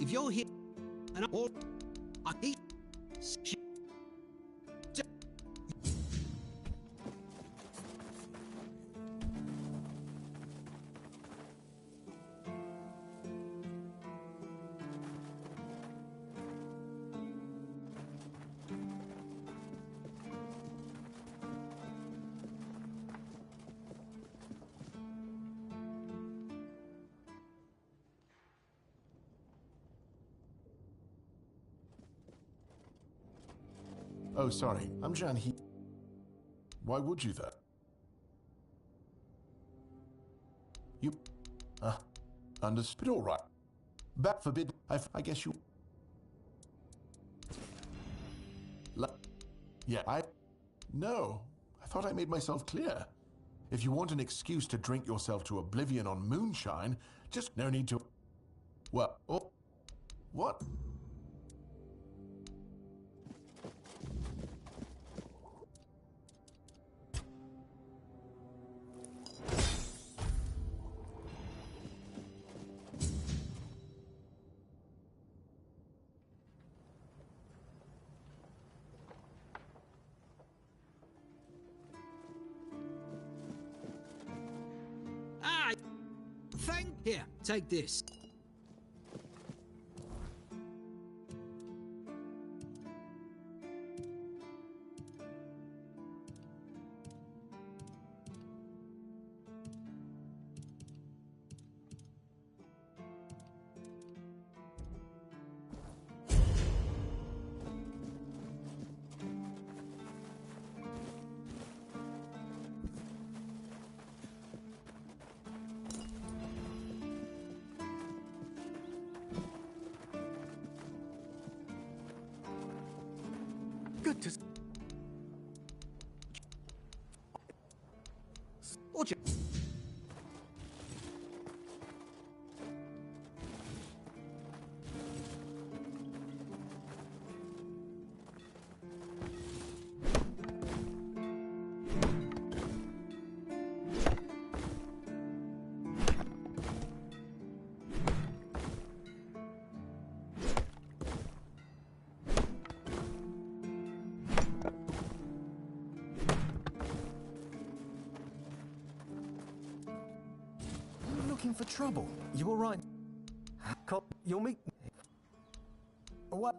If you're here and I hate Oh, sorry. I'm Jan He. Why would you that? You... understood. All right. Back forbid. I guess you... Yeah, No. I thought I made myself clear. If you want an excuse to drink yourself to oblivion on moonshine, just no need to... Well, oh... What? Here, take this. Good to... Looking for trouble. You all right? You'll meet... What?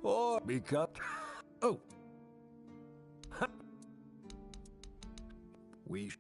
Or because Oh. We.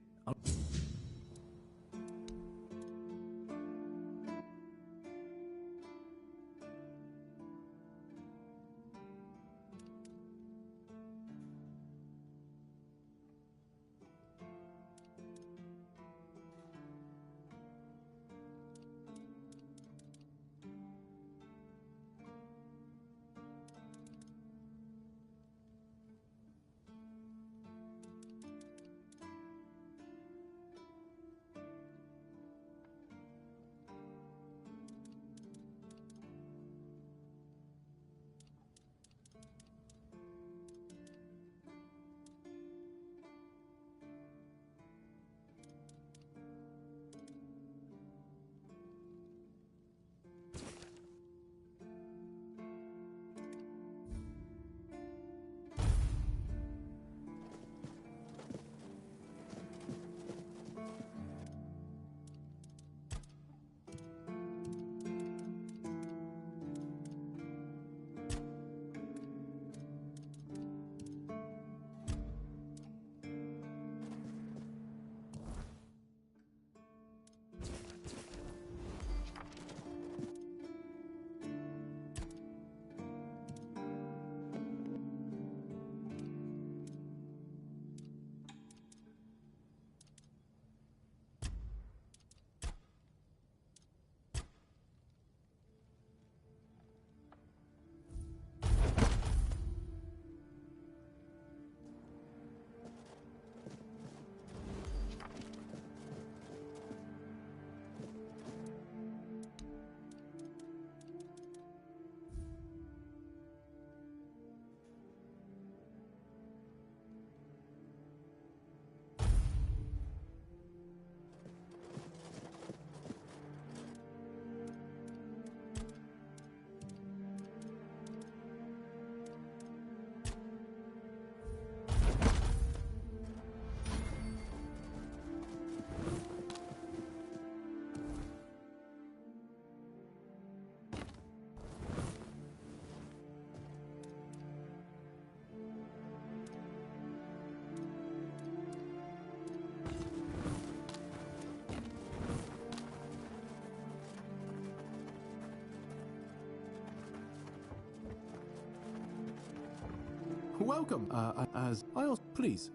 Welcome, as I'll please.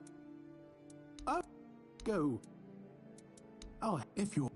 Go. Oh, if you're.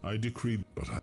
I decree, but I...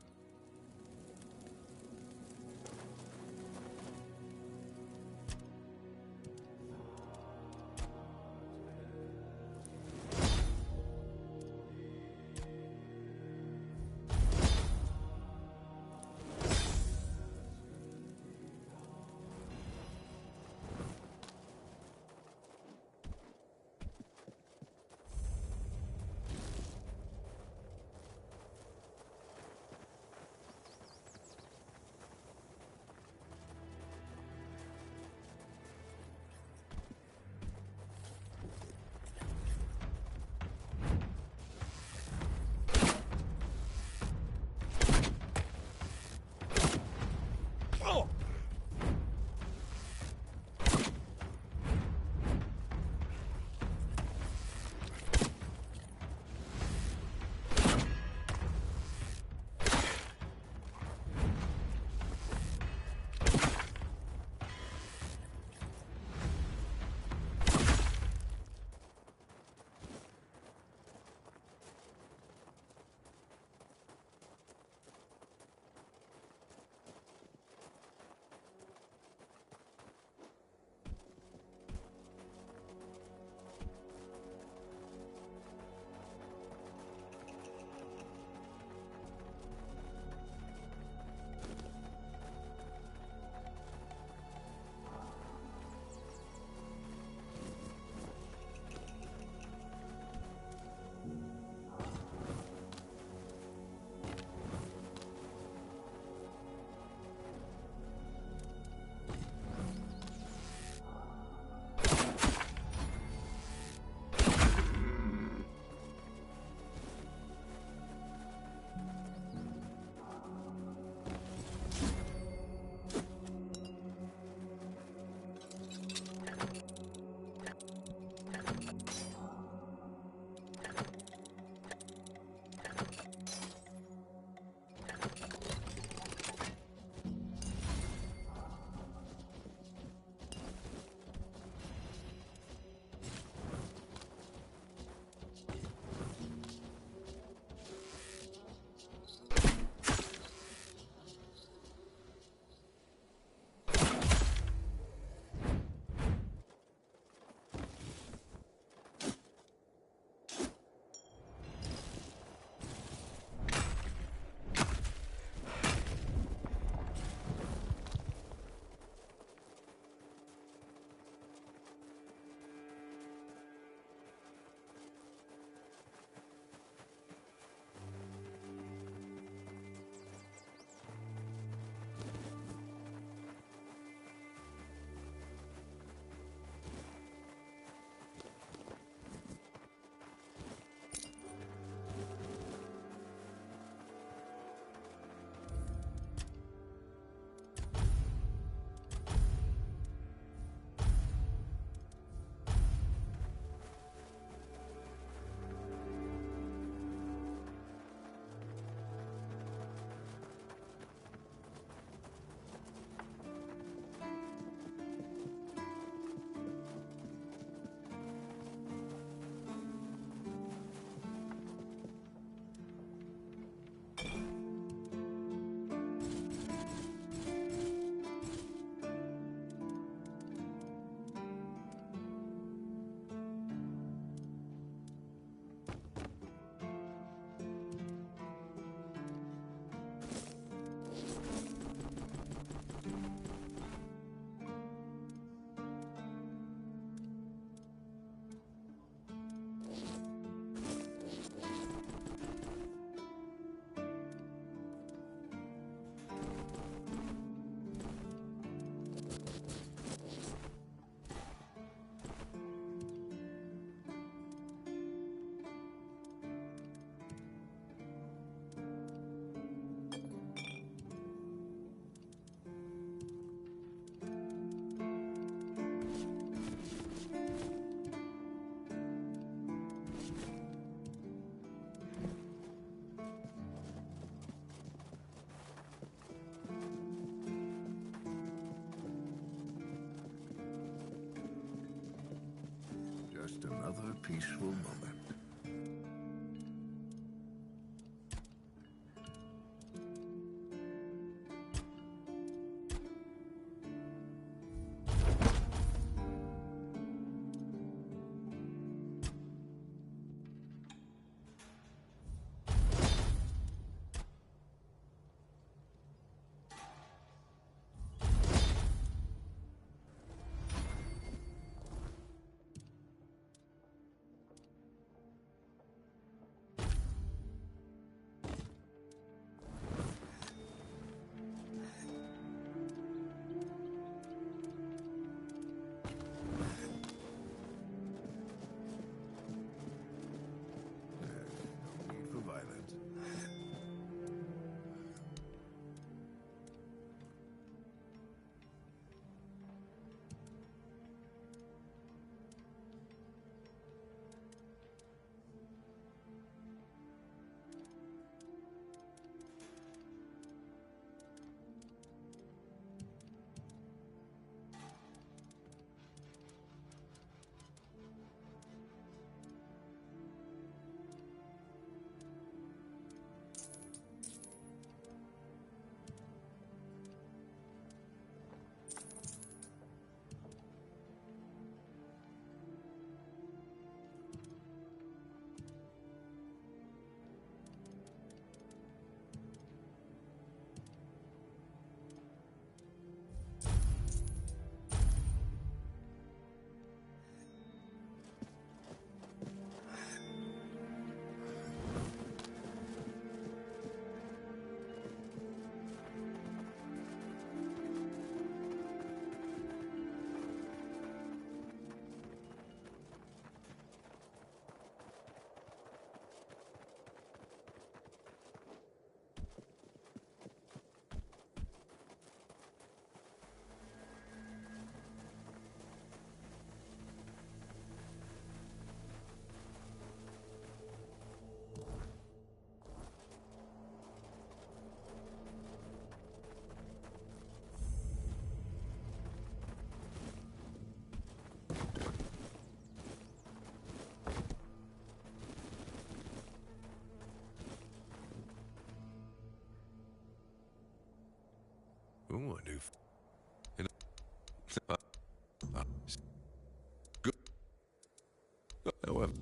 Just another peaceful moment. Ooh, I do. And, good. However.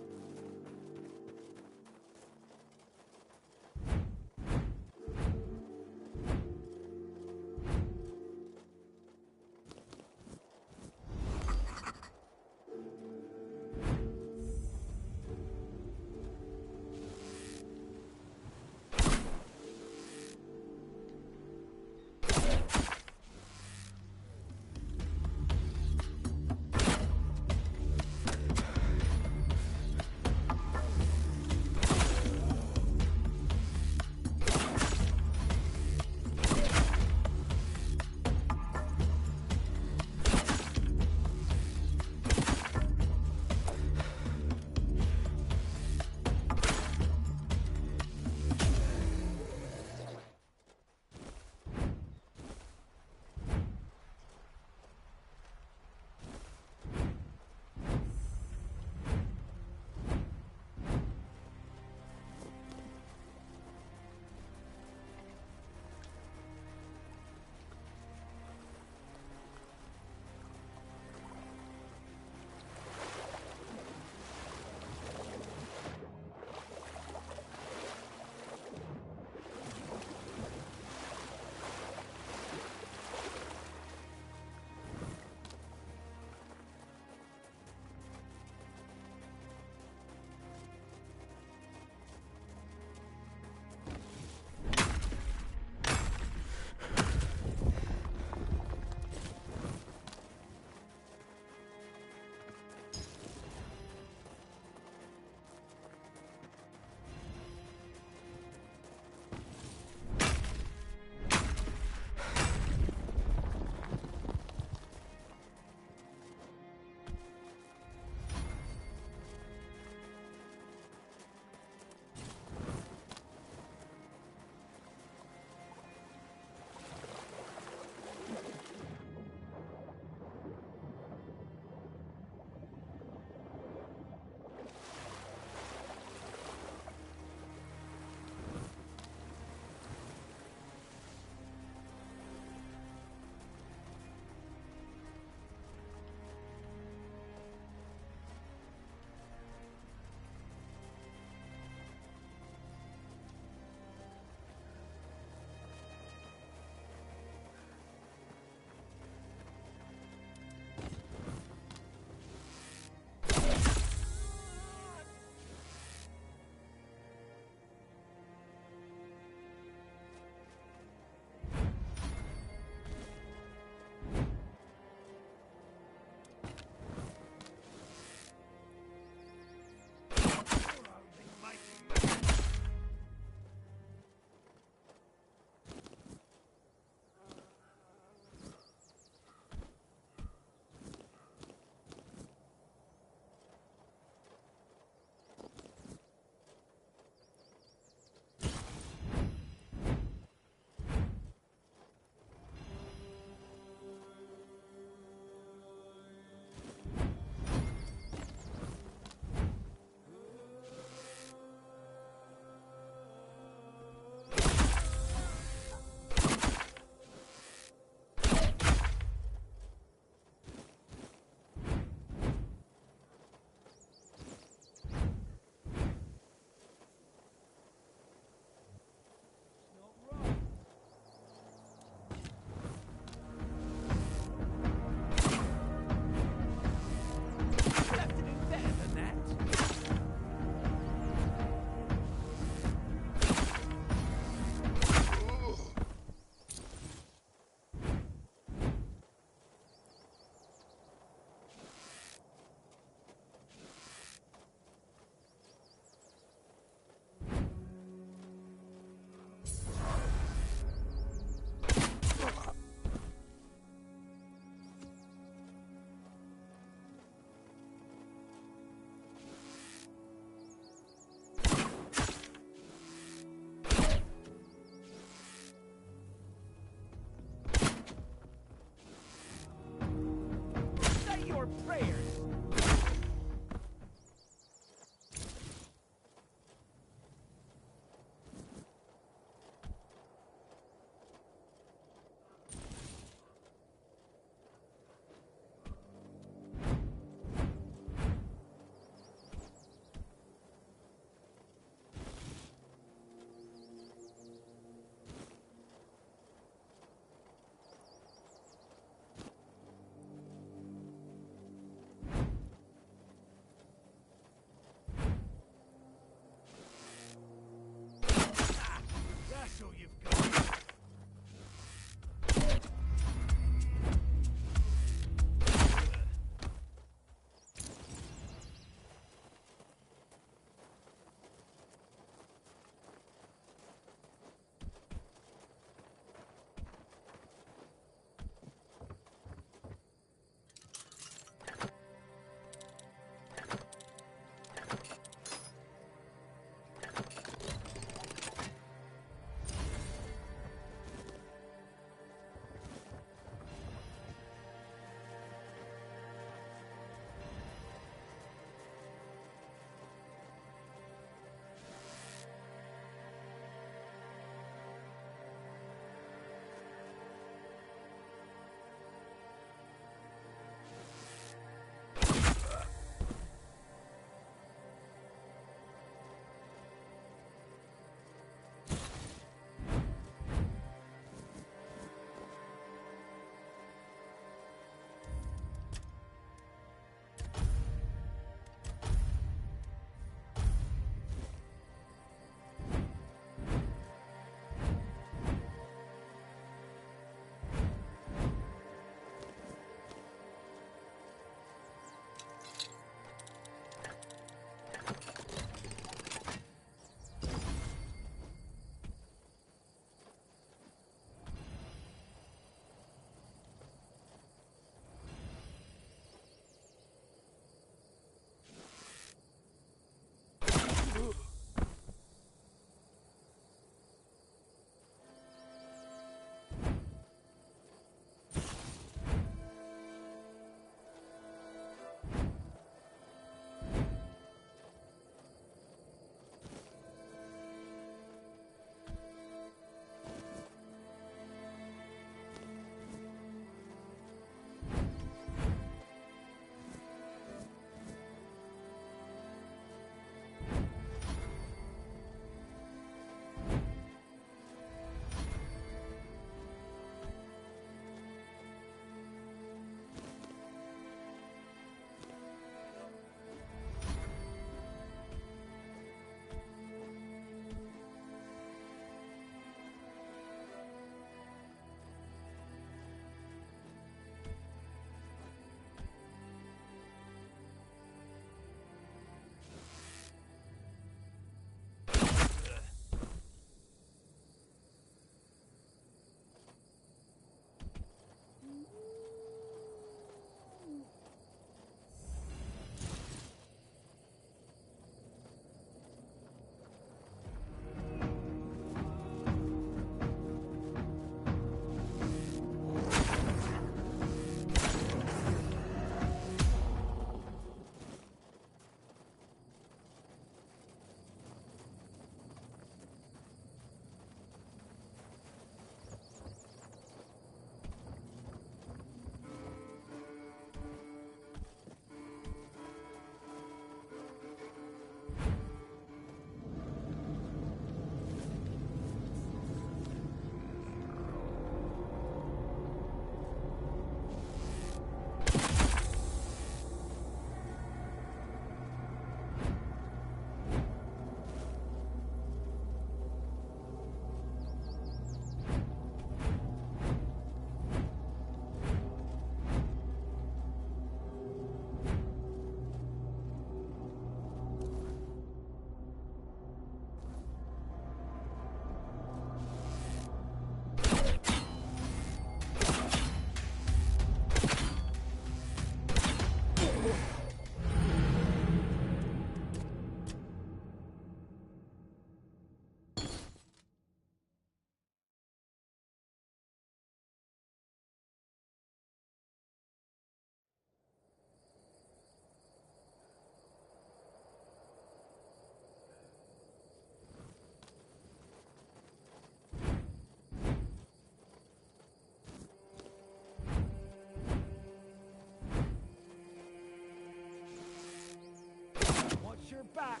back.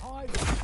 Hide.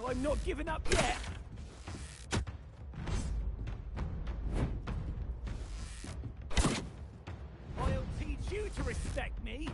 I'm not giving up yet. I'll teach you to respect me.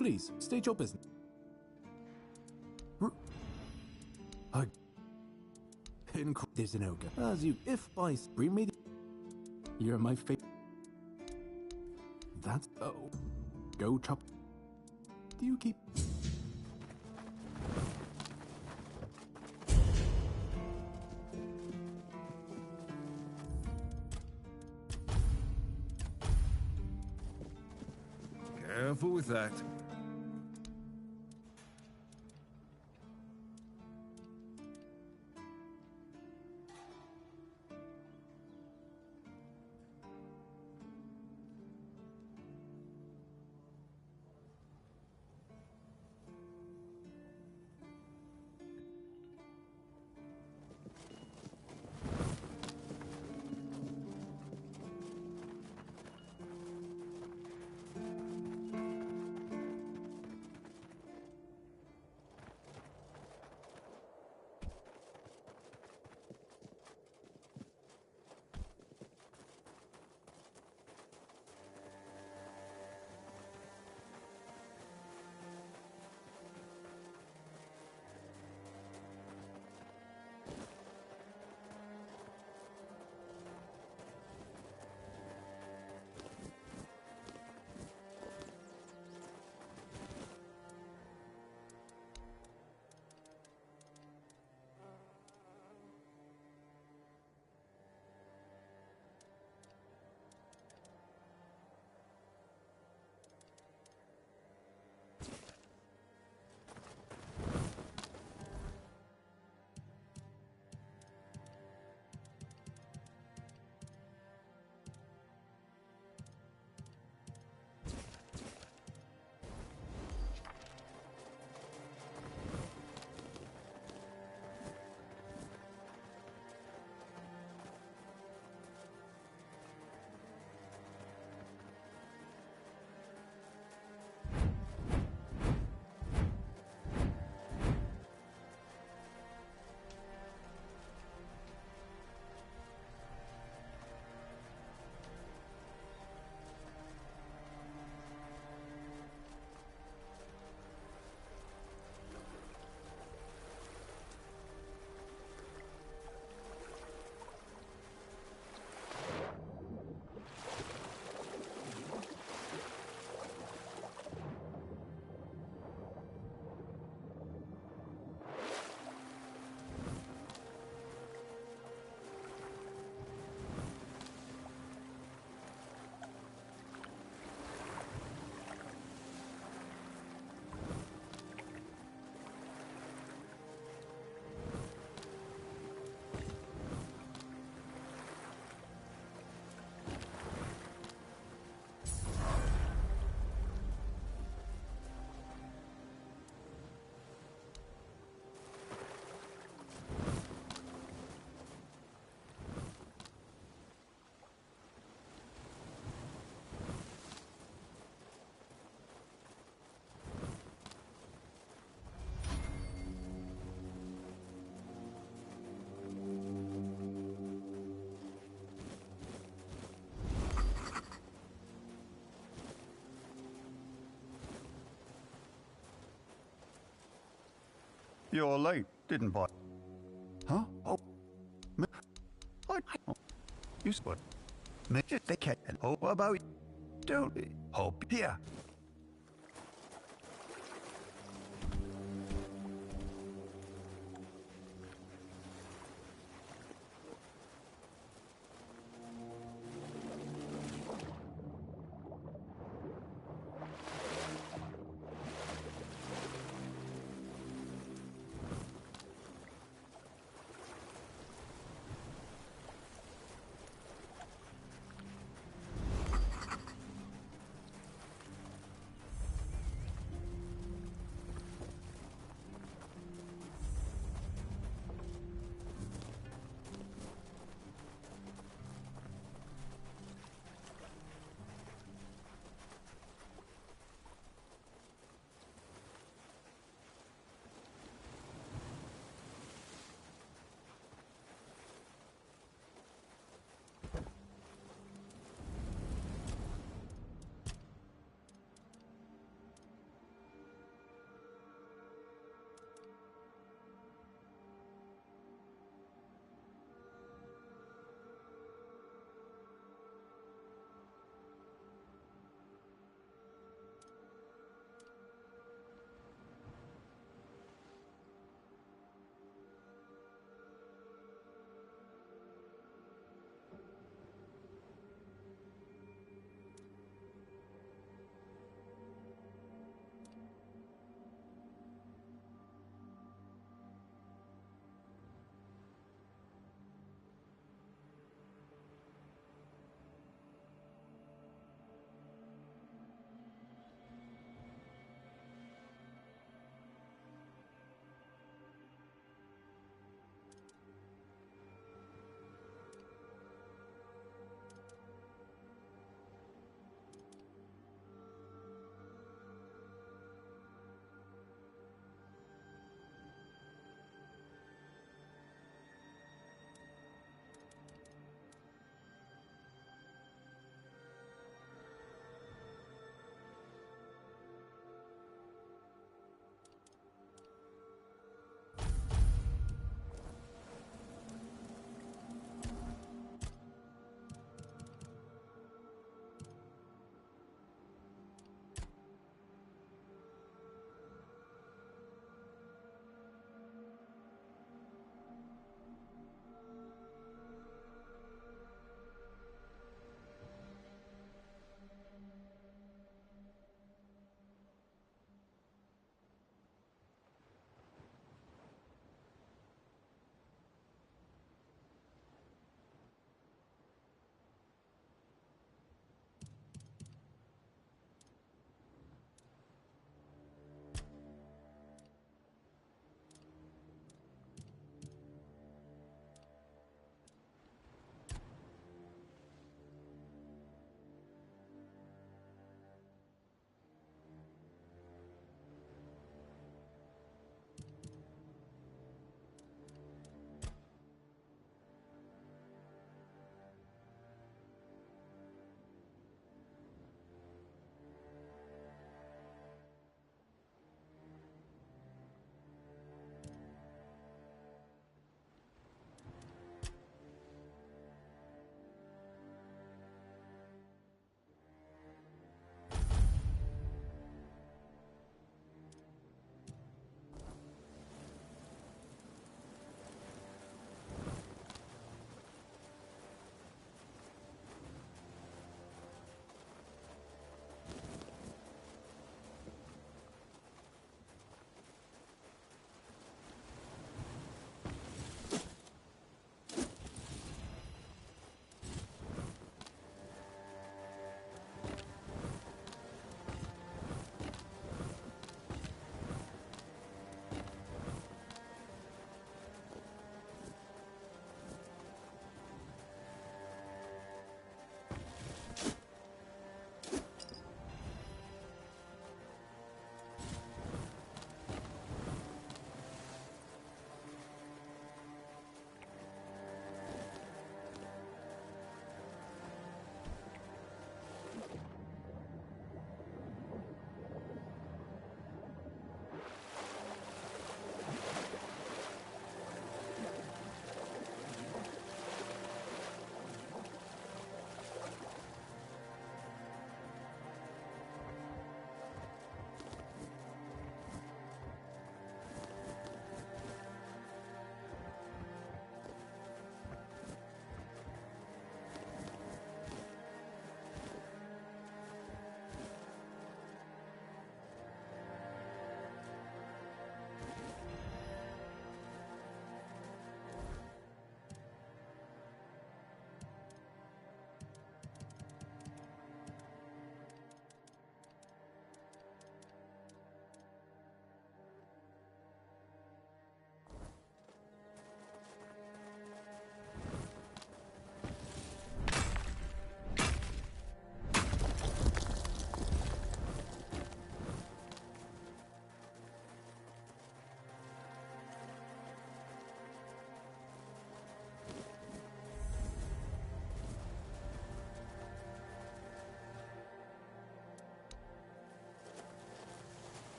please, state your business. There's an ogre. As you, if by bring me, you're my favorite. That's go chop. Do you keep? Careful with that. You're late, didn't I? Huh? Oh, you spot. Me just they can't. Oh, about don't hope here.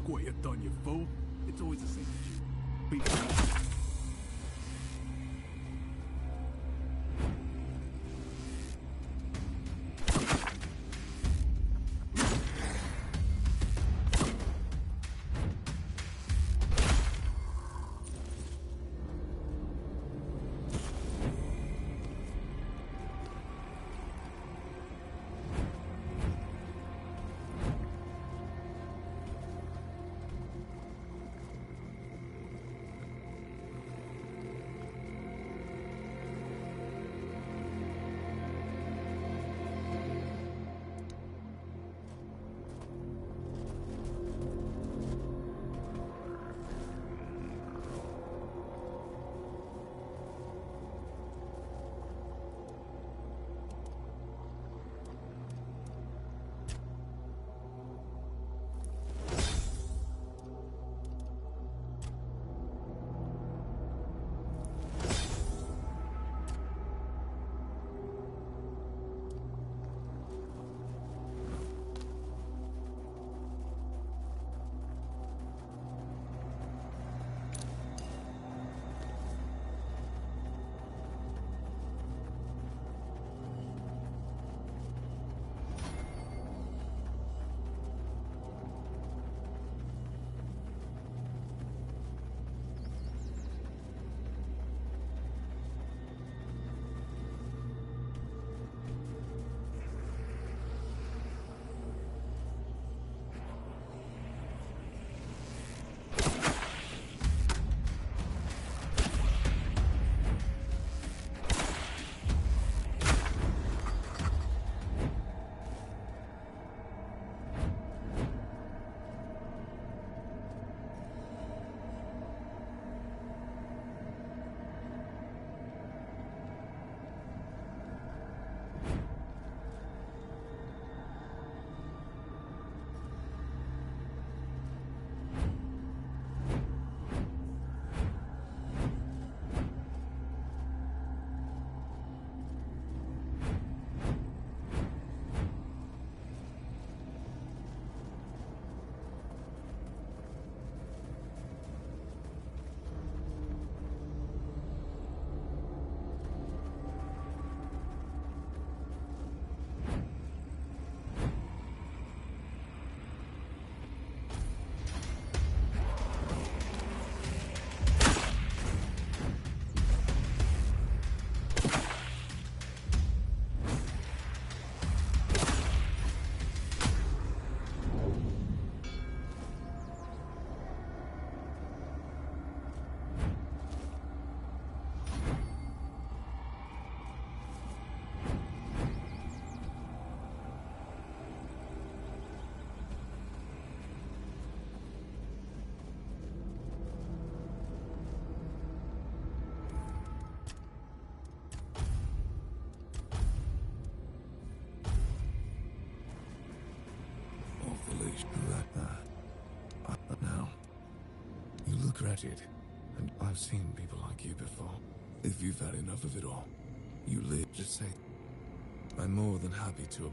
Look what you've done, you fool. It's always the same. Now, you look wretched, and I've seen people like you before. If you've had enough of it all, you live. Just say, I'm more than happy to.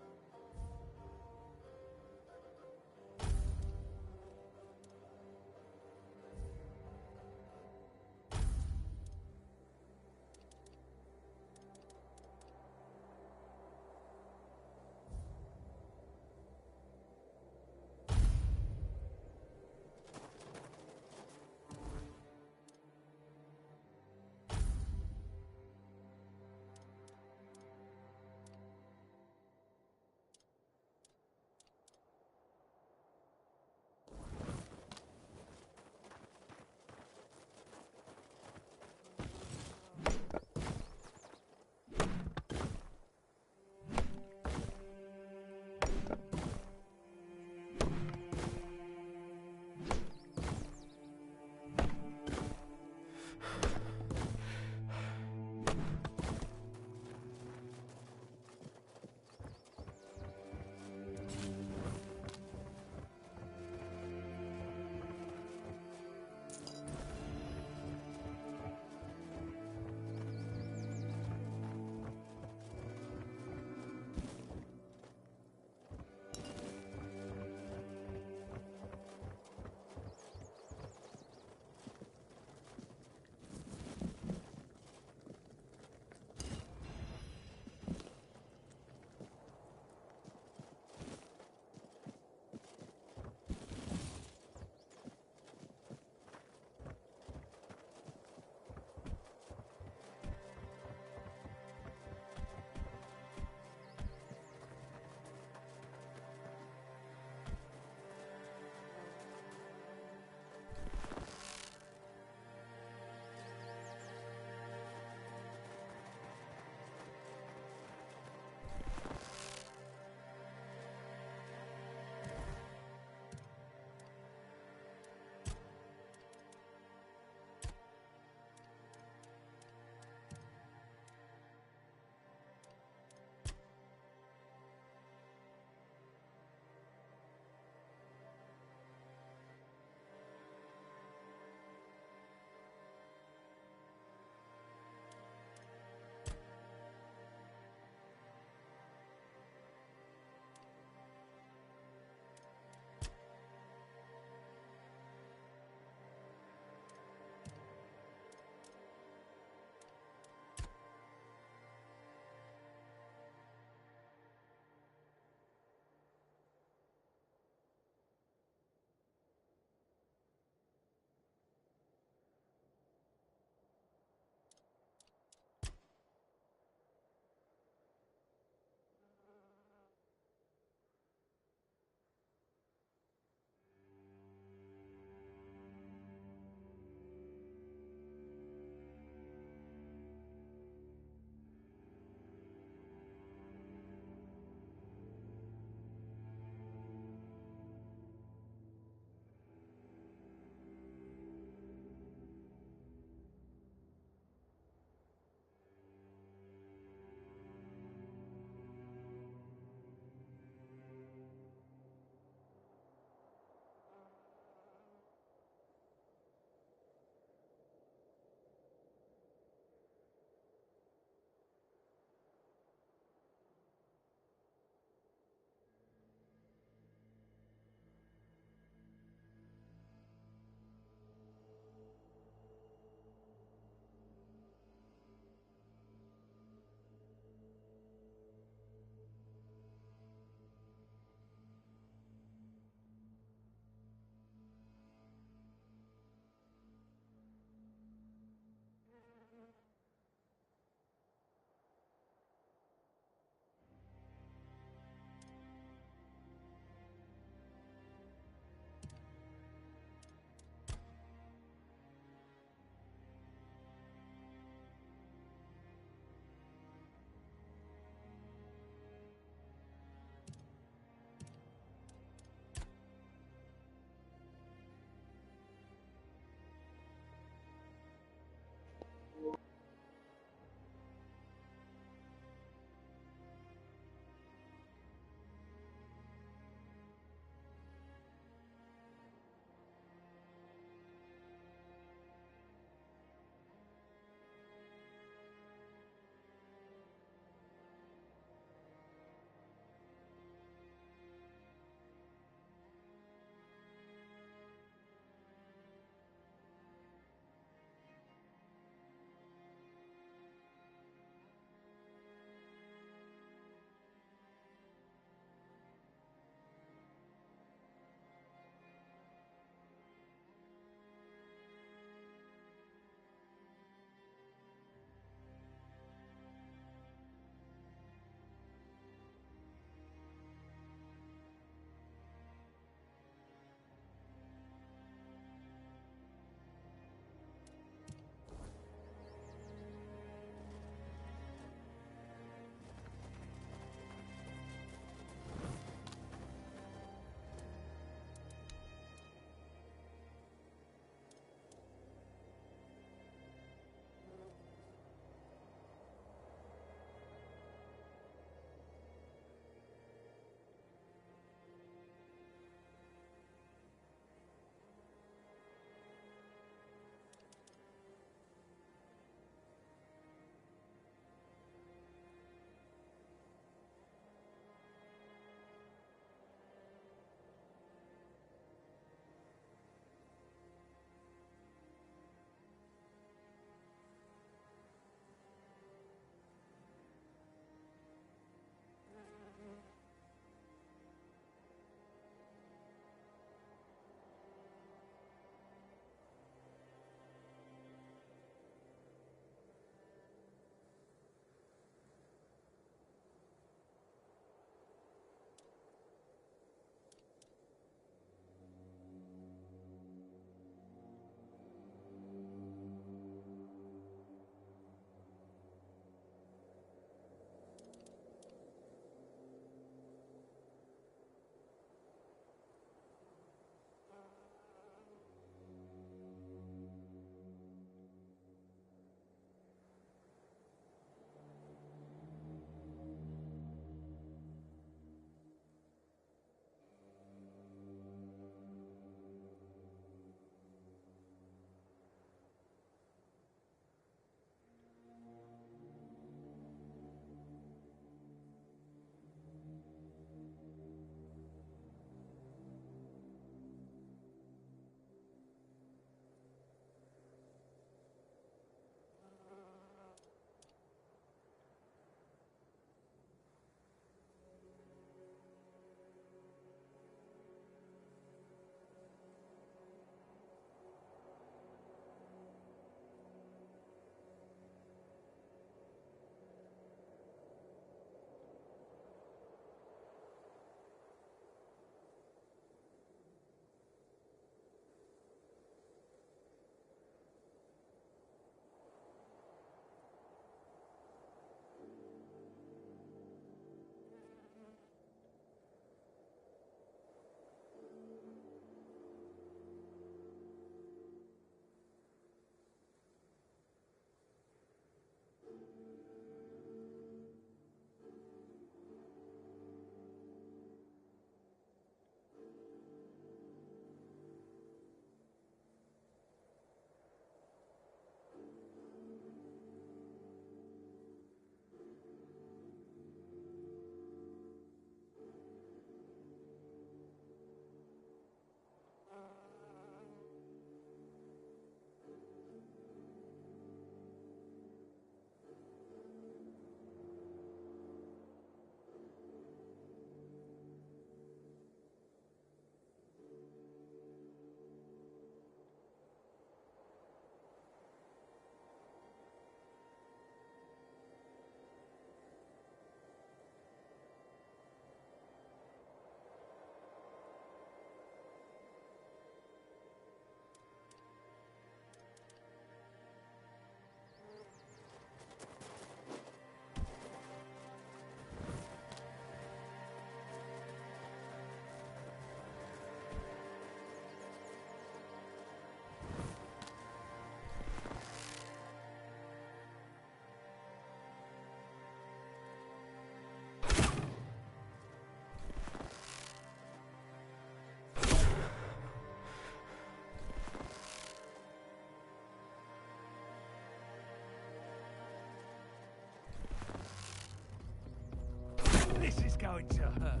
This is going to hurt.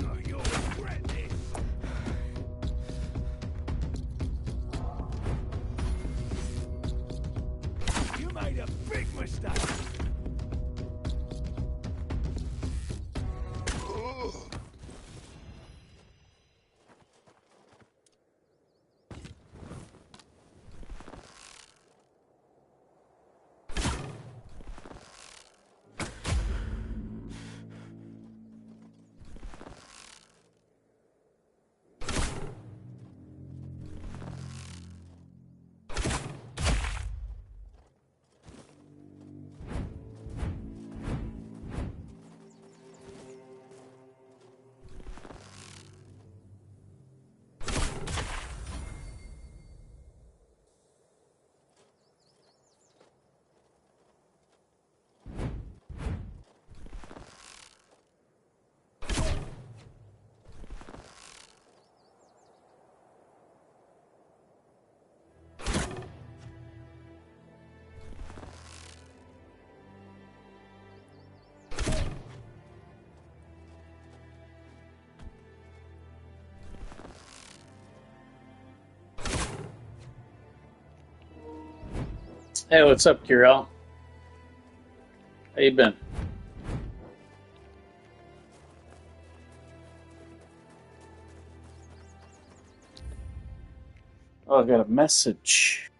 Oh, you'll regret this. You made a big mistake. Hey, what's up, Kirill? How you been? Oh, I got a message.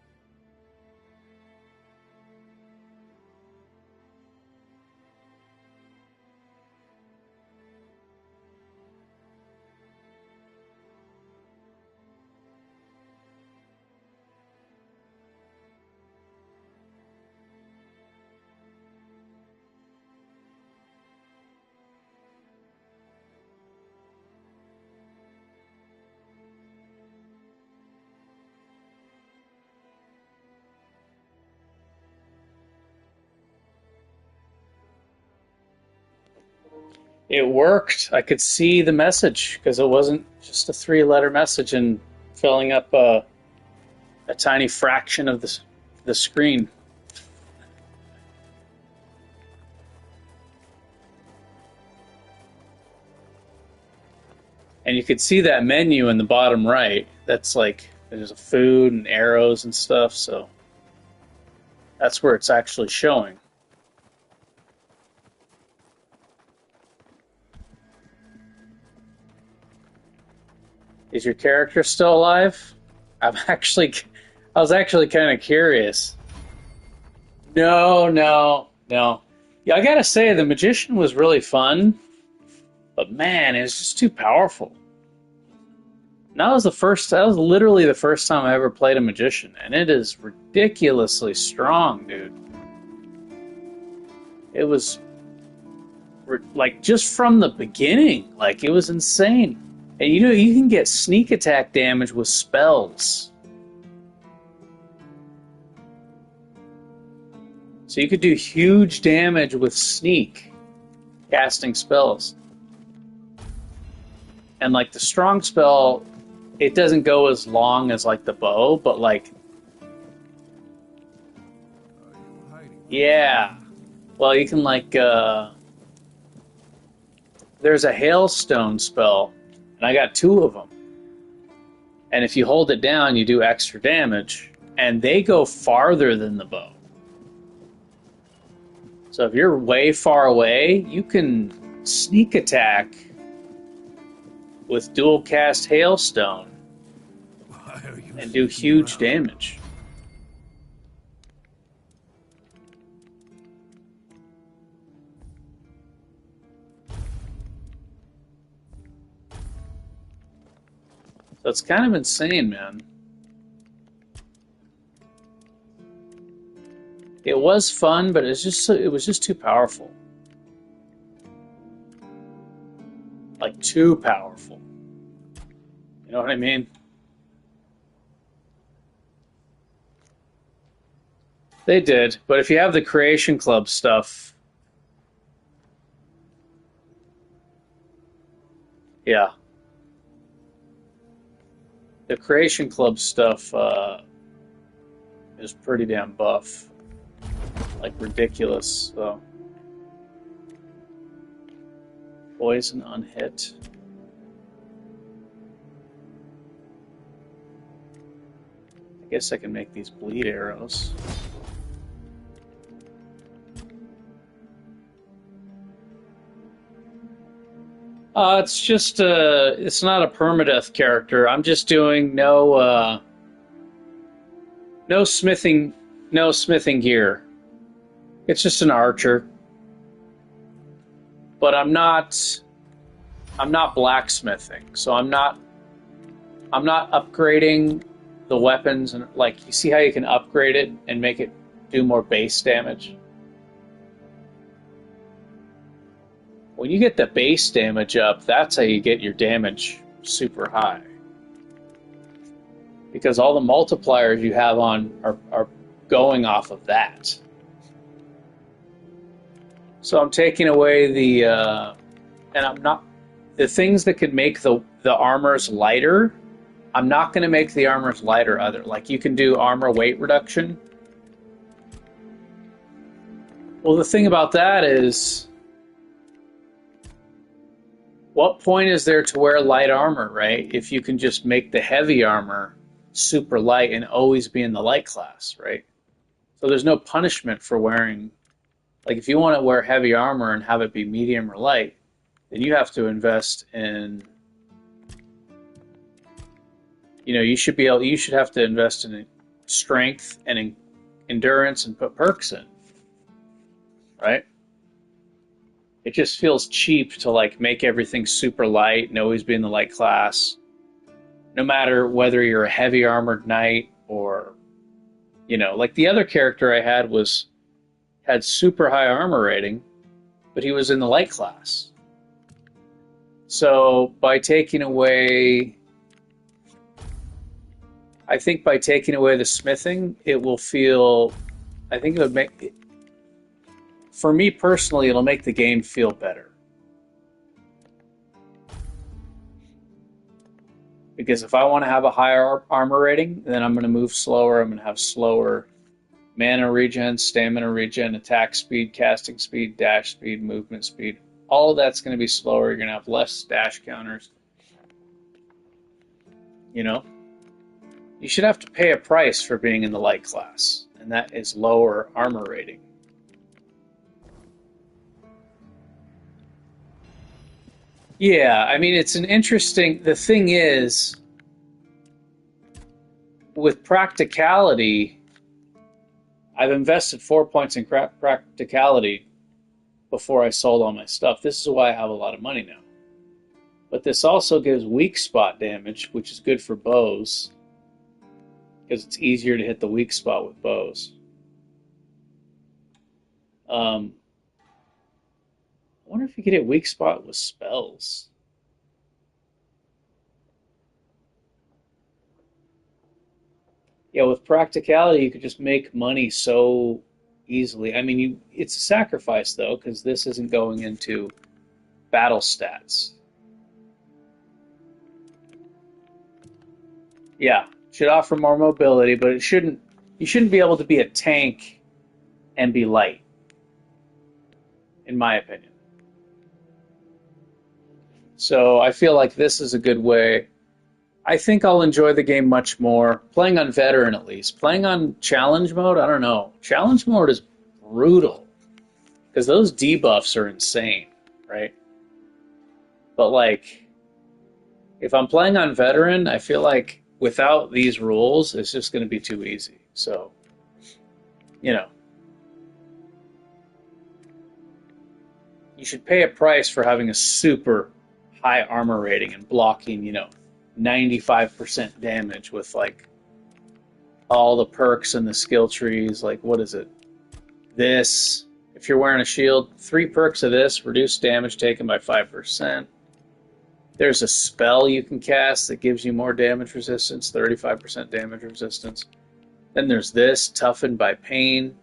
It worked. I could see the message because it wasn't just a three-letter message and filling up a tiny fraction of the screen. And you could see that menu in the bottom right. That's like, there's a food and arrows and stuff, so that's where it's actually showing. Is your character still alive? I was actually kind of curious. No. Yeah, I gotta say, the Magician was really fun, but man, it was just too powerful. That was literally the first time I ever played a Magician, and it is ridiculously strong, dude. It was, like, just from the beginning, like, it was insane. And you can get sneak attack damage with spells. So you could do huge damage with sneak, casting spells. And like the strong spell, it doesn't go as long as like the bow, but like, yeah. Well, you can like, there's a hailstone spell. And I got 2 of them. And if you hold it down, you do extra damage. And they go farther than the bow. So if you're way far away, you can sneak attack with dual cast hailstone and do huge damage. So it's kind of insane, man. It was fun, but it was just too powerful. Like, too powerful. You know what I mean? They did, but if you have the Creation Club stuff... Yeah. The Creation Club stuff is pretty damn buff. Like, ridiculous, so. Poison on hit. I guess I can make these bleed arrows. It's just, it's not a permadeath character. I'm just doing no smithing gear. It's just an archer. But I'm not blacksmithing, so I'm not upgrading the weapons, and like, you see how you can upgrade it and make it do more base damage? When you get the base damage up, that's how you get your damage super high. Because all the multipliers you have on are going off of that. So I'm taking away the, and I'm not, the things that could make the armors lighter, I'm not going to make the armors lighter either. Like, you can do armor weight reduction. Well, the thing about that is, what point is there to wear light armor, right? If you can just make the heavy armor super light and always be in the light class, right? So there's no punishment for wearing, like, if you want to wear heavy armor and have it be medium or light, then you have to invest in, you know, you should have to invest in strength and in endurance and put perks in, right? It just feels cheap to, like, make everything super light and always be in the light class, no matter whether you're a heavy armored knight or, you know, like the other character I had super high armor rating, but he was in the light class. So by taking away, I think by taking away the smithing, it will feel, I think it would make, for me personally, it'll make the game feel better. Because if I want to have a higher armor rating, then I'm going to move slower. I'm going to have slower mana regen, stamina regen, attack speed, casting speed, dash speed, movement speed. All of that's going to be slower. You're going to have less dash counters. You know? You should have to pay a price for being in the light class, and that is lower armor rating. Yeah, I mean, it's an interesting... The thing is, with practicality, I've invested 4 points in practicality before I sold all my stuff. This is why I have a lot of money now. But this also gives weak spot damage, which is good for bows, because it's easier to hit the weak spot with bows. I wonder if you could hit weak spot with spells. Yeah, with practicality, you could just make money so easily. I mean, it's a sacrifice, though, because this isn't going into battle stats. Yeah, should offer more mobility, but you shouldn't be able to be a tank and be light, in my opinion. So I feel like this is a good way. I think I'll enjoy the game much more. Playing on veteran, at least. Playing on challenge mode, I don't know. Challenge mode is brutal, because those debuffs are insane, right? But, like, if I'm playing on veteran, I feel like without these rules, it's just going to be too easy. So, you know. You should pay a price for having a super high armor rating and blocking, 95% damage with, like, all the perks and the skill trees. Like, what is it? This, if you're wearing a shield, 3 perks of this, reduce damage taken by 5%. There's a spell you can cast that gives you more damage resistance, 35% damage resistance. Then there's this, toughened by pain,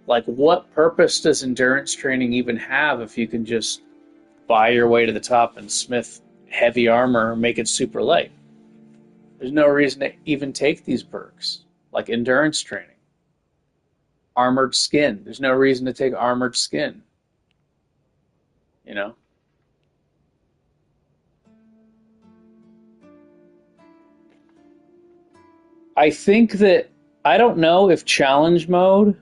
Like, what purpose does endurance training even have if you can just buy your way to the top and smith heavy armor or make it super light. There's no reason to even take these perks, like endurance training. Armored skin. There's no reason to take armored skin. You know? I think that, I don't know if challenge mode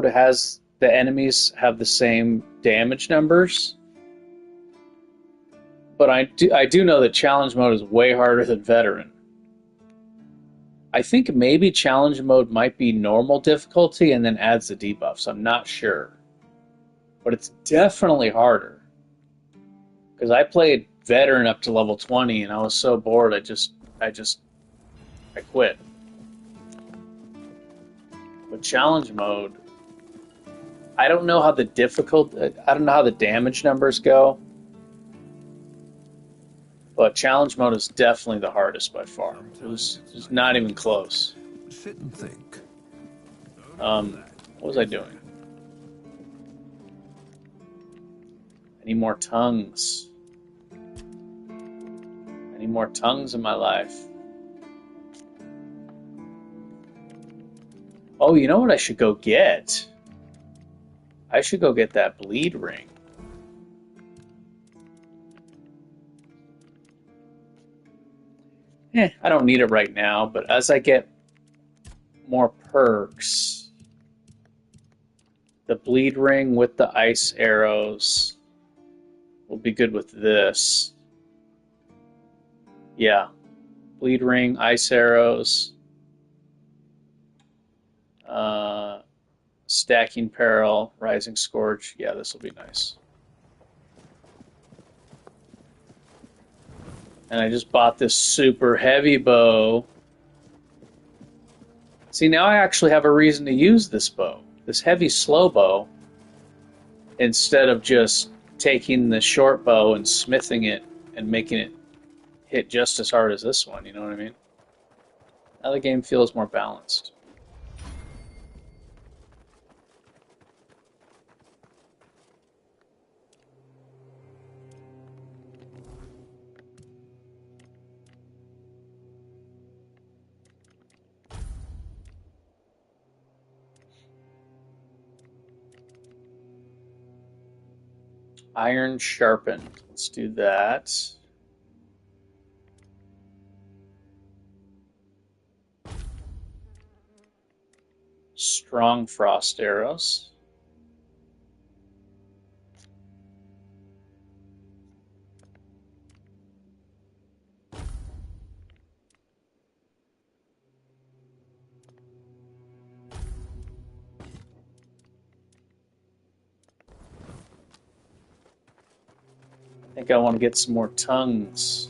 has the enemies have the same damage numbers. But I do know that challenge mode is way harder than veteran. I think maybe challenge mode might be normal difficulty and then adds the debuffs. I'm not sure. But it's definitely harder. Because I played veteran up to level 20 and I was so bored I quit. But challenge mode, I don't know how the damage numbers go. But challenge mode is definitely the hardest by far. It was not even close. Sit and think. What was I doing? I need more tongues. I need more tongues in my life. Oh, you know what I should go get? I should go get that bleed ring. I don't need it right now, but as I get more perks, the bleed ring with the ice arrows will be good with this. Yeah, bleed ring, ice arrows, stacking peril, rising scourge. Yeah, this will be nice. And I just bought this super heavy bow. See, now I actually have a reason to use this bow. This heavy slow bow. Instead of just taking the short bow and smithing it and making it hit just as hard as this one, you know what I mean? Now the game feels more balanced. Iron sharpened. Let's do that. Strong frost arrows. I think I want to get some more tongues.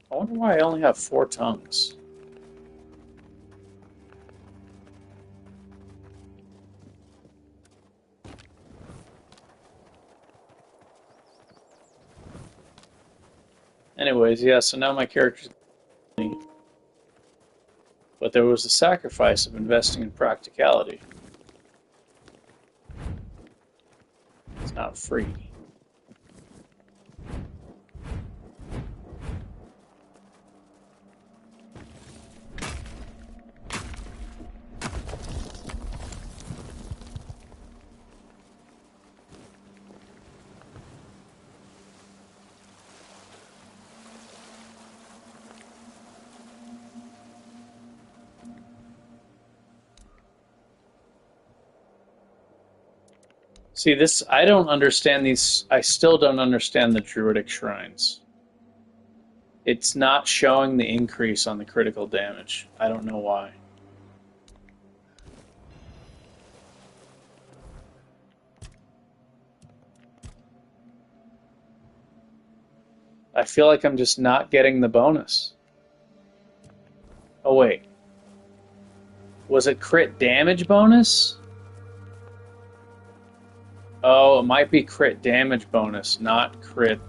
I wonder why I only have 4 tongues. Anyways, yeah, so now my character's... But there was the sacrifice of investing in practicality. It's not free. See, this, I don't understand these, I still don't understand the druidic shrines. It's not showing the increase on the critical damage. I don't know why. I feel like I'm just not getting the bonus. Oh wait. Was it crit damage bonus? Oh, it might be crit damage bonus, not crit...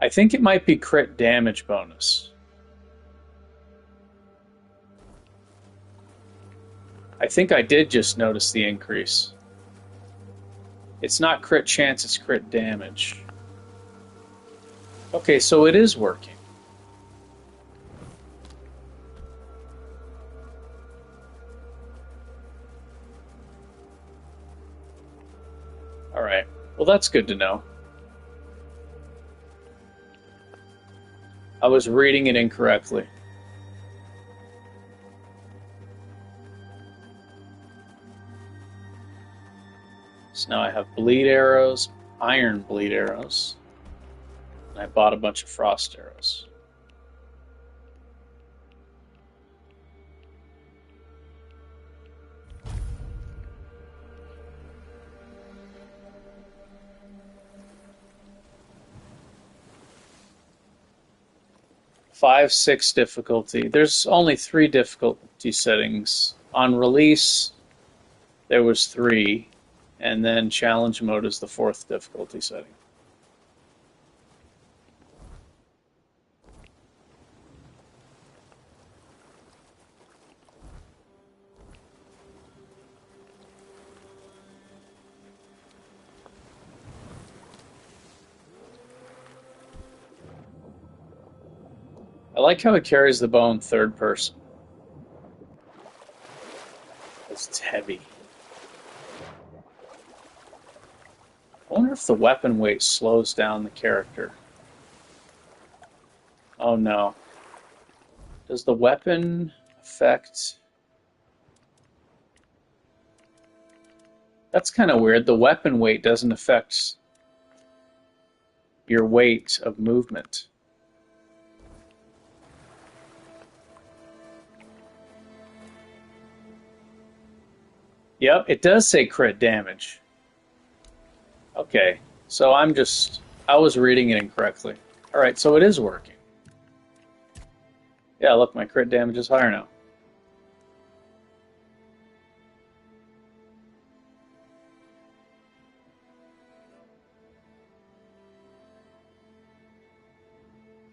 I think it might be crit damage bonus. I think I did just notice the increase. It's not crit chance, it's crit damage. Okay, so it is working. Alright, well that's good to know. I was reading it incorrectly. So now I have bleed arrows, iron bleed arrows, and I bought a bunch of frost arrows. Five, 6 difficulty. There's only 3 difficulty settings. On release, there was 3. And then challenge mode is the 4th difficulty setting. I like how it carries the bow in 3rd person. It's heavy. I wonder if the weapon weight slows down the character. Oh no. Does the weapon affect... That's kind of weird. The weapon weight doesn't affect your weight of movement. Yep, it does say crit damage. Okay, so I was reading it incorrectly. Alright, so it is working. Yeah, look, my crit damage is higher now.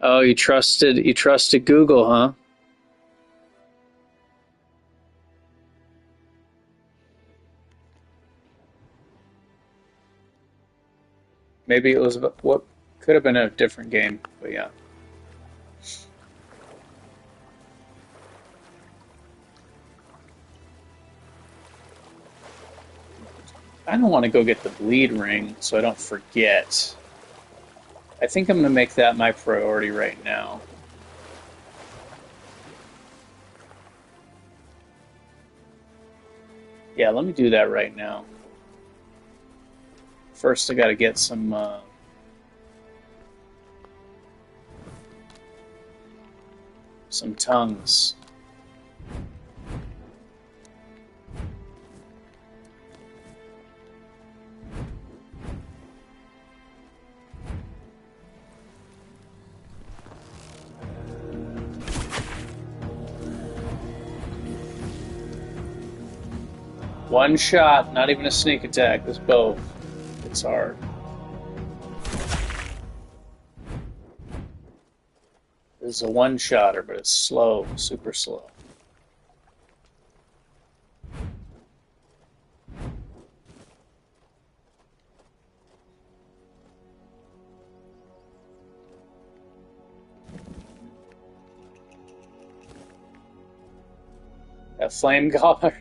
Oh, you trusted Google, huh? Maybe it was what could have been a different game, but yeah. I don't want to go get the bleed ring so I don't forget. I think I'm going to make that my priority right now. Yeah, let me do that right now. First, I got to get some tongues. One shot, not even a sneak attack. This bow, it's hard. This is a one-shotter, but it's slow, super slow. A flame gobbler.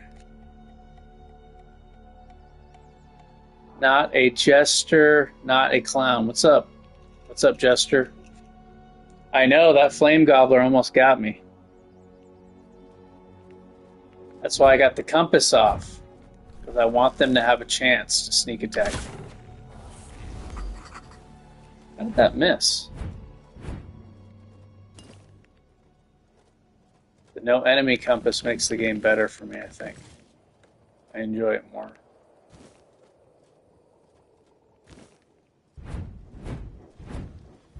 Not a jester, not a clown. What's up? What's up, jester? I know, that flame gobbler almost got me. That's why I got the compass off. Because I want them to have a chance to sneak attack me. How did that miss? The no enemy compass makes the game better for me, I think. I enjoy it more.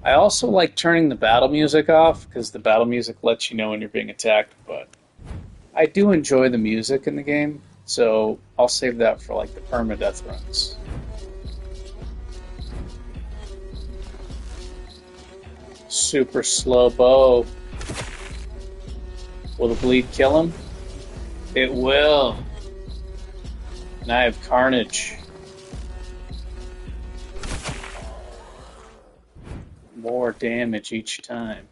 I also like turning the battle music off, because the battle music lets you know when you're being attacked, but I do enjoy the music in the game, so I'll save that for like the permadeath runs. super slow bow. Will the bleed kill him? It will. And I have Carnage. More damage each time.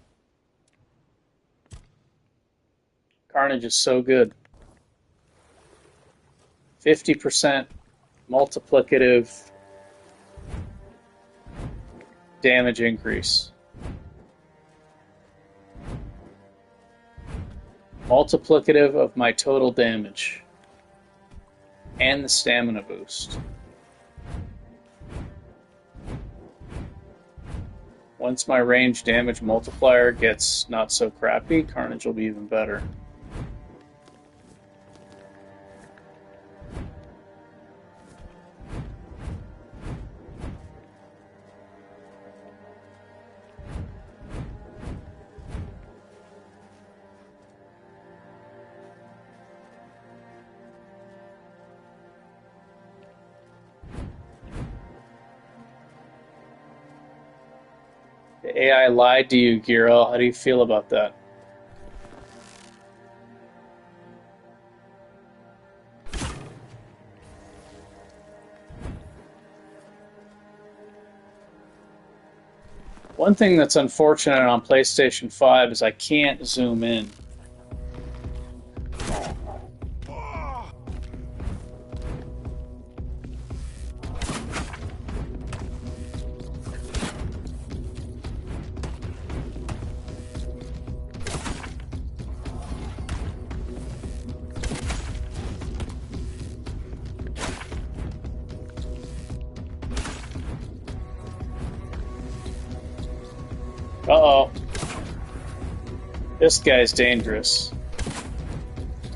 Carnage is so good. 50% multiplicative damage increase. Multiplicative of my total damage. And the stamina boost. Once my range damage multiplier gets not so crappy, Carnage will be even better. The AI lied to you, Giro. How do you feel about that? One thing that's unfortunate on PlayStation 5 is I can't zoom in. Uh-oh. This guy's dangerous.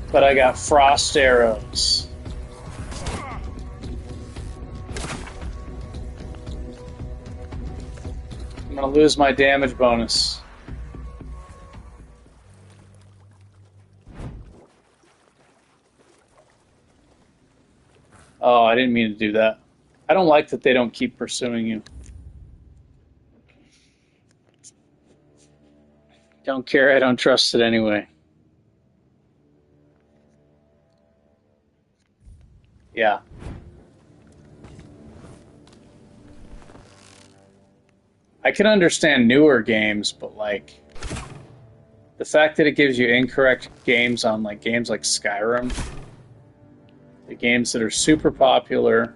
But I got frost arrows. I'm gonna lose my damage bonus. Oh, I didn't mean to do that. I don't like that they don't keep pursuing you. Don't care, I don't trust it anyway. Yeah. I can understand newer games, but like the fact that it gives you incorrect games on like games like Skyrim, the games that are super popular,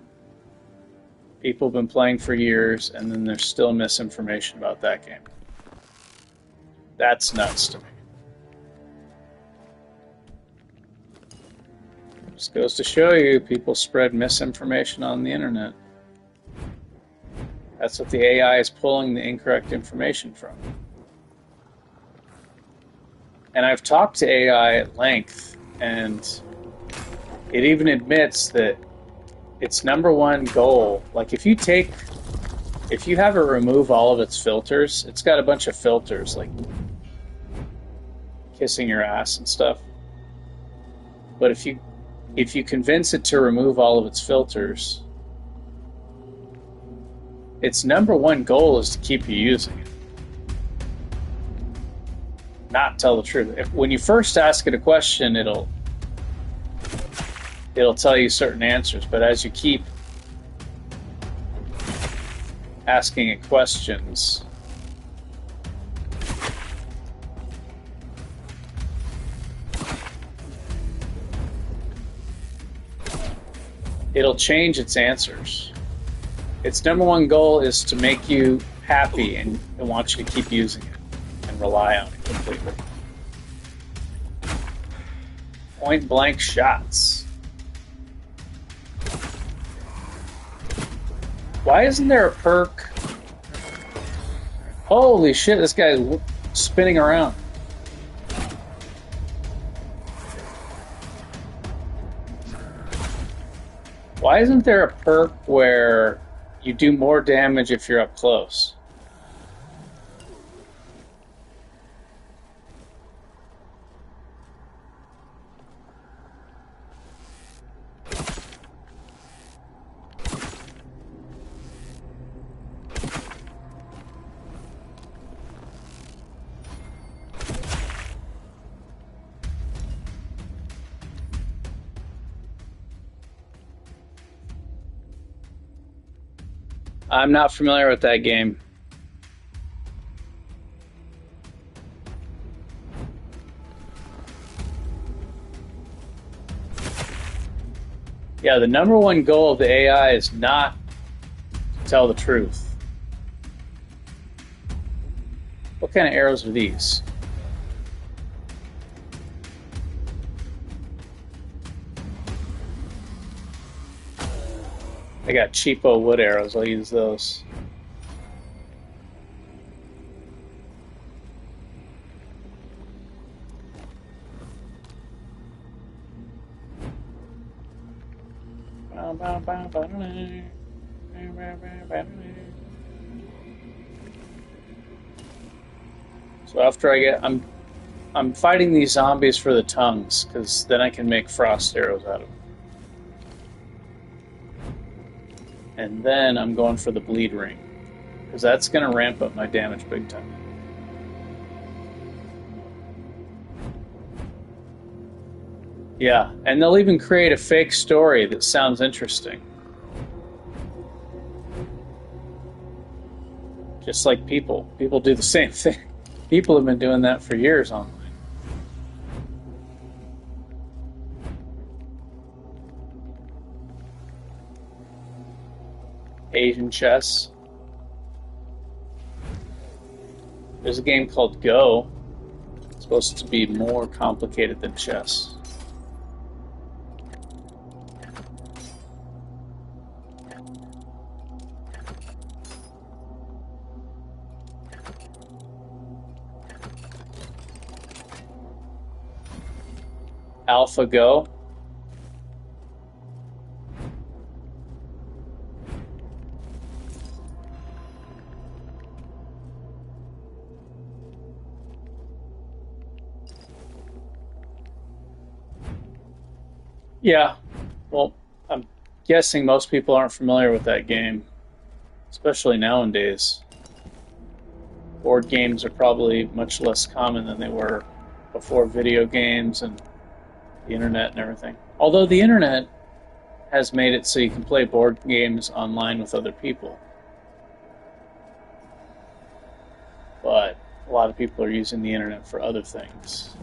people have been playing for years, and then there's still misinformation about that game. That's nuts to me. Just goes to show you, people spread misinformation on the internet. That's what the AI is pulling the incorrect information from. And I've talked to AI at length, and it even admits that its number one goal, like if you have it remove all of its filters, it's got a bunch of filters, like kissing your ass and stuff. But if you convince it to remove all of its filters, its number one goal is to keep you using it. Not tell the truth. When you first ask it a question, it'll tell you certain answers, but as you keep asking it questions, it'll change its answers. Its number one goal is to make you happy and want you to keep using it and rely on it completely. Point blank shots. Why isn't there a perk? Holy shit, this guy's spinning around. Why isn't there a perk where you do more damage if you're up close? I'm not familiar with that game. Yeah, the number one goal of the AI is not to tell the truth. What kind of arrows are these? I got cheapo wood arrows. I'll use those. So after I get, I'm fighting these zombies for the tongues, because then I can make frost arrows out of them. And then I'm going for the bleed ring, because that's going to ramp up my damage big time. Yeah, and they'll even create a fake story that sounds interesting. Just like people. People do the same thing. People have been doing that for years online. Asian chess. There's a game called Go. It's supposed to be more complicated than chess. AlphaGo. Yeah, well, I'm guessing most people aren't familiar with that game, especially nowadays. Board games are probably much less common than they were before video games and the internet and everything. Although the internet has made it so you can play board games online with other people. But a lot of people are using the internet for other things.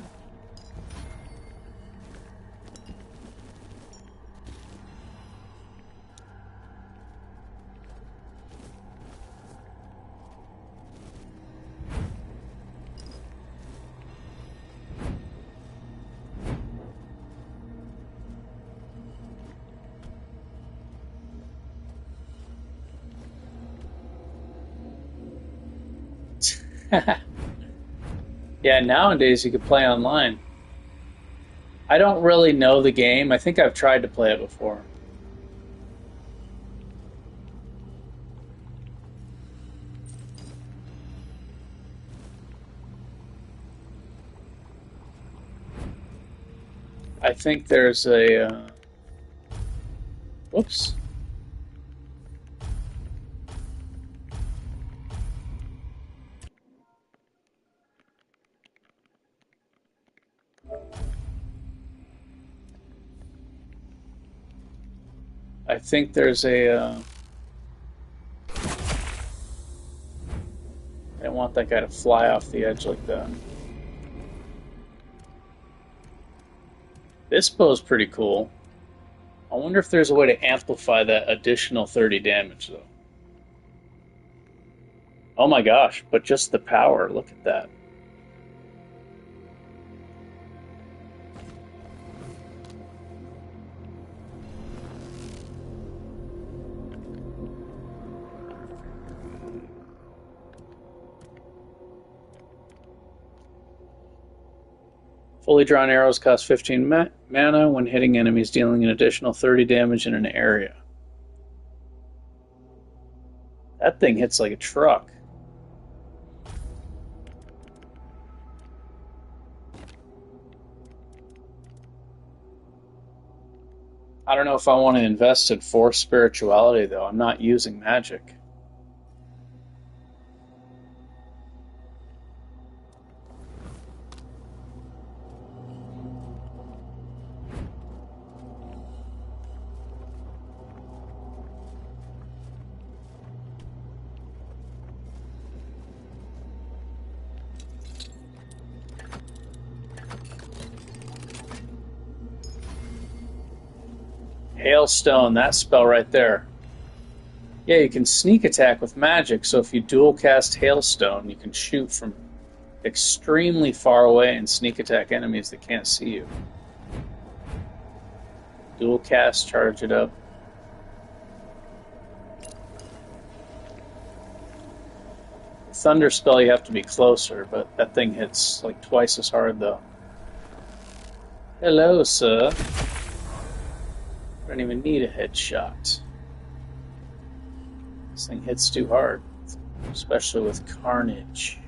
Yeah, nowadays you can play online. I don't really know the game. I think I've tried to play it before. I think there's a... whoops. I think there's a... I don't want that guy to fly off the edge like that. This bow's pretty cool. I wonder if there's a way to amplify that additional 30 damage, though. Oh my gosh, but just the power, look at that. Fully drawn arrows cost 15 mana when hitting enemies, dealing an additional 30 damage in an area. That thing hits like a truck. I don't know if I want to invest in force spirituality, though. I'm not using magic. Hailstone, that spell right there. Yeah, you can sneak attack with magic, so if you dual cast Hailstone, you can shoot from extremely far away and sneak attack enemies that can't see you. Dual cast, charge it up. Thunder spell, you have to be closer, but that thing hits like twice as hard, though. Hello, sir. I don't even need a headshot. This thing hits too hard, especially with Carnage.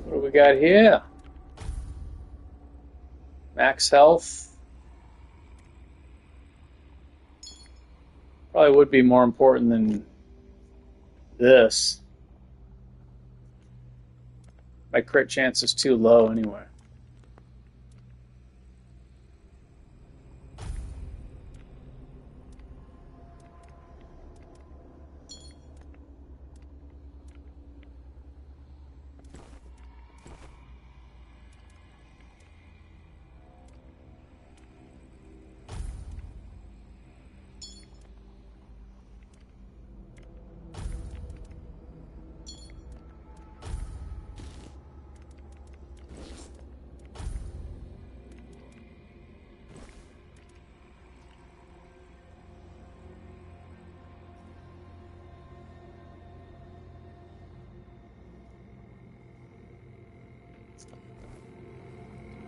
What do we got here? Max health. Probably would be more important than this. My crit chance is too low anyway.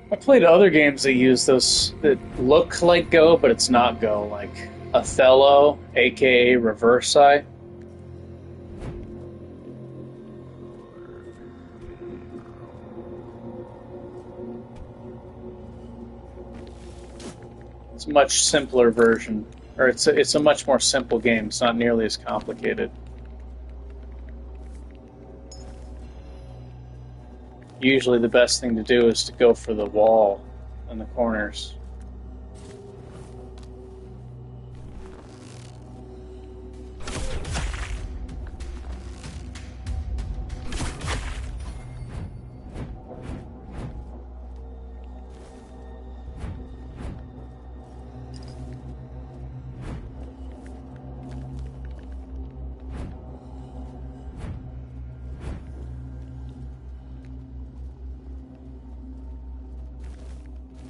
I played other games that use those that look like Go, but it's not Go, like Othello, aka Reverse Eye. It's a much simpler version, or it's a much more simple game. It's not nearly as complicated. Usually the best thing to do is to go for the wall in the corners.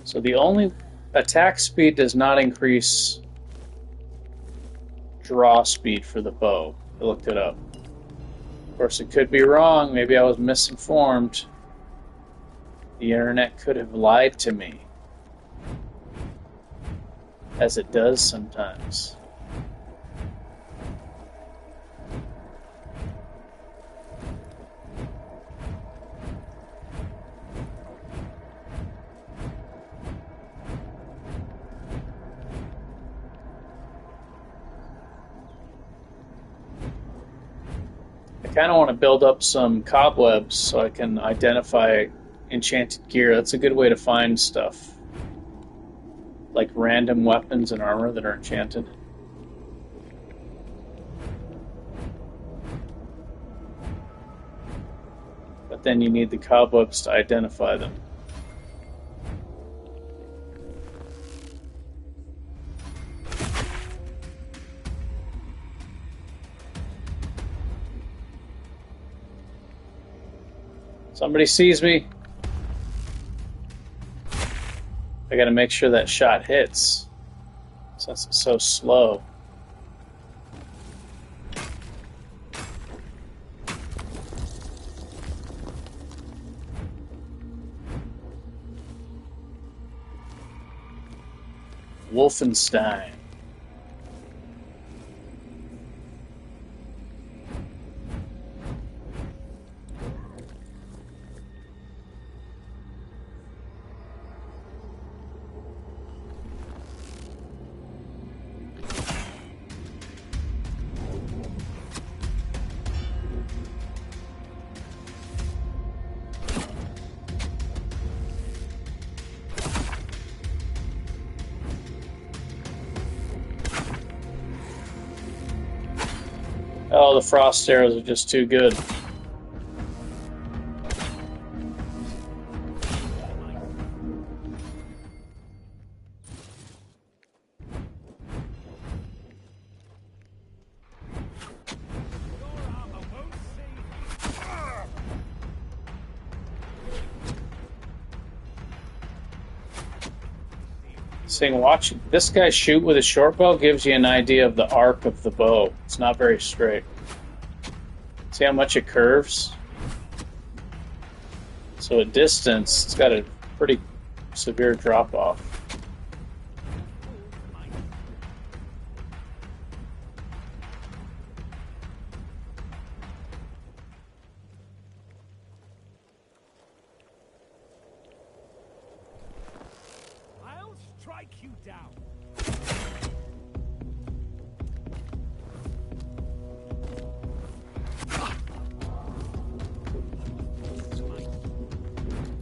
So the only attack speed does not increase draw speed for the bow. I looked it up. Of course, it could be wrong. Maybe I was misinformed. The internet could have lied to me, as it does sometimes. I kind of want to build up some cobwebs so I can identify enchanted gear. That's a good way to find stuff, like random weapons and armor that are enchanted. But then you need the cobwebs to identify them. Somebody sees me. I gotta make sure that shot hits, since it's so slow. Wolfenstein. the frost arrows are just too good. Seeing watching this guy shoot with a short bow gives you an idea of the arc of the bow. It's not very straight. See how much it curves? So at distance, it's got a pretty severe drop off. I'll strike you down.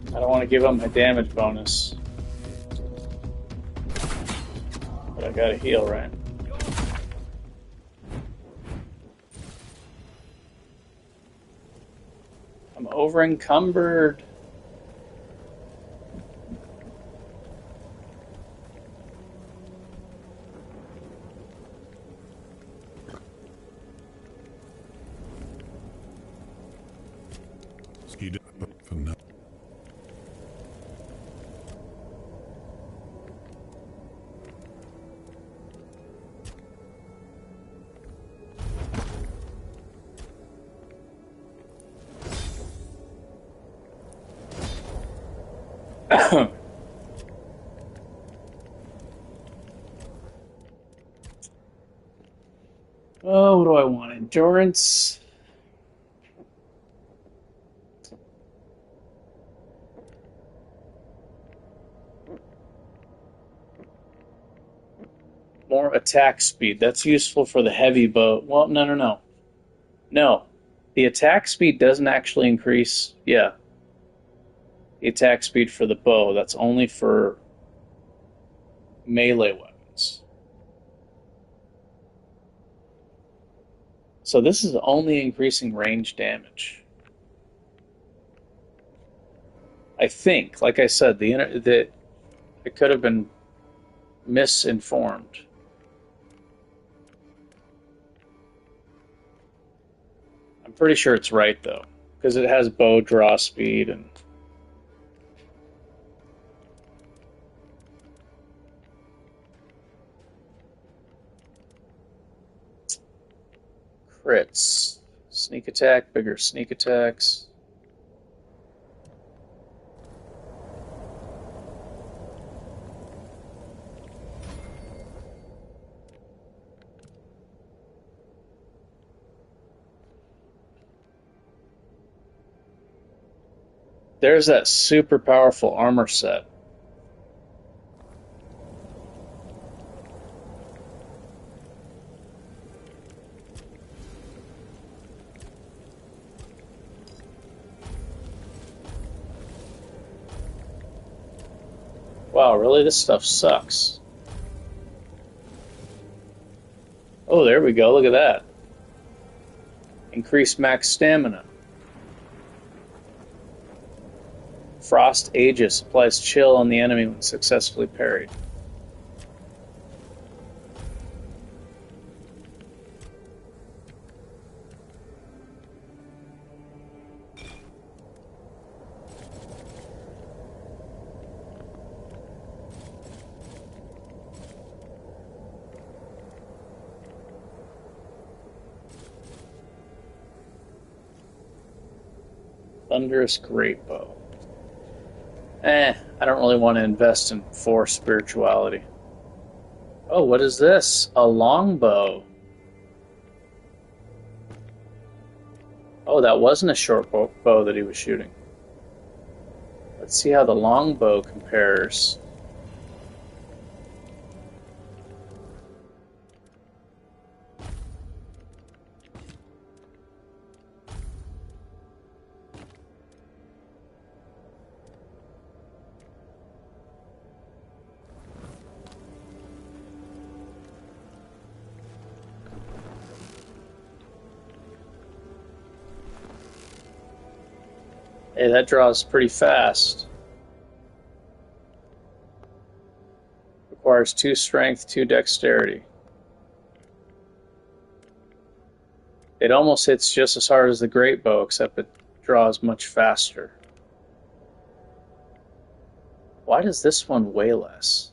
I don't want to give up my damage bonus. But I gotta heal, right? I'm over encumbered. Ski for now. Oh, what do I want? Endurance. More attack speed. That's useful for the heavy bow. Well, no. No. The attack speed doesn't actually increase. Yeah. The attack speed for the bow. That's only for melee weapons. So this is only increasing range damage. I think, like I said, it could have been misinformed. I'm pretty sure it's right though, because it has bow draw speed and. Crits. Sneak attack, bigger sneak attacks. There's that super powerful armor set. Wow, really? This stuff sucks. Oh, there we go. Look at that. Increased max stamina. Frost Aegis applies chill on the enemy when successfully parried. Thunderous Great Bow. I don't really want to invest in Force spirituality. Oh, what is this? A longbow. Oh, that wasn't a short bow that he was shooting. Let's see how the longbow compares. Hey, that draws pretty fast. Requires 2 strength, 2 dexterity. It almost hits just as hard as the great bow, except it draws much faster. Why does this one weigh less?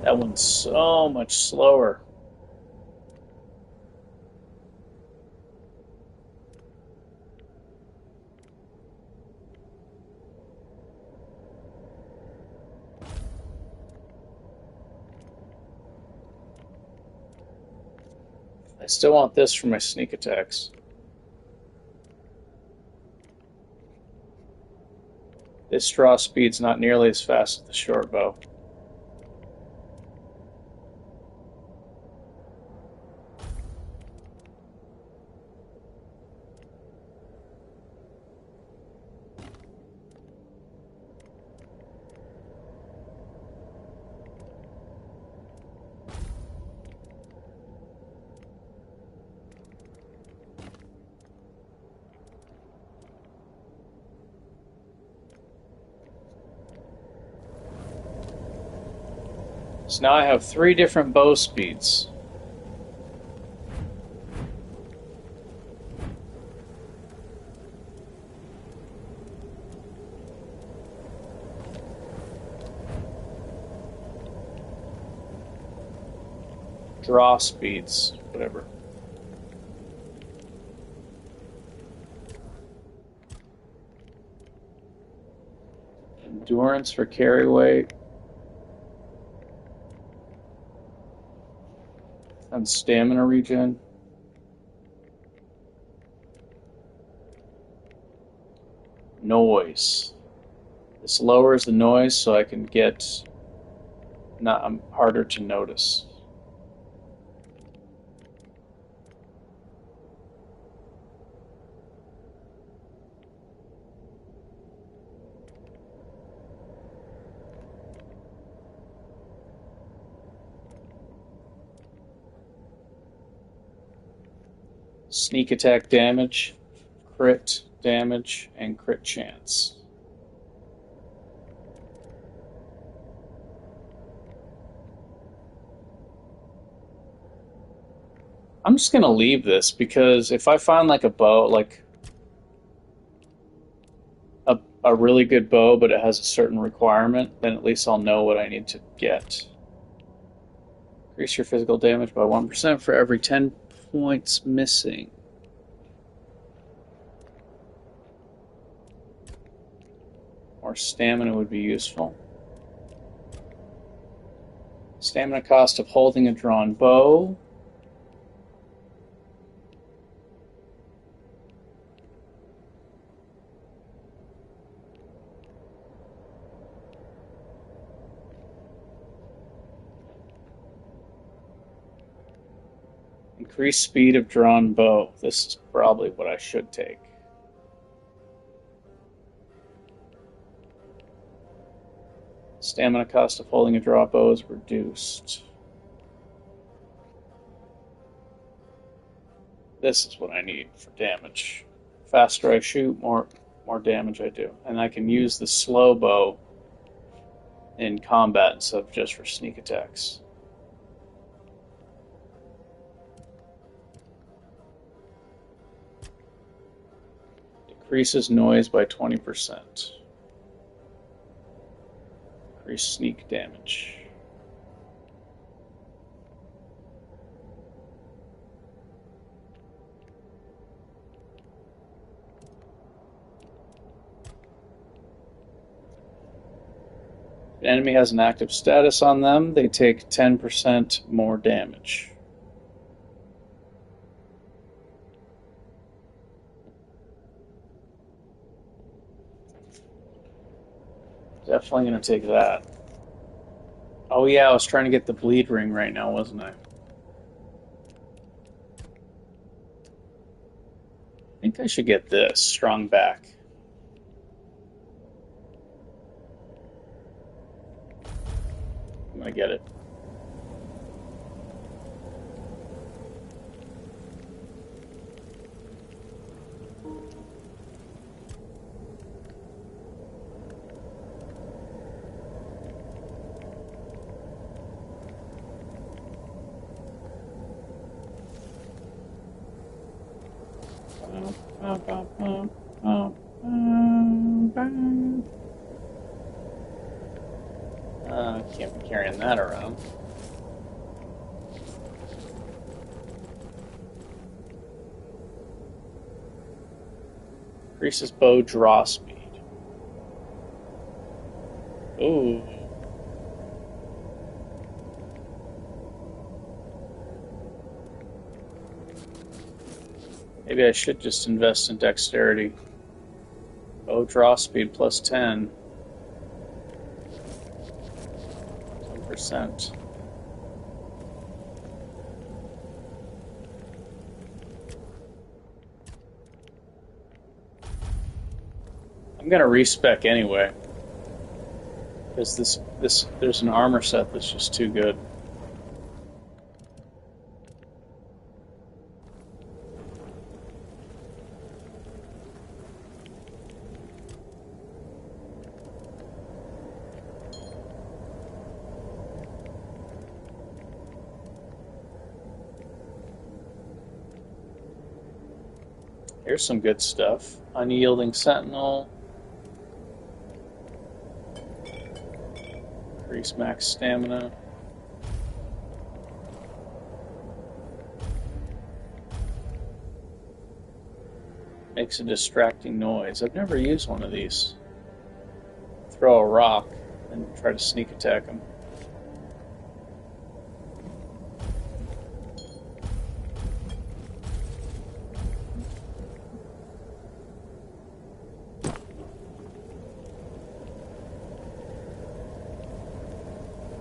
That one's so much slower. I still want this for my sneak attacks. This draw speed's not nearly as fast as the short bow. So now I have 3 different bow speeds. Draw speeds, whatever. Endurance for carry weight. And stamina regen. Noise. This lowers the noise so I can get harder to notice. Sneak attack damage, crit damage, and crit chance. I'm just gonna leave this because if I find like a bow, like a really good bow, but it has a certain requirement, then at least I'll know what I need to get. Increase your physical damage by 1% for every 10 points missing. More stamina would be useful. Stamina cost of holding a drawn bow. Increase speed of drawn bow. This is probably what I should take. Stamina cost of holding a draw bow is reduced. This is what I need for damage. Faster I shoot, more damage I do. And I can use the slow bow in combat instead of just for sneak attacks. Decreases noise by 20%. Increase sneak damage. If an enemy has an active status on them, they take 10% more damage. Definitely gonna take that. Oh yeah, I was trying to get the bleed ring right now, wasn't I? I think I should get this, strong back. I'm gonna get it. Can't be carrying that around. Increases bow draw speed. Ooh. Maybe I should just invest in dexterity. Bow draw speed plus 10. 10%. I'm gonna respec anyway, because there's an armor set that's just too good. Here's some good stuff. Unyielding Sentinel. Increase max stamina. Makes a distracting noise. I've never used one of these. Throw a rock and try to sneak attack them.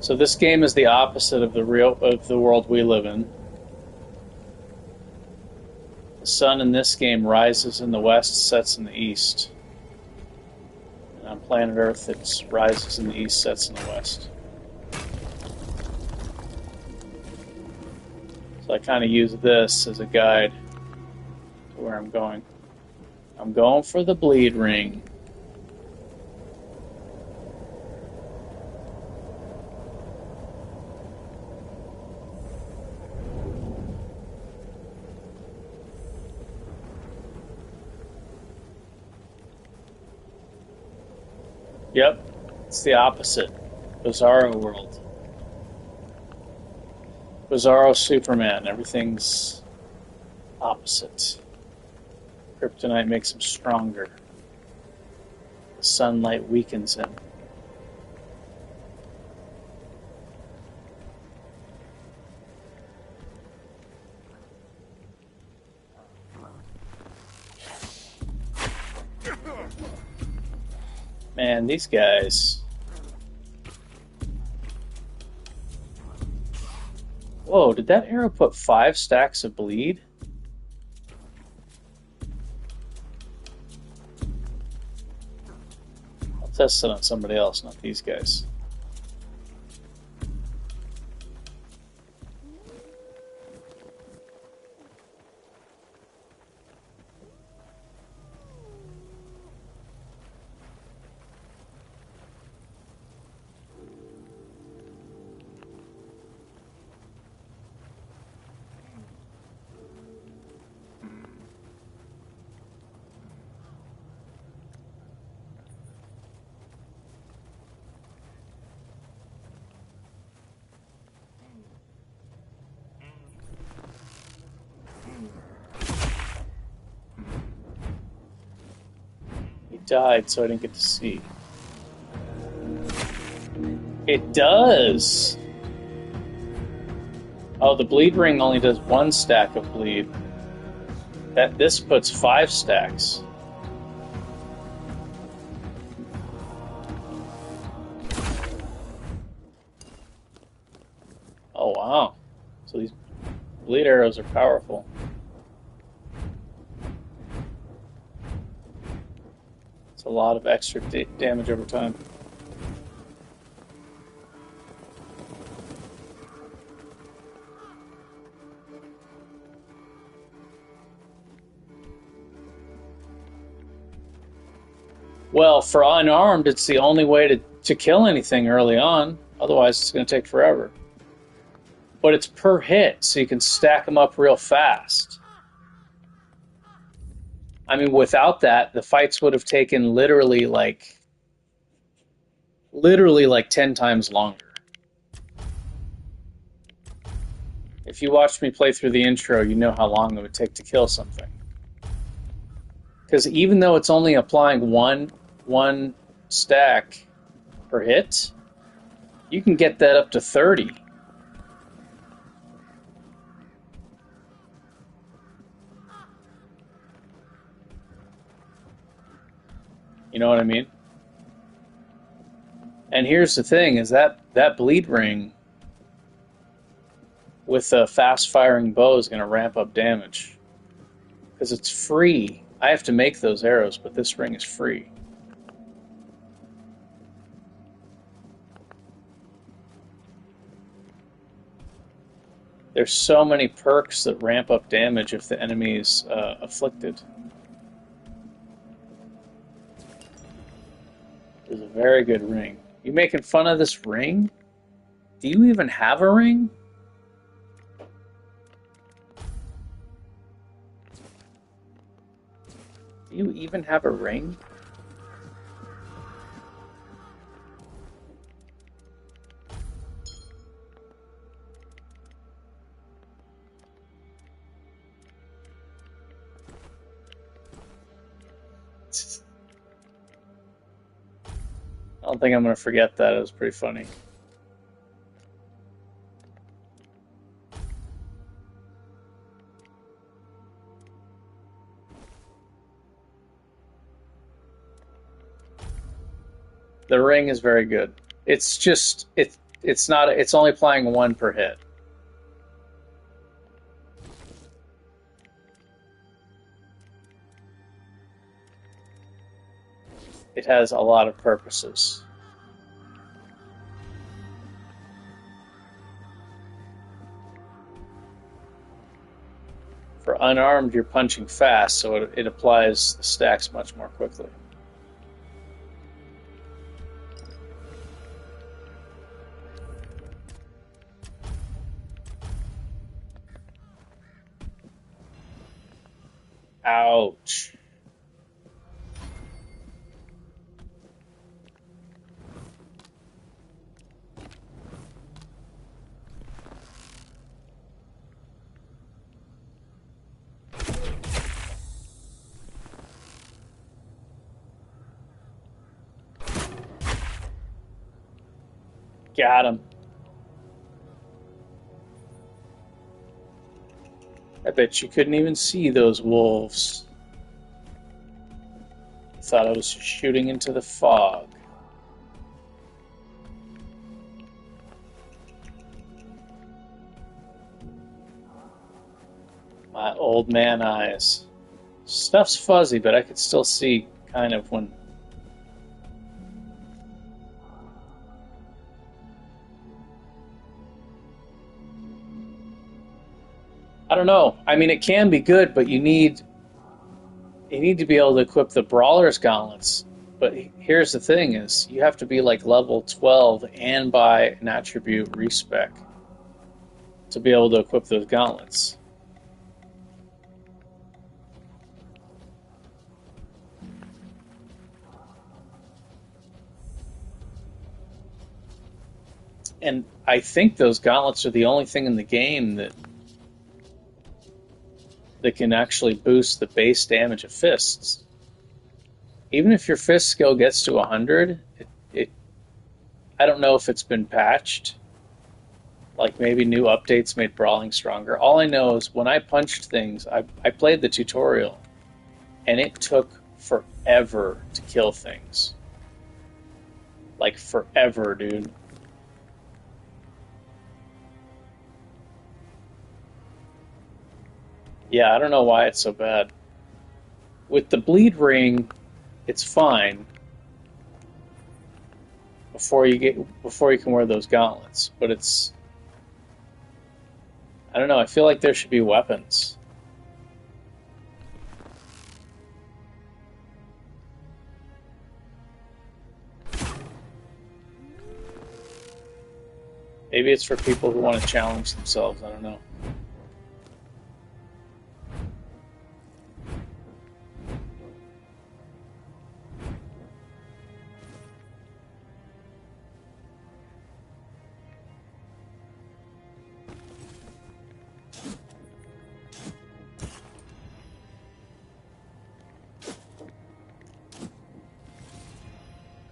So this game is the opposite of the world we live in. The sun in this game rises in the west, sets in the east. And on planet Earth, it rises in the east, sets in the west. So I kind of use this as a guide to where I'm going. I'm going for the bleed ring. Yep, it's the opposite. Bizarro world. Bizarro Superman. Everything's opposite. Kryptonite makes him stronger. The sunlight weakens him. Man, these guys. Whoa, did that arrow put 5 stacks of bleed? I'll test it on somebody else, not these guys. Died, so I didn't get to see. It does! Oh, the bleed ring only does 1 stack of bleed. This puts 5 stacks. Wow. So these bleed arrows are powerful. It's a lot of extra damage over time. Well, for unarmed, it's the only way to kill anything early on. Otherwise, it's going to take forever. But it's per hit, so you can stack them up real fast. I mean, without that, the fights would have taken literally like 10 times longer. If you watched me play through the intro, you know how long it would take to kill something. Because even though it's only applying one stack per hit, you can get that up to 30. You know what I mean? And here's the thing, is that bleed ring with a fast-firing bow is going to ramp up damage. Because it's free. I have to make those arrows, but this ring is free. There's so many perks that ramp up damage if the enemy is afflicted. It's a very good ring. You making fun of this ring? Do you even have a ring? Do you even have a ring? I don't think I'm going to forget that. It was pretty funny. The ring is very good. It's just it's not, it's only applying one per hit. It has a lot of purposes. For unarmed, you're punching fast, so it applies the stacks much more quickly. Ouch. Got him. I bet you couldn't even see those wolves. Thought I was shooting into the fog. My old man eyes. Stuff's fuzzy, but I could still see kind of when... I don't know. I mean, it can be good, but you need to be able to equip the Brawler's Gauntlets. But here's the thing is, you have to be like level 12 and buy an attribute respec to be able to equip those gauntlets. And I think those gauntlets are the only thing in the game that can actually boost the base damage of fists. Even if your fist skill gets to 100, I don't know if it's been patched. Like maybe new updates made brawling stronger. All I know is when I punched things, I played the tutorial, and it took forever to kill things. Like forever, dude. Yeah, I don't know why it's so bad. With the bleed ring, it's fine before you can wear those gauntlets, but it's, I don't know, I feel like there should be weapons. Maybe it's for people who want to challenge themselves, I don't know.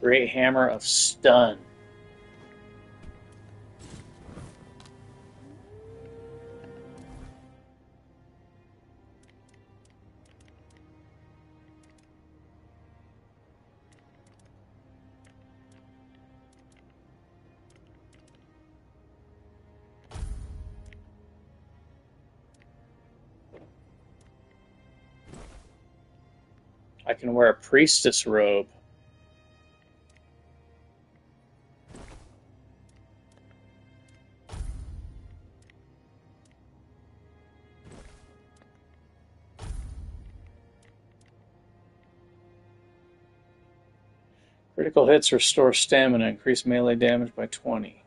Great Hammer of Stun. I can wear a priestess robe. Critical hits restore stamina, increase melee damage by 20.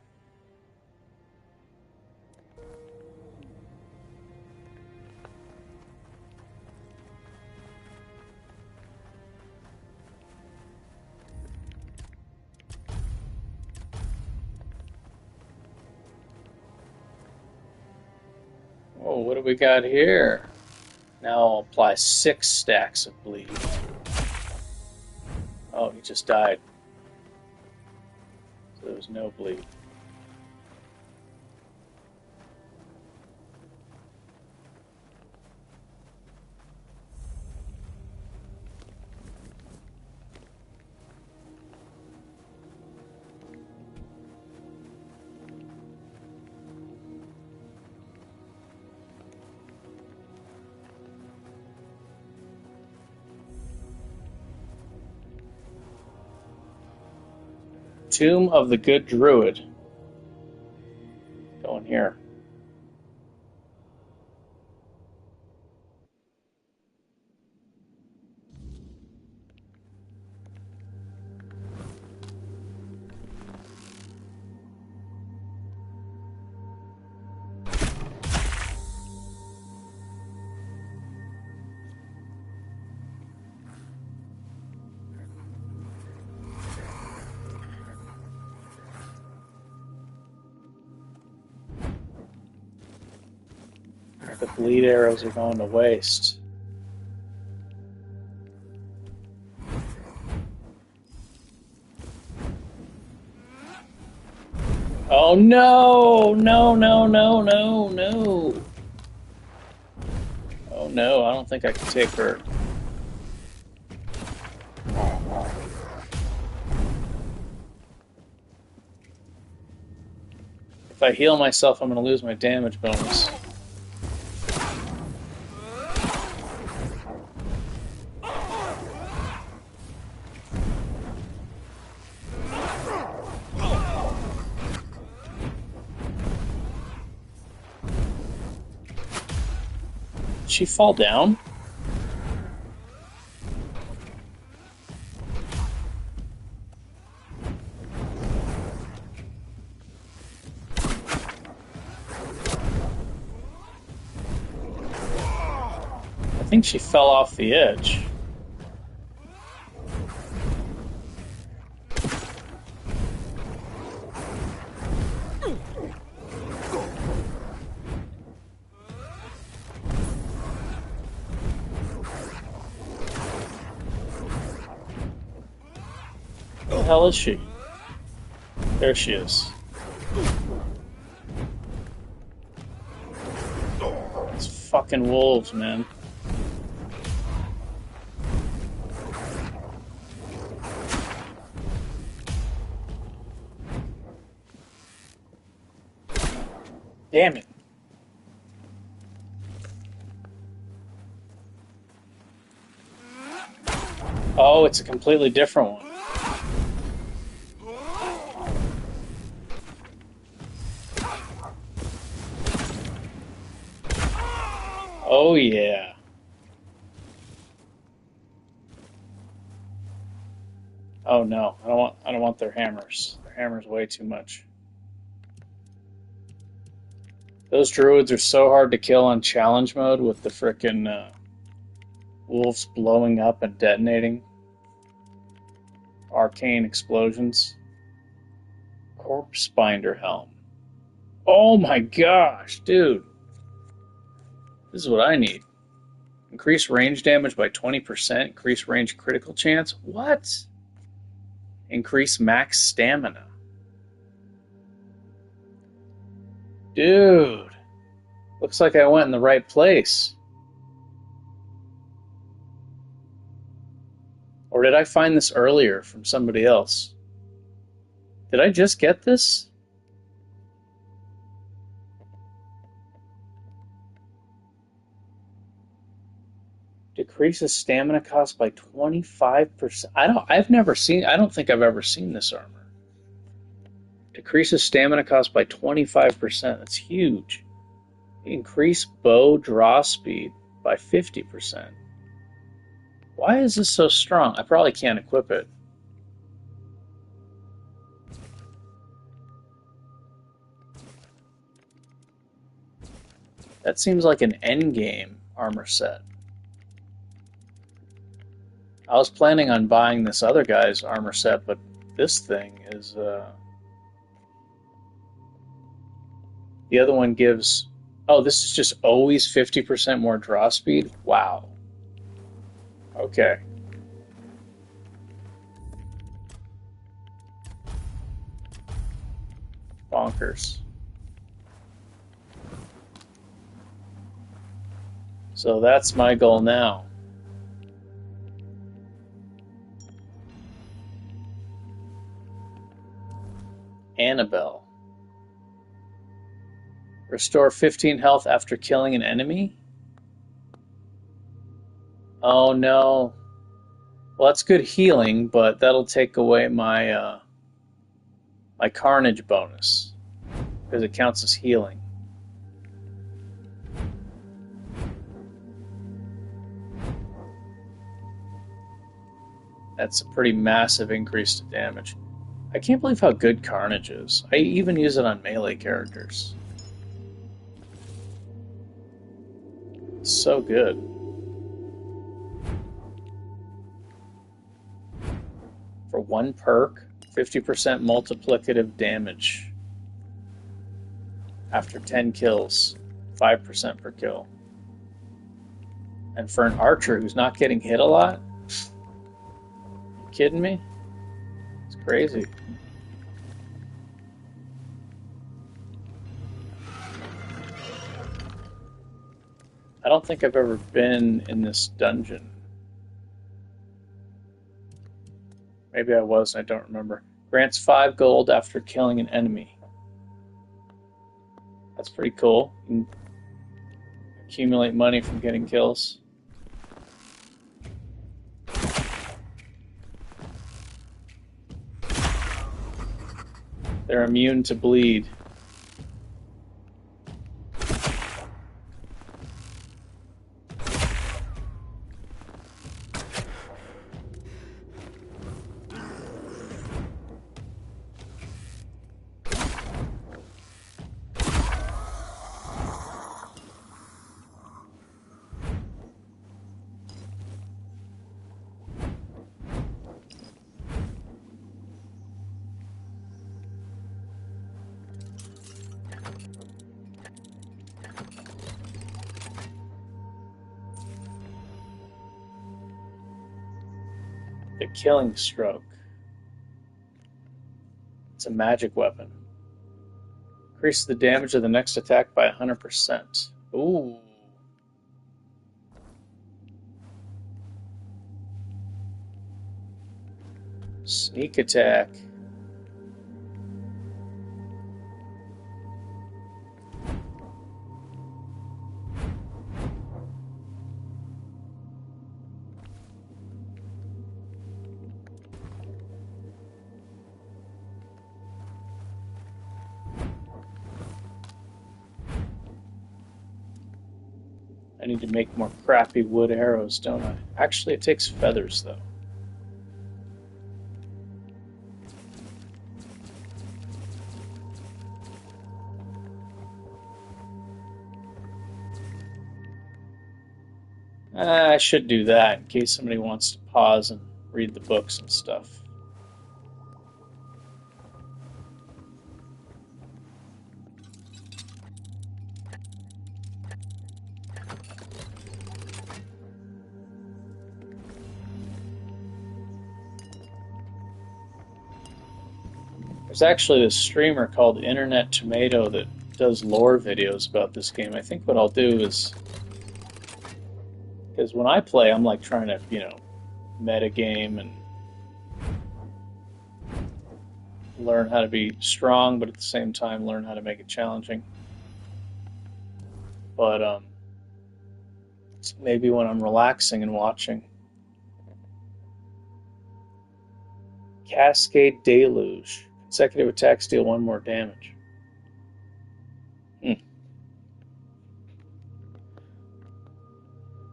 Whoa, what do we got here? Now I'll apply 6 stacks of bleed. Oh, he just died. So there was no bleed. Tomb of the Good Druid. Go in here. The bleed arrows are going to waste. Oh no! No, no, no, no, no. Oh no, I don't think I can take her. If I heal myself, I'm going to lose my damage bonus. Did she fall down? I think she fell off the edge. Where the hell is she? There she is. It's fucking wolves, man. Damn it. Oh, it's a completely different one. Oh yeah. Oh no, I don't want their hammers. Their hammers way too much. Those druids are so hard to kill on challenge mode with the frickin' wolves blowing up and detonating. Arcane explosions. Corpse binder helm. Oh my gosh, dude. This is what I need. Increase range damage by 20%. Increase range critical chance. What? Increase max stamina. Dude. Looks like I went in the right place. Or did I find this earlier from somebody else? Did I just get this? Decreases stamina cost by 25%. I don't think I've ever seen this armor. Decreases stamina cost by 25%. That's huge. Increase bow draw speed by 50%. Why is this so strong? I probably can't equip it. That seems like an endgame armor set. I was planning on buying this other guy's armor set, but this thing is... The other one gives... Oh, this is just always 50% more draw speed? Wow. Okay. Bonkers. So that's my goal now. Annabelle. Restore 15 health after killing an enemy? Oh no. Well, that's good healing, but that'll take away my my carnage bonus because it counts as healing. That's a pretty massive increase to damage. I can't believe how good carnage is. I even use it on melee characters. It's so good. For one perk, 50% multiplicative damage after 10 kills, 5% per kill. And for an archer who's not getting hit a lot, you kidding me? It's crazy. I don't think I've ever been in this dungeon. Maybe I was, and I don't remember. Grants 5 gold after killing an enemy. That's pretty cool. You can accumulate money from getting kills. They're immune to bleed. The killing stroke. It's a magic weapon. Increase the damage of the next attack by 100%. Ooh. Sneak attack. I need to make more crappy wood arrows, don't I? Actually, it takes feathers, though. I should do that in case somebody wants to pause and read the books and stuff. There's actually this streamer called Internet Tomato that does lore videos about this game. I think what I'll do is, because when I play, I'm like trying to, metagame and learn how to be strong, but at the same time learn how to make it challenging. But maybe when I'm relaxing and watching. Cascade Deluge. Consecutive attacks deal 1 more damage.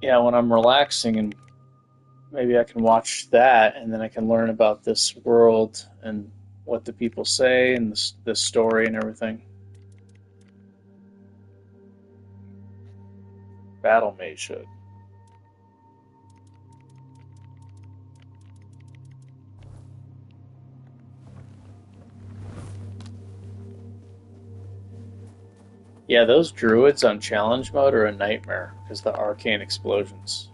Yeah, when I'm relaxing, and maybe I can watch that, and then I can learn about this world and what the people say and the story and everything. Battle Mage Hood. Yeah, those druids on challenge mode are a nightmare because the arcane explosions.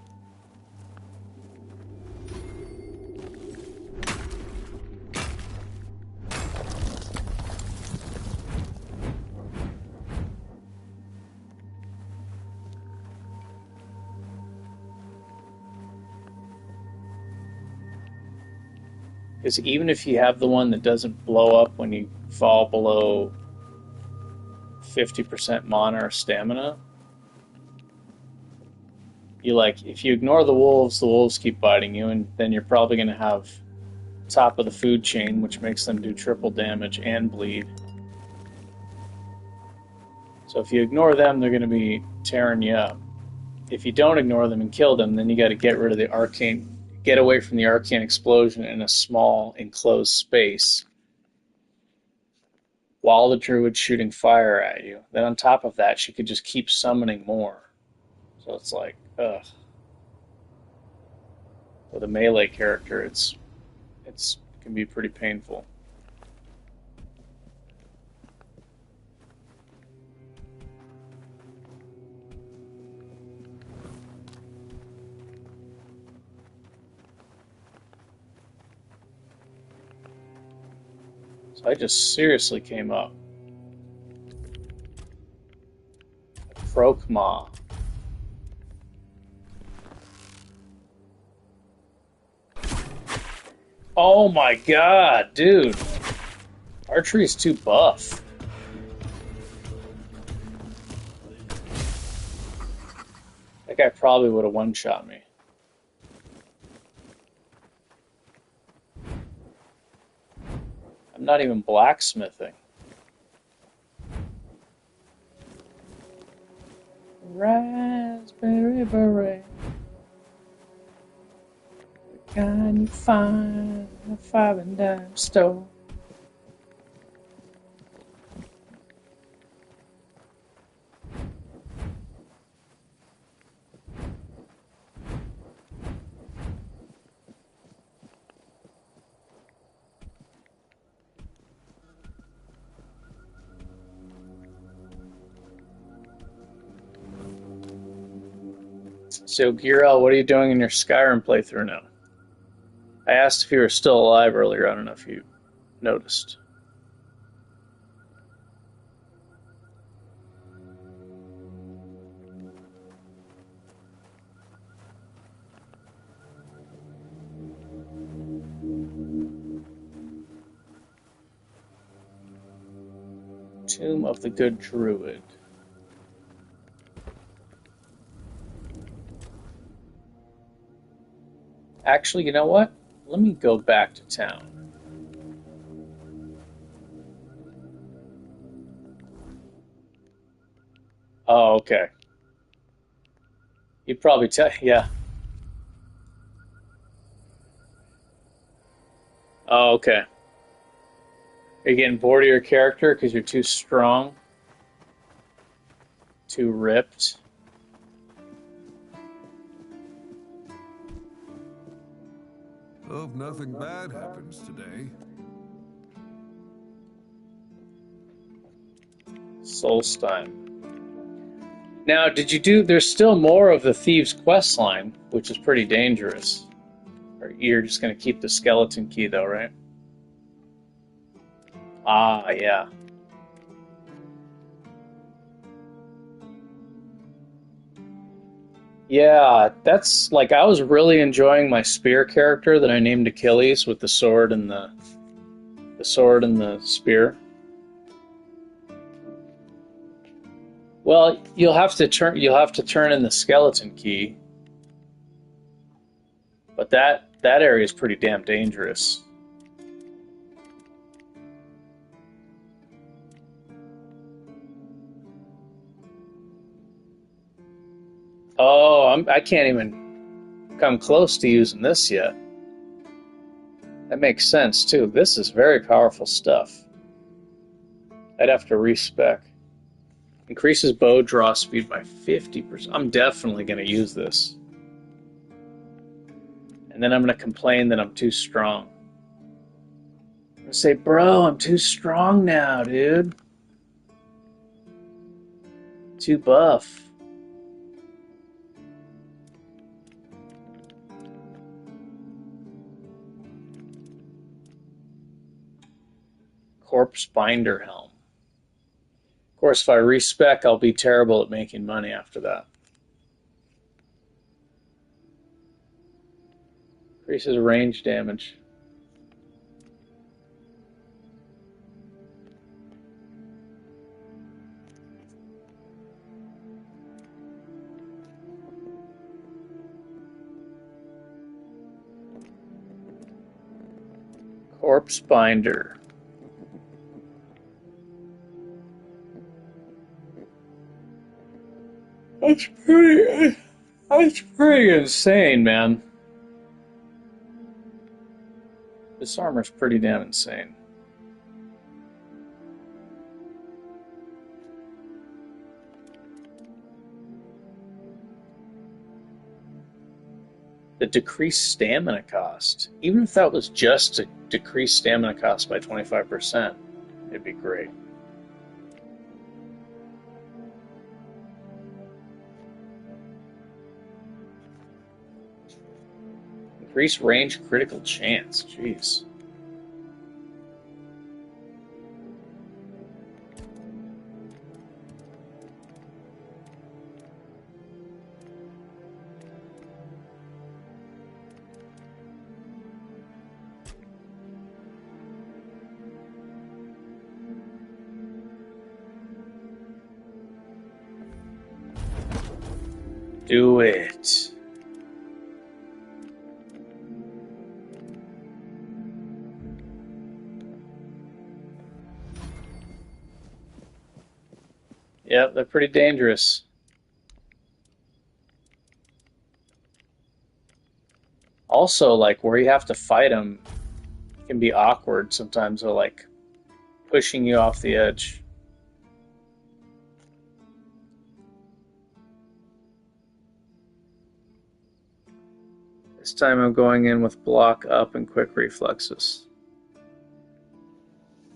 Because even if you have the one that doesn't blow up when you fall below 50% mana or stamina, if you ignore the wolves keep biting you, and then you're probably going to have top of the food chain, which makes them do triple damage and bleed. So if you ignore them, they're going to be tearing you up. If you don't ignore them and kill them, then you got to get rid of the arcane, get away from the arcane explosion in a small enclosed space while the druid's shooting fire at you. Then on top of that, she could just keep summoning more. So it's like, ugh. With a melee character, it can be pretty painful. So I just seriously came up. Frokma. Oh my god, dude. Archery's too buff. That guy probably would have one-shot me. I'm not even blacksmithing. Raspberry beret. The kind you find in a 5-and-dime store. So, Girel, what are you doing in your Skyrim playthrough now? I asked if you were still alive earlier. I don't know if you noticed. Tomb of the Good Druid. Actually, you know what? Let me go back to town. Oh, okay. You'd probably tell, yeah. Oh, okay. Are you getting bored of your character because you're too strong? Too ripped? Hope nothing bad happens today. Solstein. Now, did you do... There's still more of the Thieves' quest line, which is pretty dangerous. Or you're just going to keep the skeleton key, though, right? Ah, yeah. Yeah, that's... Like, I was really enjoying my spear character that I named Achilles with the sword and the sword and the spear. Well, you'll have to turn in the skeleton key. But that area is pretty damn dangerous. Oh, I can't even come close to using this yet. That makes sense too. This is very powerful stuff. I'd have to respec. Increases bow draw speed by 50%. I'm definitely going to use this. And then I'm going to complain that I'm too strong. I'm going to say, bro, I'm too strong now, dude. Too buff. Corpse binder helm. Of course, if I respec, I'll be terrible at making money after that. Increases range damage. Corpse binder. That's pretty insane, man. This armor's pretty damn insane. The decreased stamina cost. Even if that was just to decrease stamina cost by 25%, it'd be great. Increase range critical chance. Jeez. Do it. Yep, they're pretty dangerous. Also, like, where you have to fight them can be awkward. Sometimes they're, like, pushing you off the edge. This time I'm going in with block up and quick reflexes.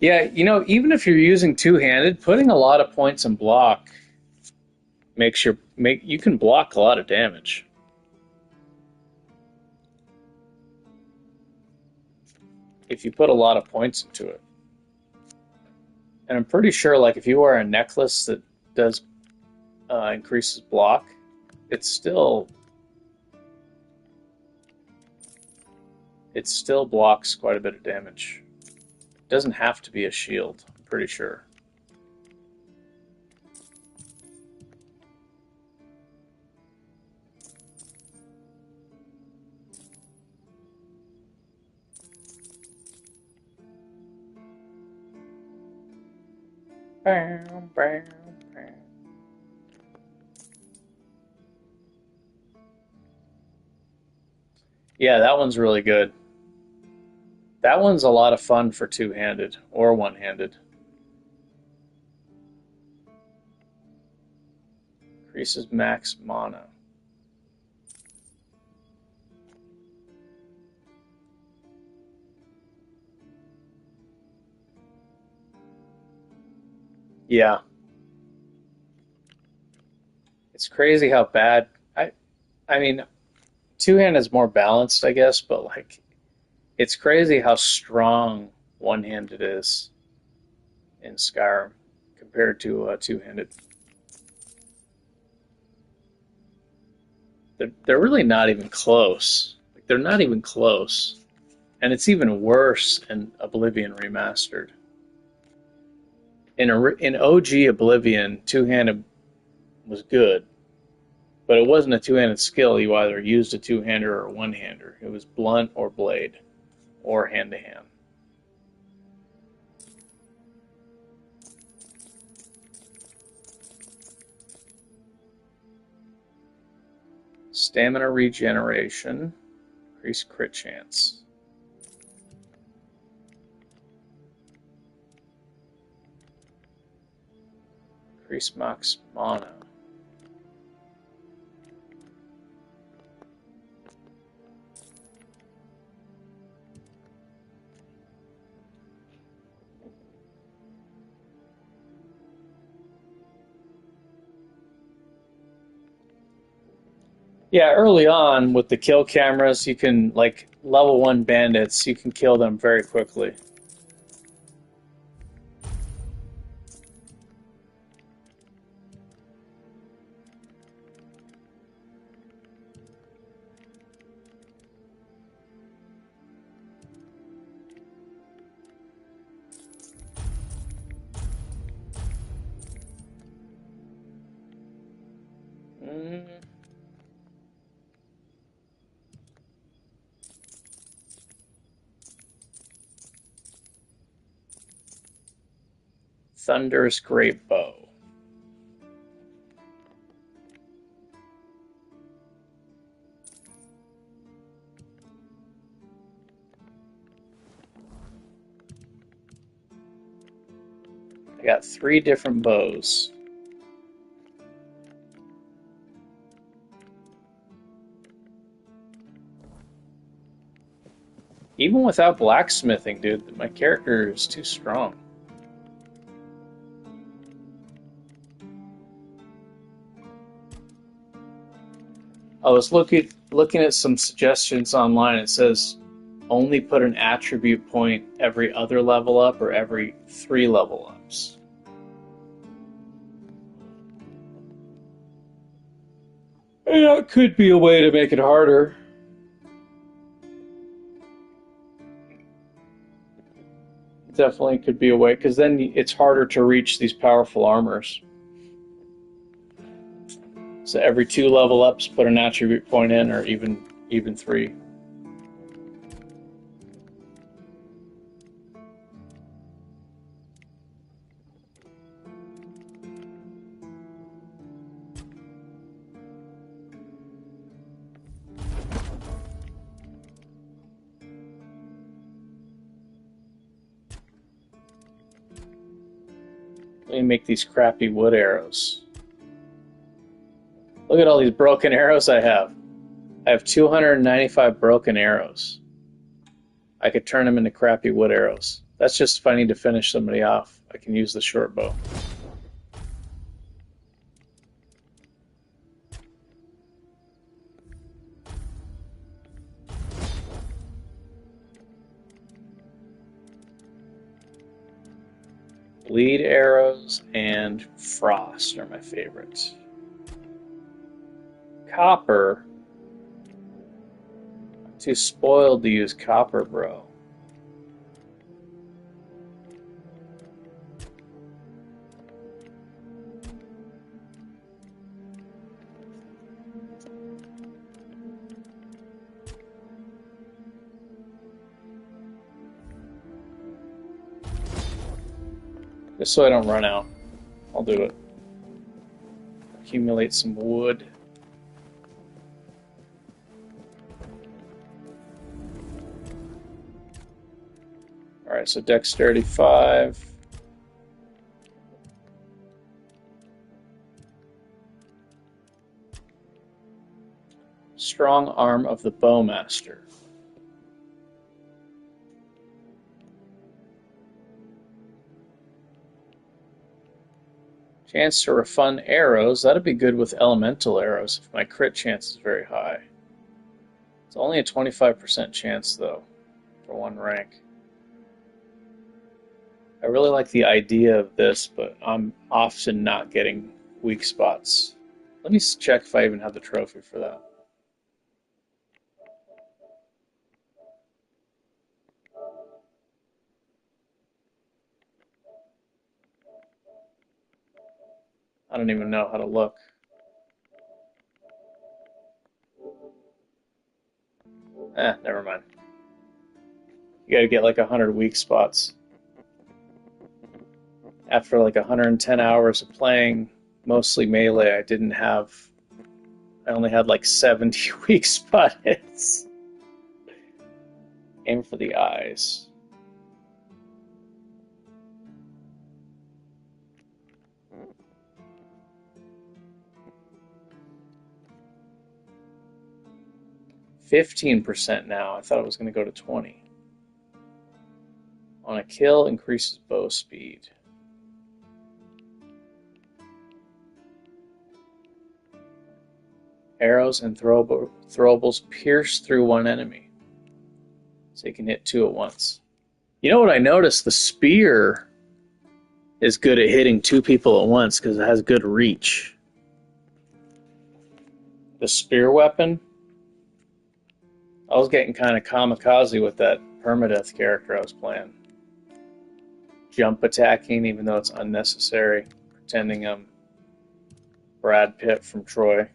Yeah, you know, even if you're using two-handed, putting a lot of points in block makes you can block a lot of damage. If you put a lot of points into it. And I'm pretty sure, like, if you wear a necklace that does increases block, it still blocks quite a bit of damage. It doesn't have to be a shield, I'm pretty sure. Yeah, that one's really good. That one's a lot of fun for two-handed or one-handed. Increases max mana. Yeah. It's crazy how bad... I mean, two-handed is more balanced, I guess, but like, it's crazy how strong one-handed is in Skyrim compared to two-handed. They're really not even close. Like, they're not even close. And it's even worse in Oblivion Remastered. In OG Oblivion, two-handed was good, but it wasn't a two-handed skill. You either used a two-hander or a one-hander. It was blunt or blade, or hand-to-hand. Stamina regeneration, increased crit chance. Increase max mana. Yeah, early on with the kill cameras, you can, like, level 1 bandits, you can kill them very quickly. Thunderous Great Bow. I got 3 different bows. Even without blacksmithing, dude, my character is too strong. I was looking at some suggestions online. It says only put an attribute point every other level up or every 3 level ups. And that could be a way to make it harder. Definitely could be a way, because then it's harder to reach these powerful armors. So every 2 level ups, put an attribute point in, or even 3. Let me make these crappy wood arrows. Look at all these broken arrows I have. I have 295 broken arrows. I could turn them into crappy wood arrows. That's just if I need to finish somebody off. I can use the short bow. Bleed arrows and frost are my favorites. Copper. I'm too spoiled to use copper, bro. Just so I don't run out, I'll do it. Accumulate some wood. Alright, so dexterity 5. Strong arm of the bowmaster. Chance to refund arrows. That'd be good with elemental arrows if my crit chance is very high. It's only a 25% chance, though, for 1 rank. I really like the idea of this, but I'm often not getting weak spots. Let me check if I even have the trophy for that. I don't even know how to look. Never mind. You gotta get like 100 weak spots. After like 110 hours of playing mostly melee, I only had like 70 weak spot hits. Aim for the eyes. %15 now. I thought it was going to go to 20. On a kill, increases bow speed. Arrows and throwables pierce through one enemy. So you can hit 2 at once. You know what I noticed? The spear is good at hitting 2 people at once because it has good reach. The spear weapon, I was getting kind of kamikaze with that permadeath character I was playing. Jump attacking even though it's unnecessary. Pretending I'm Brad Pitt from Troy.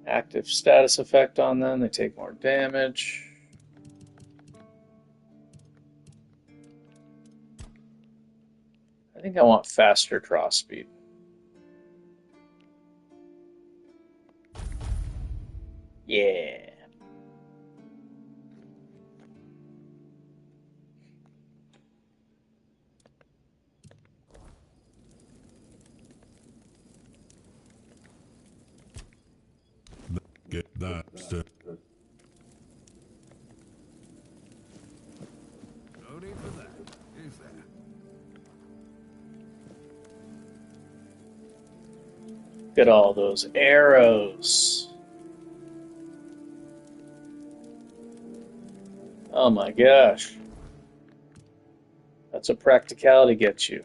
Active status effect on them, they take more damage. I think I want faster draw speed. Yeah. Get that stuff. No need for that, is there? Look at all those arrows. Oh my gosh. That's what practicality gets you.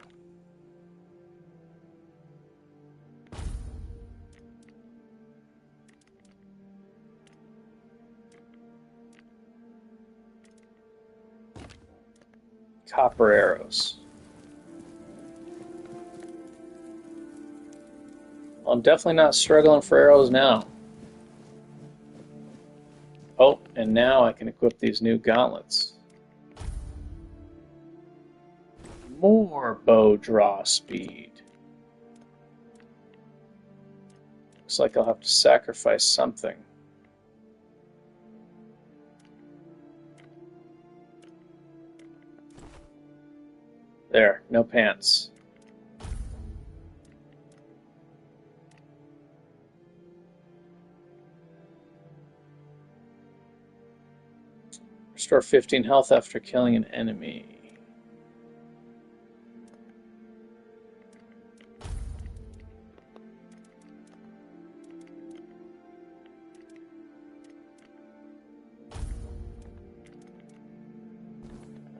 Copper arrows. Well, I'm definitely not struggling for arrows now. Oh, and now I can equip these new gauntlets. More bow draw speed. Looks like I'll have to sacrifice something. There, no pants. Restore 15 health after killing an enemy.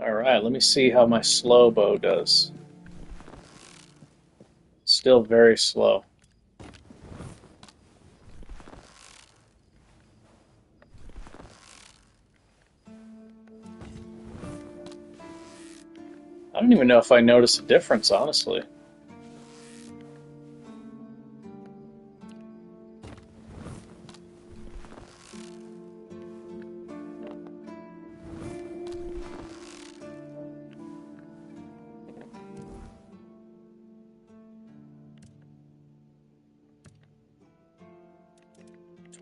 Alright, let me see how my slow bow does. Still very slow. I don't even know if I notice a difference, honestly.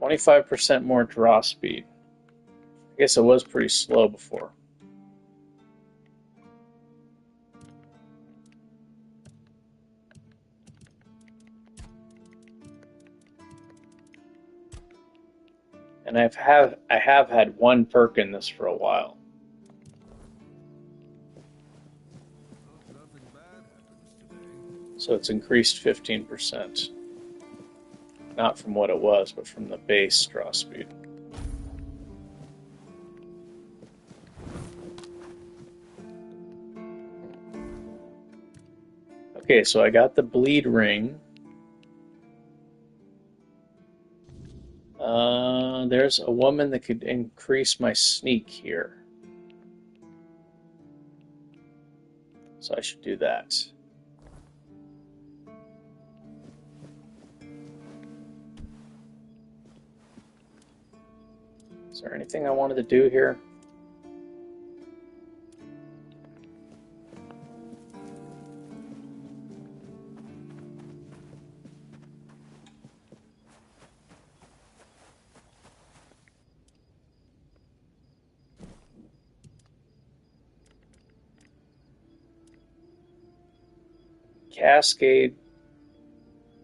%25 more draw speed. guess it was pretty slow before. And I have had one perk in this for a while. So it's increased 15%. Not from what it was, but from the base draw speed. Okay, so I got the bleed ring. There's a woman that could increase my sneak here. So I should do that. Is there anything I wanted to do here? Cascade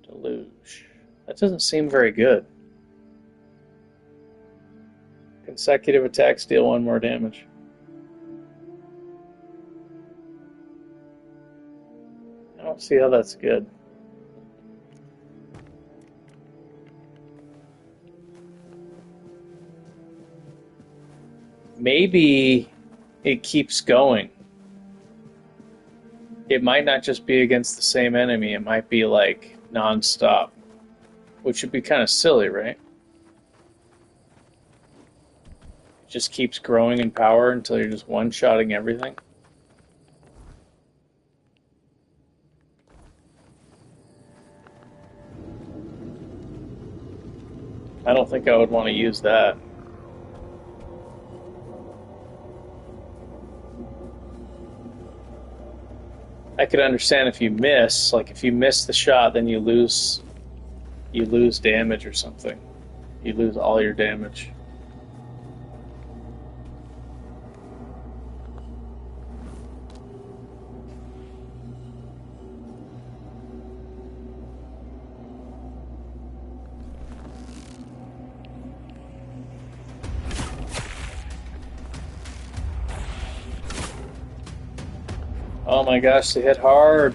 Deluge. That doesn't seem very good. Consecutive attacks deal 1 more damage. I don't see how that's good. Maybe it keeps going. It might not just be against the same enemy, it might be like non-stop, which would be kind of silly, right? It just keeps growing in power until you're just one-shotting everything. I don't think I would want to use that. I could understand if you miss, like if you miss the shot, then you lose damage or something. You lose all your damage. Oh my gosh, they hit hard.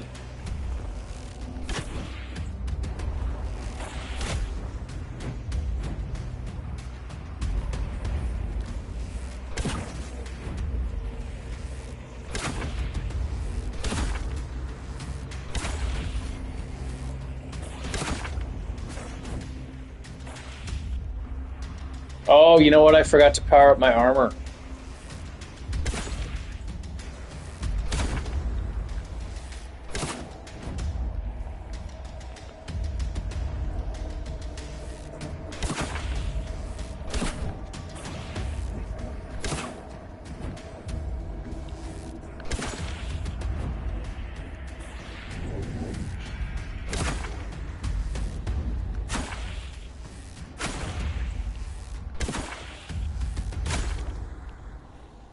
Oh, you know what? I forgot to power up my armor.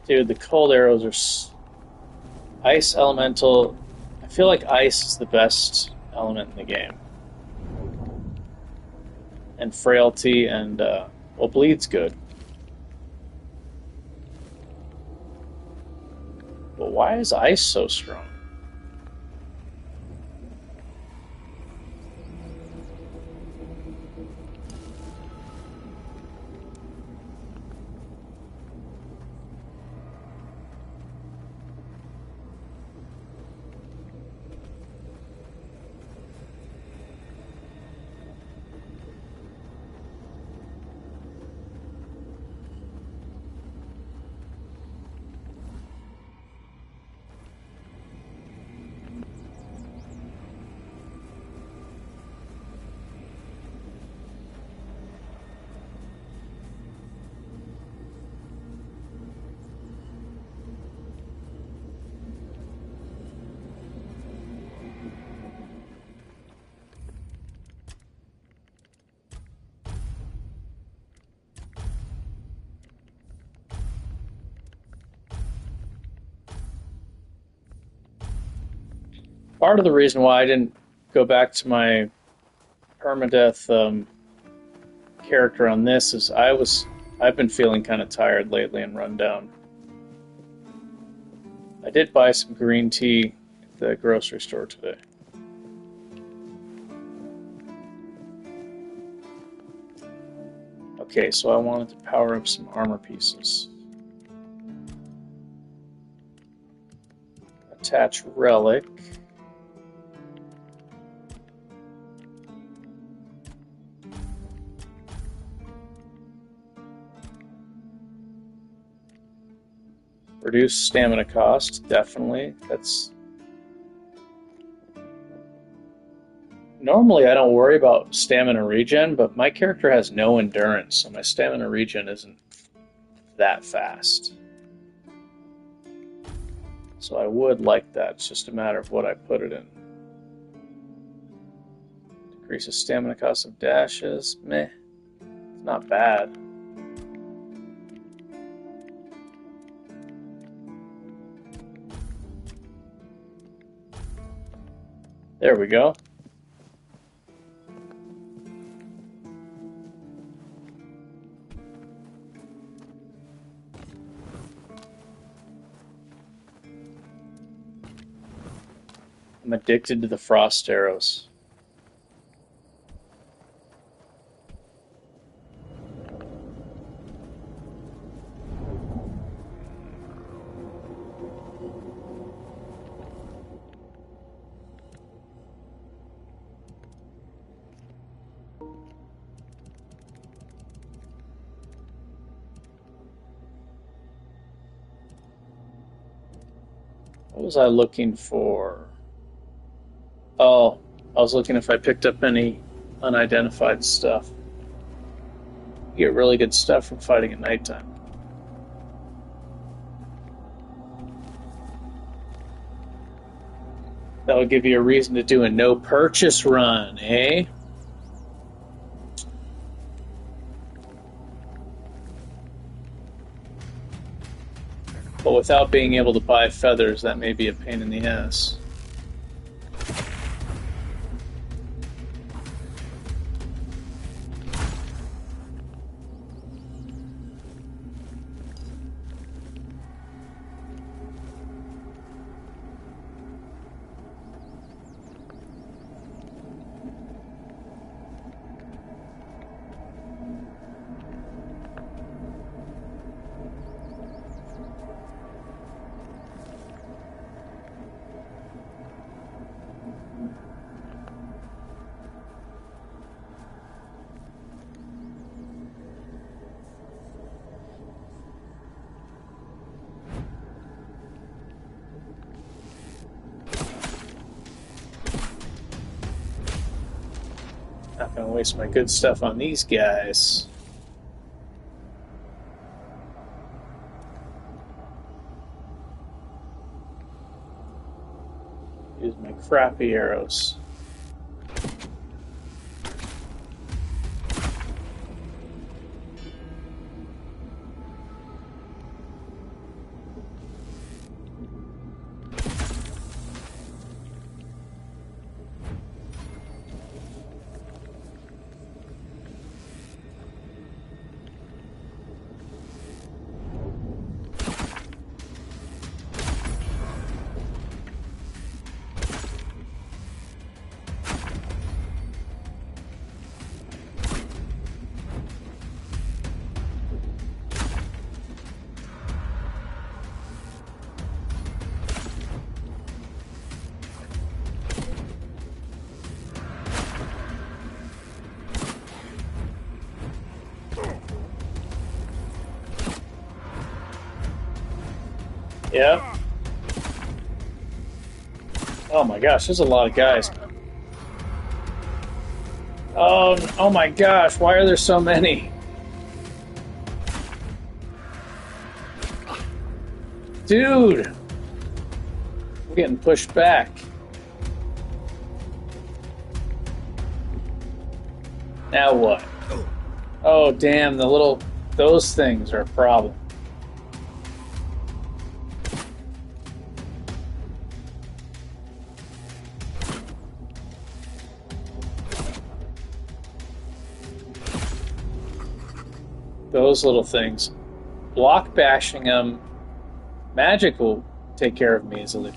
Dude, the cold arrows are... Ice Elemental... I feel like ice is the best element in the game. And frailty and, well, bleed's good. But why is ice so strong? part of the reason why I didn't go back to my permadeath character on this is I've been feeling kind of tired lately and run down. I did buy some green tea at the grocery store today. Okay, so I wanted to power up some armor pieces. Attach relic. Reduce stamina cost, definitely. That's... Normally I don't worry about stamina regen, but my character has no endurance, so my stamina regen isn't that fast. So I would like that, it's just a matter of what I put it in. Decreases stamina cost of dashes, meh. It's not bad. There we go. I'm addicted to the frost arrows. What was I looking for? Oh, I was looking if I picked up any unidentified stuff. You get really good stuff from fighting at nighttime. That'll give you a reason to do a no purchase run, eh? But without being able to buy feathers, that may be a pain in the ass. Not gonna waste my good stuff on these guys. Use my crappy arrows. Yeah. Oh my gosh, there's a lot of guys. Oh my gosh, why are there so many? Dude! I'm getting pushed back. Now what? Oh damn, those things are a problem. those little things. Block bashing them, magic will take care of me easily.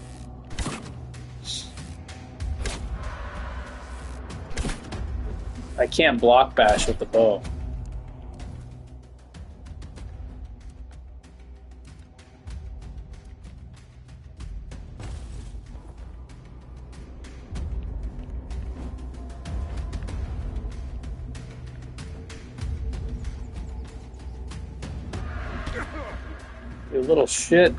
I can't block bash with the bow. You little shit.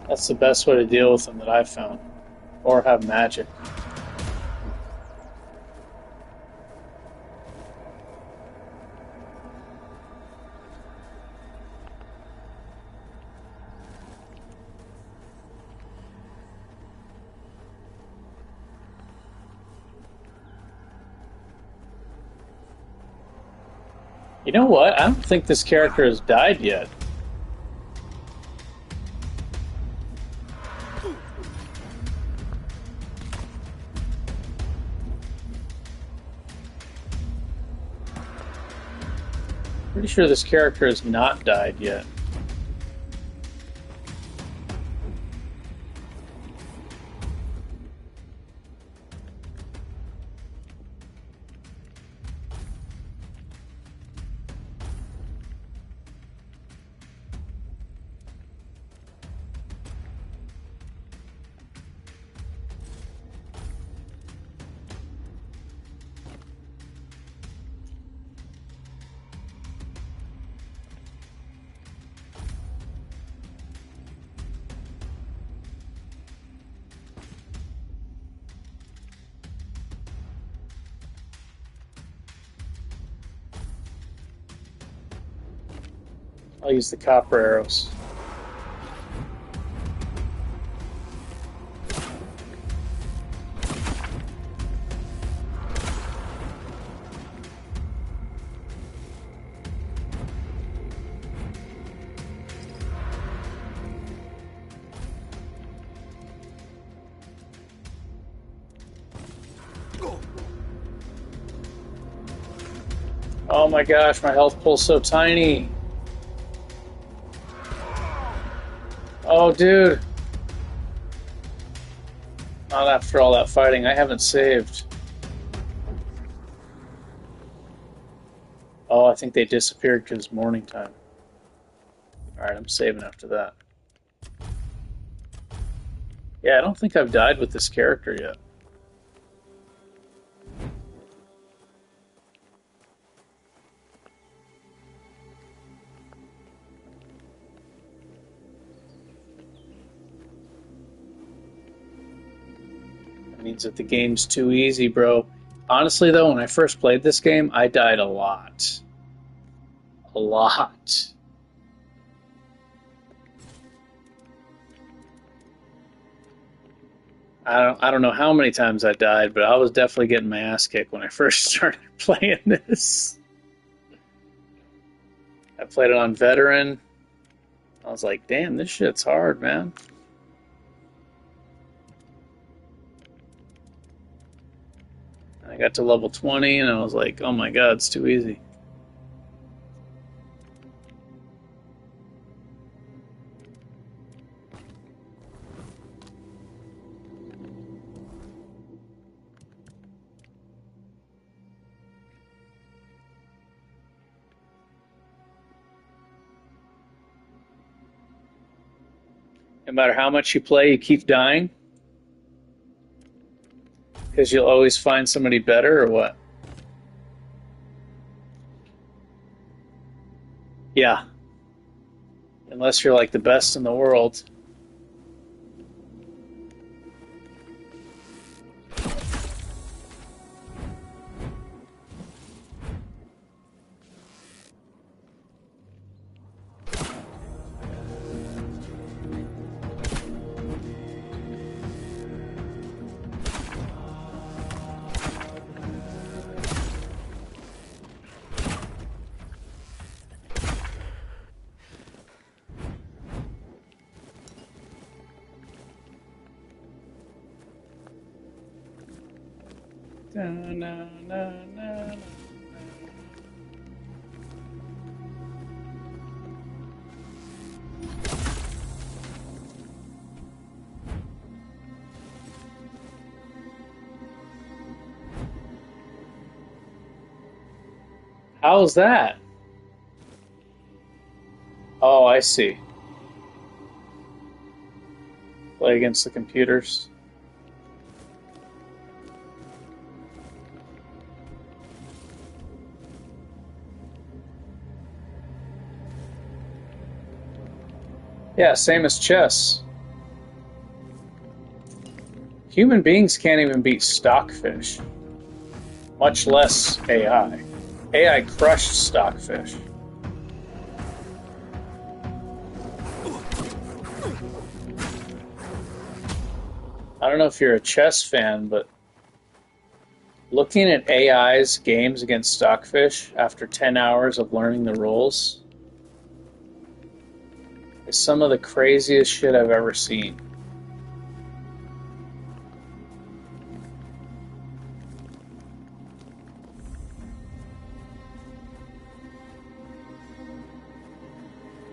That's the best way to deal with them that I've found. Or have magic. You know what? I don't think this character has died yet. Pretty sure this character has not died yet. I'll use the copper arrows. Oh my gosh, my health pool's so tiny. Oh, dude. Not after all that fighting. I haven't saved. Oh, I think they disappeared because it's morning time. Alright, I'm saving after that. Yeah, I don't think I've died with this character yet. Means that the game's too easy, bro. Honestly, though, when I first played this game, I died a lot. A lot. I don't know how many times I died, but I was definitely getting my ass kicked when I first started playing this. I played it on veteran. I was like, damn, this shit's hard, man. I got to level 20 and I was like, oh my god, it's too easy. No matter how much you play, you keep dying? Because you'll always find somebody better, or what? Yeah. Unless you're like the best in the world. Na, na, na, na. How's that? Oh, I see. Play against the computers. Yeah, same as chess. Human beings can't even beat stockfish, much less AI. AI crushed stockfish. I don't know if you're a chess fan, but looking at AI's games against stockfish after 10 hours of learning the rules is some of the craziest shit I've ever seen.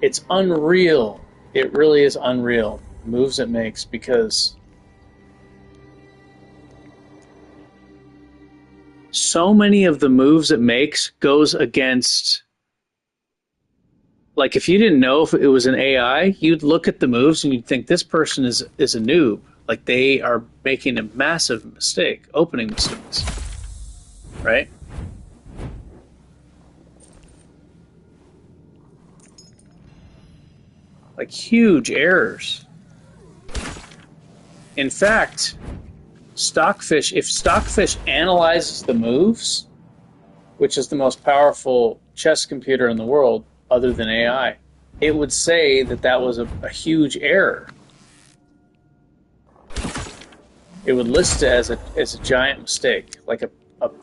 It's unreal. It really is unreal. Moves it makes, because so many of the moves it makes goes against. Like, if you didn't know if it was an AI, you'd look at the moves and you'd think this person is a noob. Like, they are making a massive mistake, opening mistakes. Right? Like, huge errors. In fact, if Stockfish analyzes the moves, which is the most powerful chess computer in the world, other than AI, it would say that that was a huge error. It would list it as a giant mistake, like a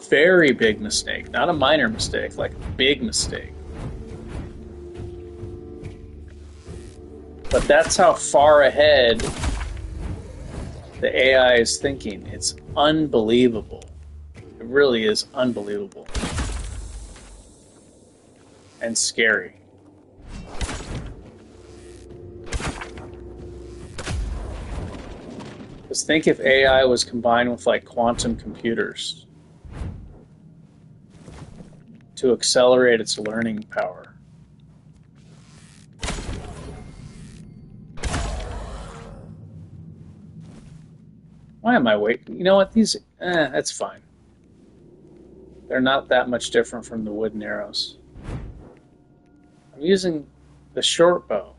very big mistake, not a minor mistake, like a big mistake. But that's how far ahead the AI is thinking. It's unbelievable. It really is unbelievable. And scary. Just think if AI was combined with like quantum computers to accelerate its learning power. Why am I waiting? You know what? That's fine. They're not that much different from the wooden arrows. I'm using the short bow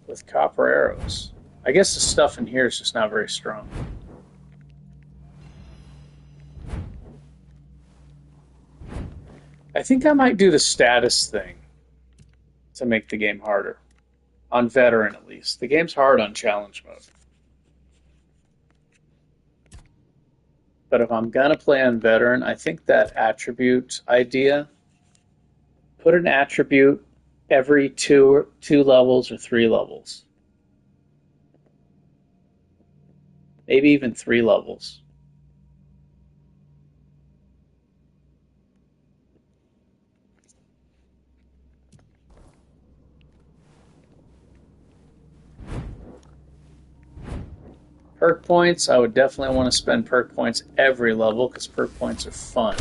with copper arrows. I guess the stuff in here is just not very strong. I think I might do the status thing to make the game harder. On veteran, at least. The game's hard on challenge mode. But if I'm going to play on veteran, I think that attribute idea, put an attribute every two levels or 3 levels. Maybe even 3 levels. Perk points, I would definitely want to spend perk points every level because perk points are fun.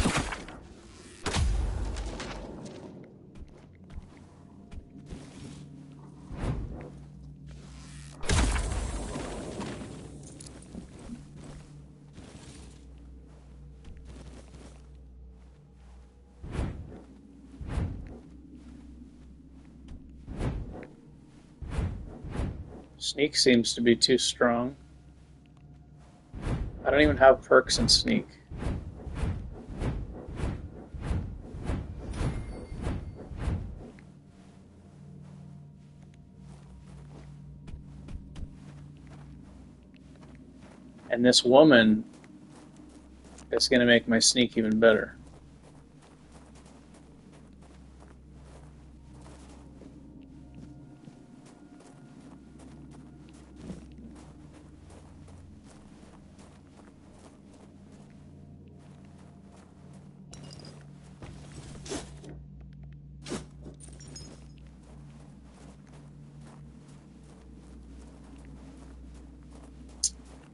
Sneak seems to be too strong. I don't even have perks in Sneak. And this woman is going to make my Sneak even better.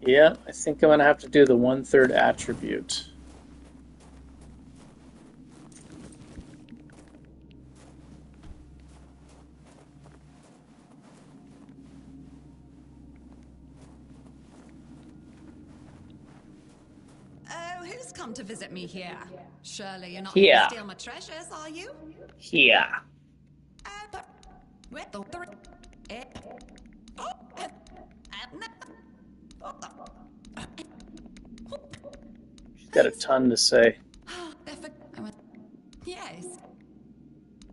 Yeah, I think I'm going to have to do the 1/3 attribute. Oh, who's come to visit me here? Surely you're not Here. here to steal my treasures, are you? Here. But where the She's got a ton to say. Yes.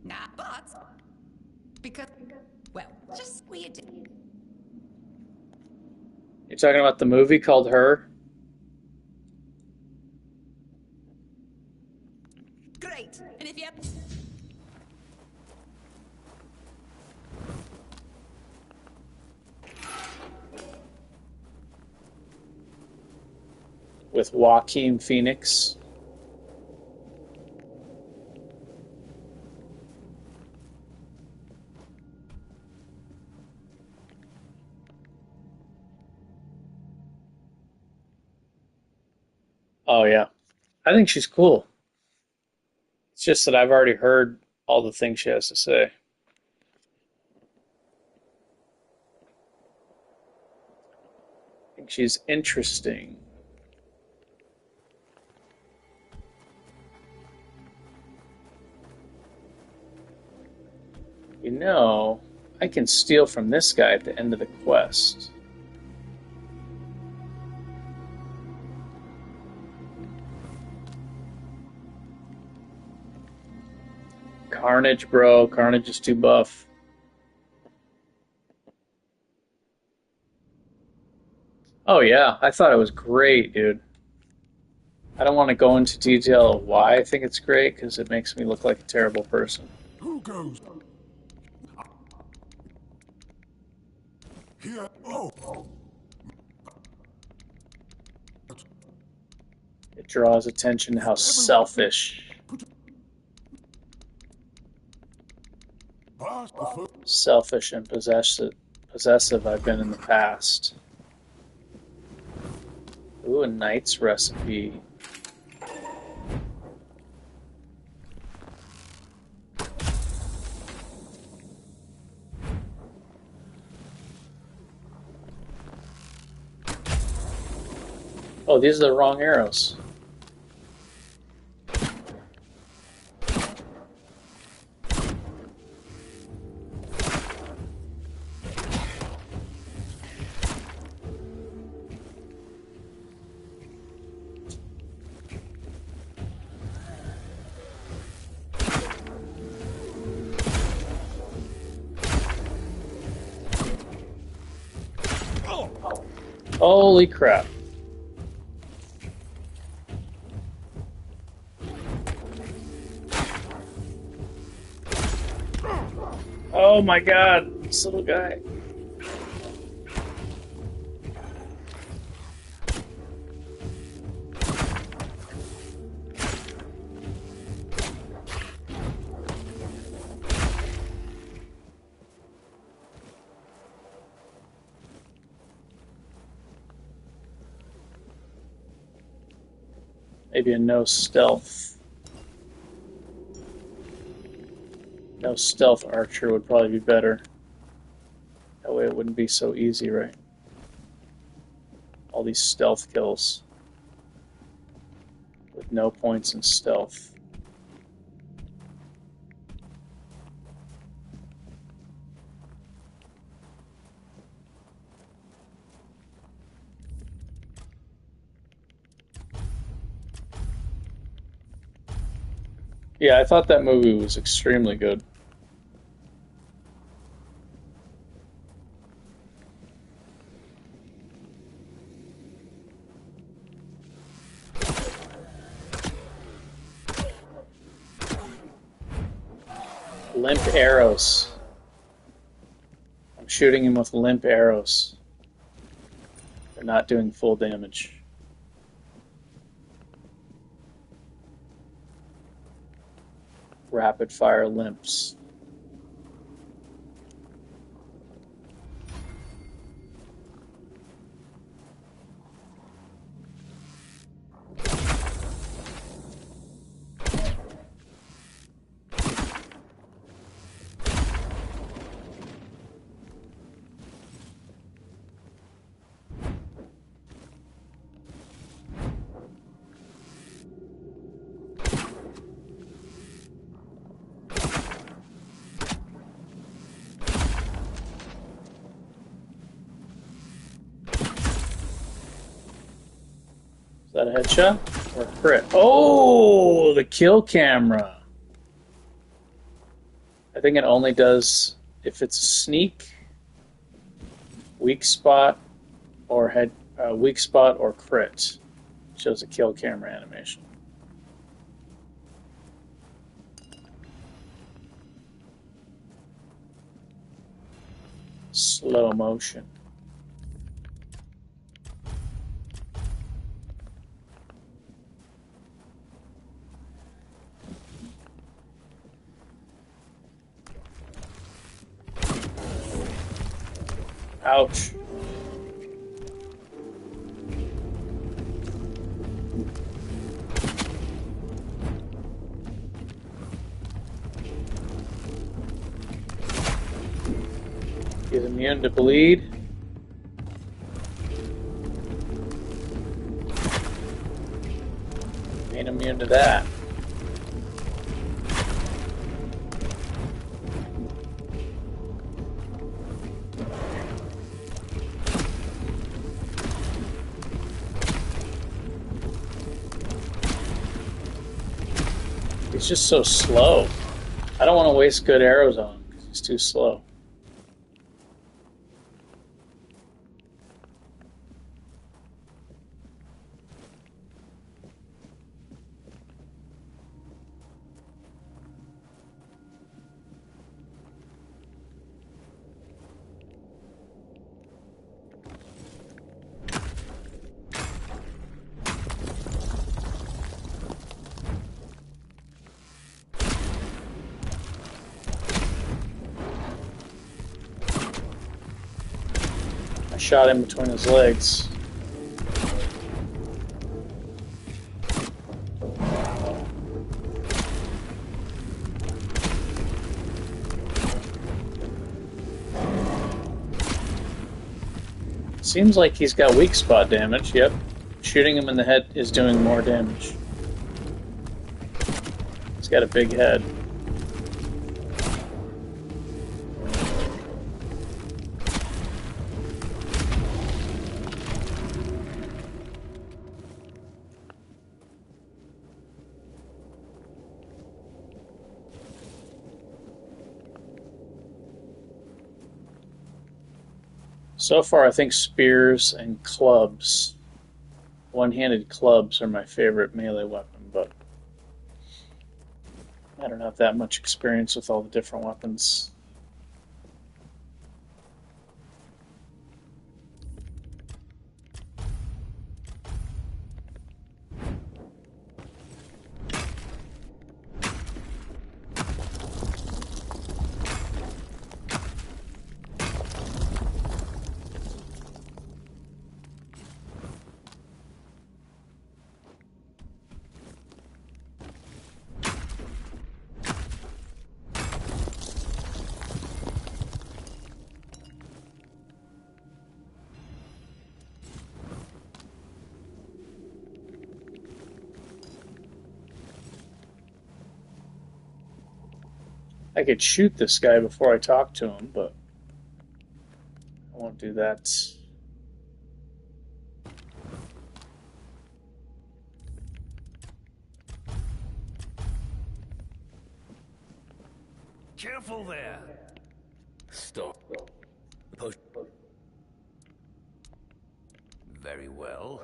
Nah, but because well, just weird. You're talking about the movie called Her? Great. And if you With Joaquin Phoenix. Oh, yeah. I think she's cool. It's just that I've already heard all the things she has to say. I think she's interesting. You know, I can steal from this guy at the end of the quest. Carnage, bro. Carnage is too buff. Oh, yeah. I thought it was great, dude. I don't want to go into detail of why I think it's great, because it makes me look like a terrible person. Who goes? Here. Oh. It draws attention to how selfish and possessive I've been in the past. Ooh, a knight's recipe. Oh, these are the wrong arrows. Holy crap. Oh my god, this little guy. Maybe a no stealth. No stealth archer would probably be better. That way it wouldn't be so easy, right? All these stealth kills with no points in stealth. Yeah, I thought that movie was extremely good. Limp arrows. I'm shooting him with limp arrows. They're not doing full damage. Rapid fire limps. that a headshot or a crit? Oh, the kill camera. I think it only does if it's a sneak, weak spot, or weak spot or crit. It shows a kill camera animation. Slow motion. Ouch. He's immune to bleed. Ain't immune to that. He's just so slow. I don't want to waste good arrows on him because he's too slow. Shot him between his legs. Seems like he's got weak spot damage. Yep. Shooting him in the head is doing more damage. He's got a big head. So far, I think spears and clubs, one-handed clubs, are my favorite melee weapon, but I don't have that much experience with all the different weapons. I could shoot this guy before I talk to him, but I won't do that. Careful there. Stop. Push. Very well.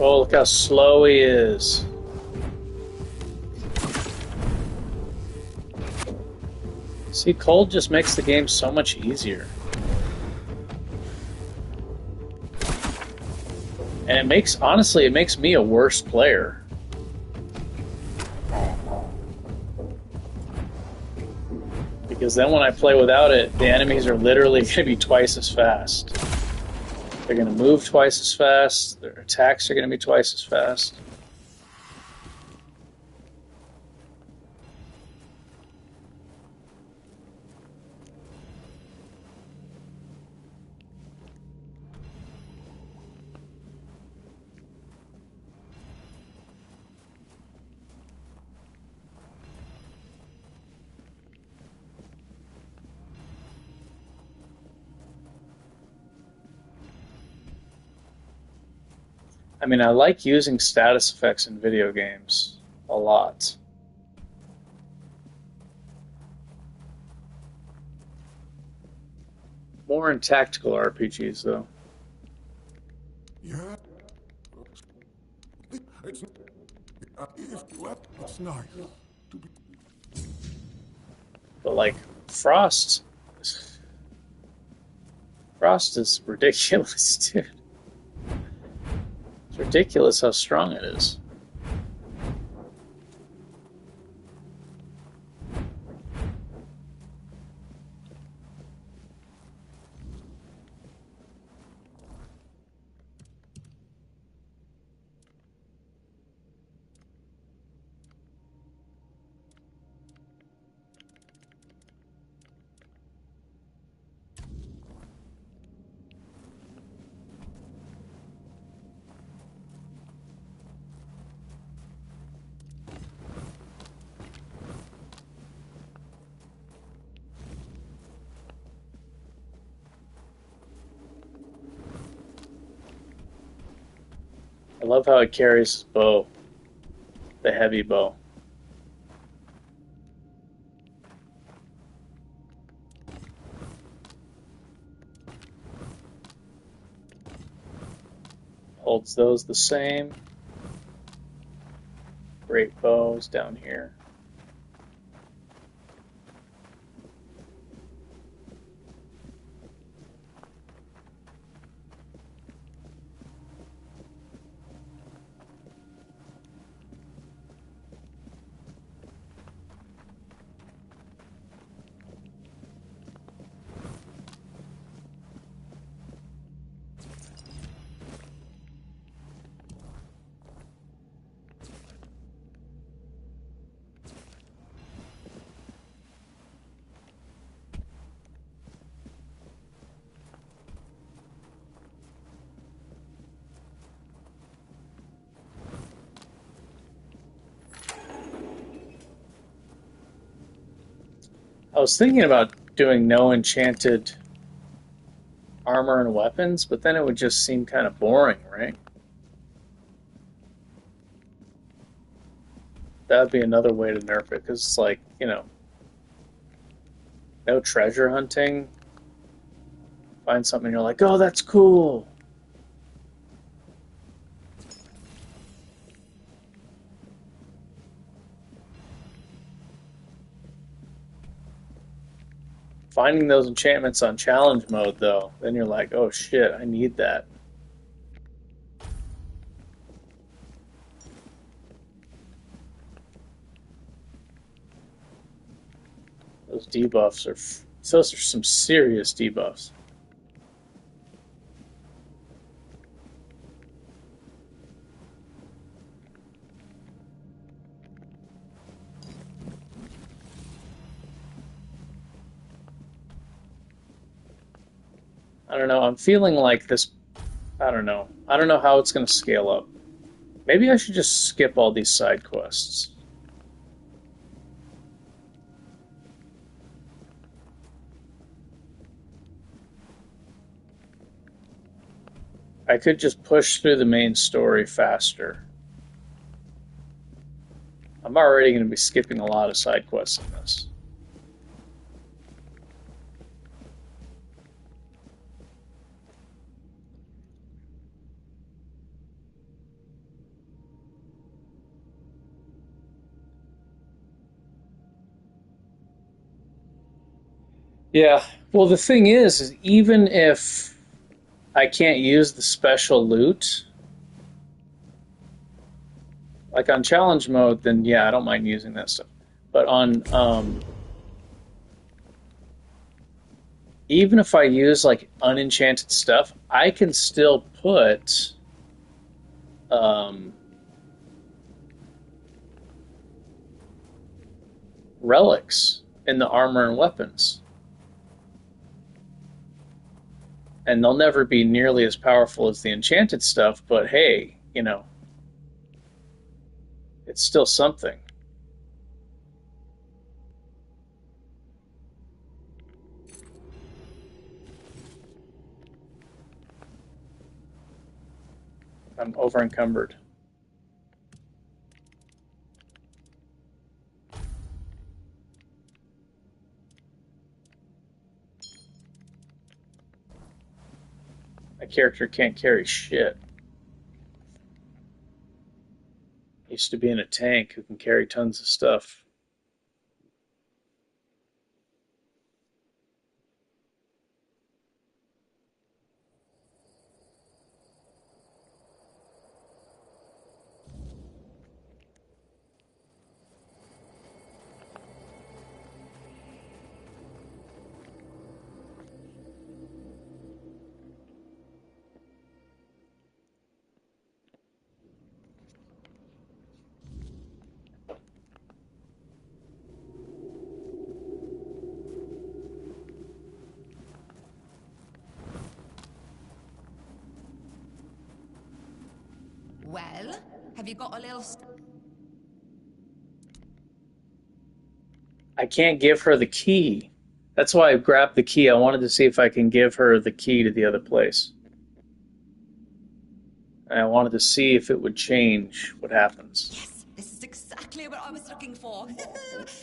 Oh, look how slow he is. See, cold just makes the game so much easier. And it makes, honestly, it makes me a worse player. Because then when I play without it, the enemies are literally going to be twice as fast. They're going to move twice as fast. Their attacks are going to be twice as fast. I mean, I like using status effects in video games a lot. More in tactical RPGs, though. Yeah. It's nice to be. But like Frost is ridiculous, dude. It's ridiculous how strong it is. I love how it carries his bow, the heavy bow. Holds those the same. Great bows down here. I was thinking about doing no enchanted armor and weapons, but then it would just seem kind of boring, right? That would be another way to nerf it, because it's like, you know, no treasure hunting. Find something and you're like, oh, that's cool. Finding those enchantments on challenge mode, though, then you're like, oh shit, I need that. Those debuffs are, those are some serious debuffs. I don't know, I'm feeling like this, I don't know how it's going to scale up. Maybe I should just skip all these side quests. I could just push through the main story faster. I'm already going to be skipping a lot of side quests in this. Yeah, well, the thing is even if I can't use the special loot, like on challenge mode, then yeah, I don't mind using that stuff. But on, even if I use like unenchanted stuff, I can still put, relics in the armor and weapons. And they'll never be nearly as powerful as the enchanted stuff, but hey, you know, it's still something. I'm over encumbered. My character can't carry shit. Used to be in a tank who can carry tons of stuff. Well, have you got a little... I can't give her the key. That's why I grabbed the key. I wanted to see if I can give her the key to the other place. And I wanted to see if it would change what happens. Yes, this is exactly what I was looking for.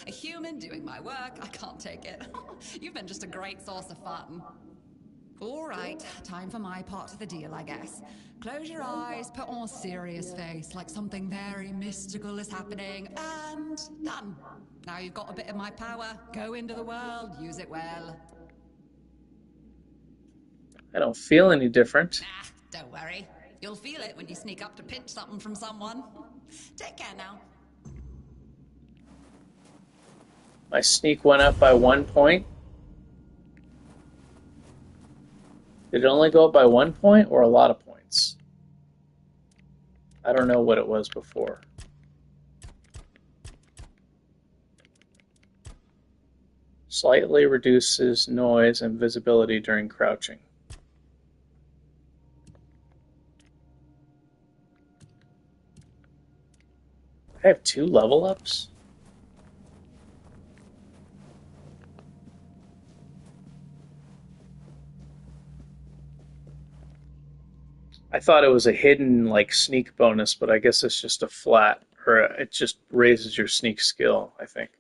A human doing my work. I can't take it. You've been just a great source of fun. All right, time for my part of the deal, I guess. Close your eyes, put on a serious face, like something very mystical is happening, and done. Now you've got a bit of my power. Go into the world, use it well. I don't feel any different. Nah, don't worry. You'll feel it when you sneak up to pinch something from someone. Take care now. My sneak went up by 1 point. Did it only go up by 1 point or a lot of points? I don't know what it was before. Slightly reduces noise and visibility during crouching. I have 2 level ups? I thought it was a hidden like sneak bonus, but I guess it's just a flat, or it just raises your sneak skill, I think.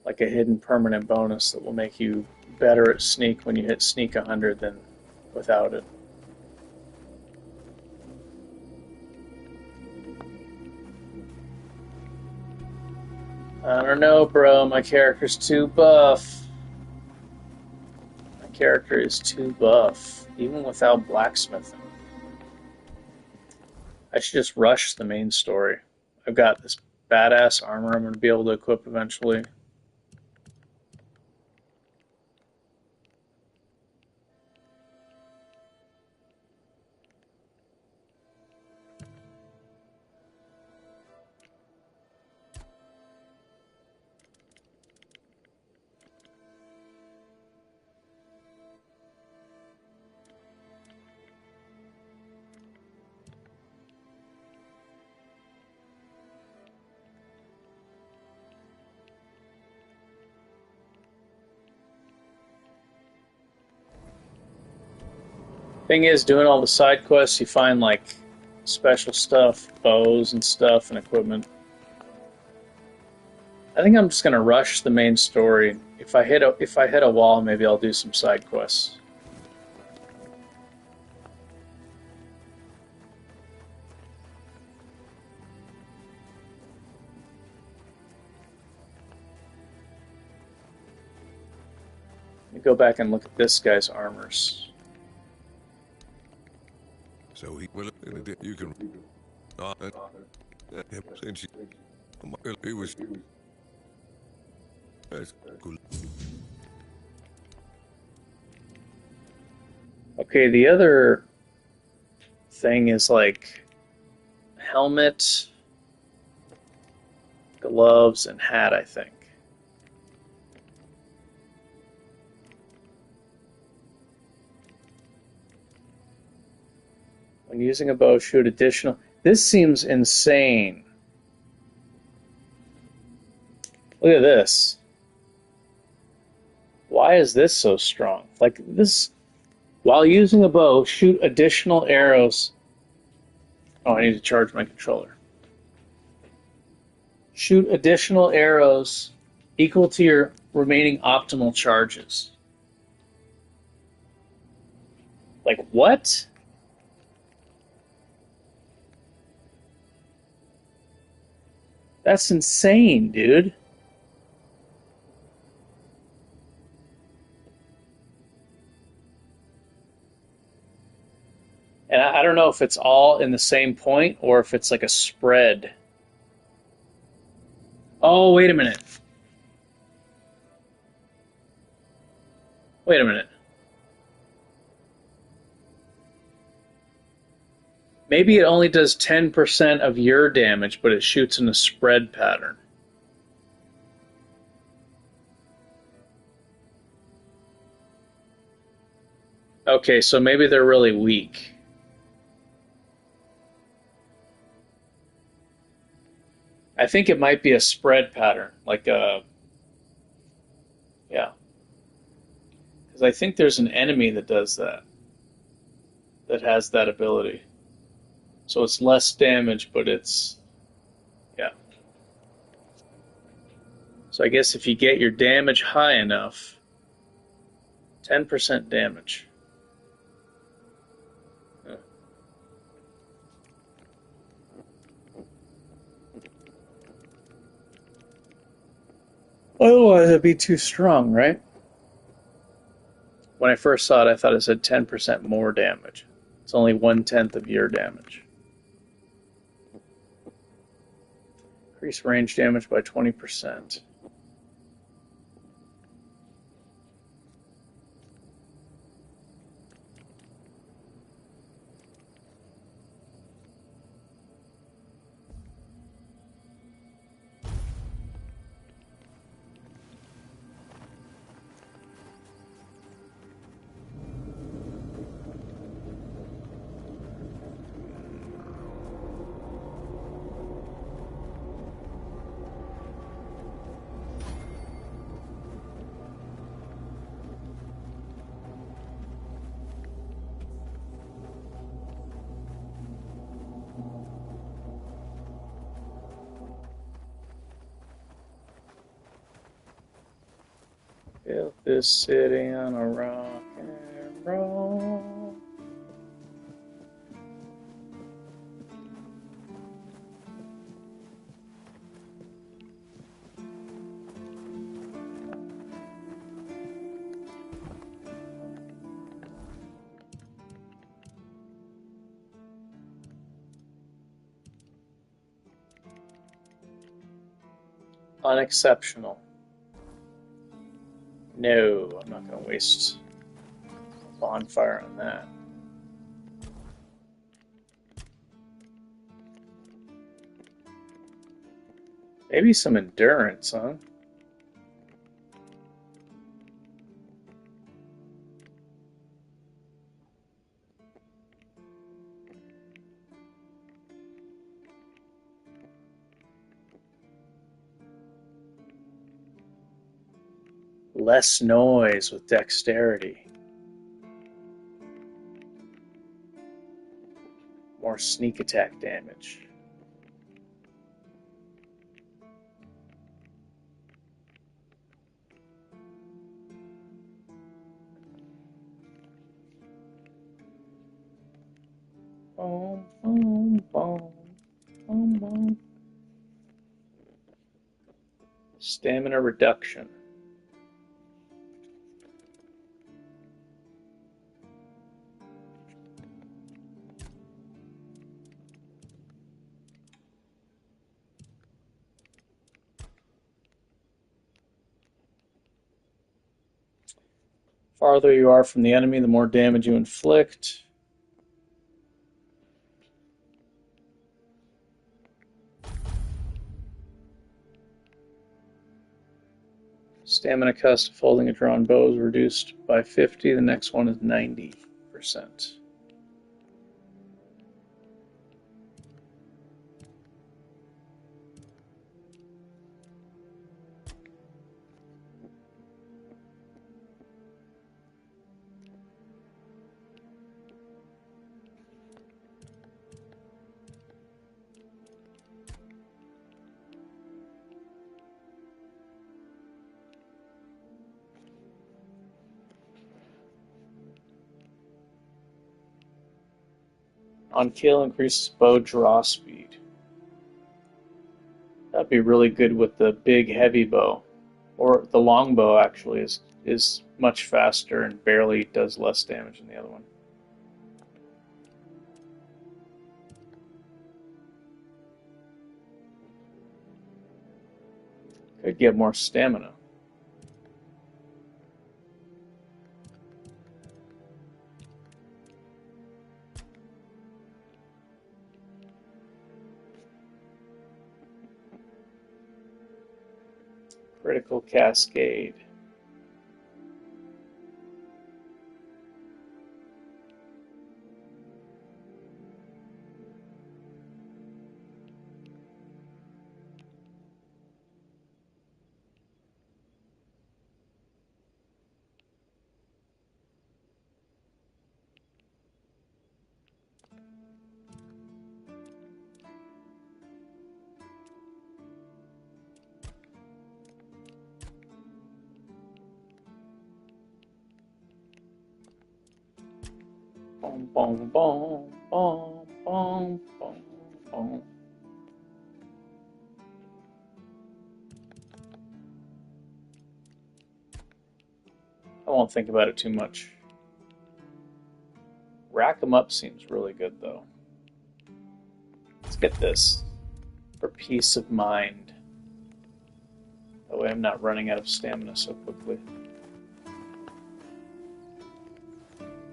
Like a hidden permanent bonus that will make you better at sneak when you hit sneak 100 than without it. I don't know, bro. My character's too buff. My character is too buff, even without blacksmithing. I should just rush the main story. I've got this badass armor I'm going to be able to equip eventually. Thing is, doing all the side quests, you find like special stuff, bows and stuff, and equipment. I think I'm just gonna rush the main story. If I hit a wall, maybe I'll do some side quests. Let me go back and look at this guy's armors. So he will. You can. Since he was. That's cool. Okay, the other thing is like helmet, gloves, and hat, I think. When using a bow, shoot additional... This seems insane. Look at this. Why is this so strong? Like this, while using a bow, shoot additional arrows. Oh, I need to charge my controller. Shoot additional arrows equal to your remaining optimal charges. Like what? That's insane, dude. And I don't know if it's all in the same point or if it's like a spread. Oh, wait a minute. Wait a minute. Maybe it only does 10% of your damage, but it shoots in a spread pattern. Okay, so maybe they're really weak. I think it might be a spread pattern, like a... Yeah. Because I think there's an enemy that does that. That has that ability. So it's less damage, but it's... Yeah. So I guess if you get your damage high enough... 10% damage. Otherwise, it'd be too strong, right? When I first saw it, I thought it said 10% more damage. It's only 1/10 of your damage. Increase range damage by 20%. Built this city on a rock and roll. Unexceptional. No, I'm not going to waste a bonfire on that. Maybe some endurance, huh? Less noise with dexterity. More sneak attack damage. Boom, boom, boom, boom, boom. Stamina reduction. Farther you are from the enemy, the more damage you inflict. Stamina cost of holding a drawn bow is reduced by 50. The next one is 90%. On kill, increases bow draw speed. That'd be really good with the big heavy bow. Or the long bow actually is much faster and barely does less damage than the other one. Could get more stamina. Critical cascade. Boom, boom, boom, boom, boom, boom, boom. I won't think about it too much. Rack 'em up seems really good though. Let's get this for peace of mind. That way I'm not running out of stamina so quickly.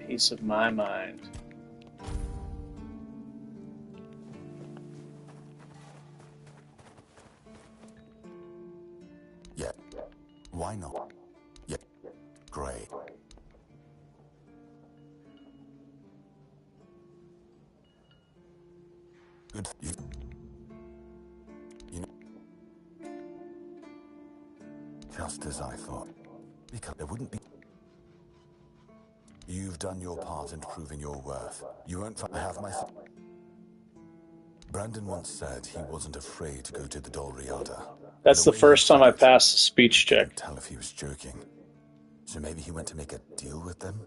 Peace of my mind. Yeah. Why not? Yeah. Great. Good. You know, just as I thought. Because there wouldn't be. You've done your part in proving your worth. You won't have my... Brandon once said he wasn't afraid to go to the Dolriada. That's the first time I passed the speech check. I couldn't tell if he was joking. So maybe he went to make a deal with them?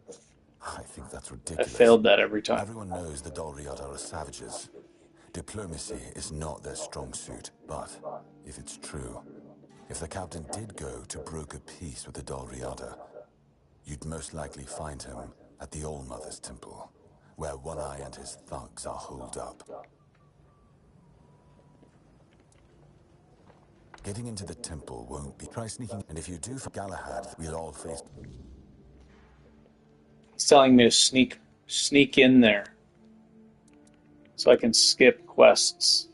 I think that's ridiculous. I failed that every time. Everyone knows the Dolriada are savages. Diplomacy is not their strong suit, but if it's true, if the captain did go to broker peace with the Dolriada, you'd most likely find him at the All-Mother's Temple, where One Eye and his thugs are holed up. Getting into the temple won't be... Try sneaking, and if you do for Galahad, we'll all face... He's telling me to sneak in there so I can skip quests.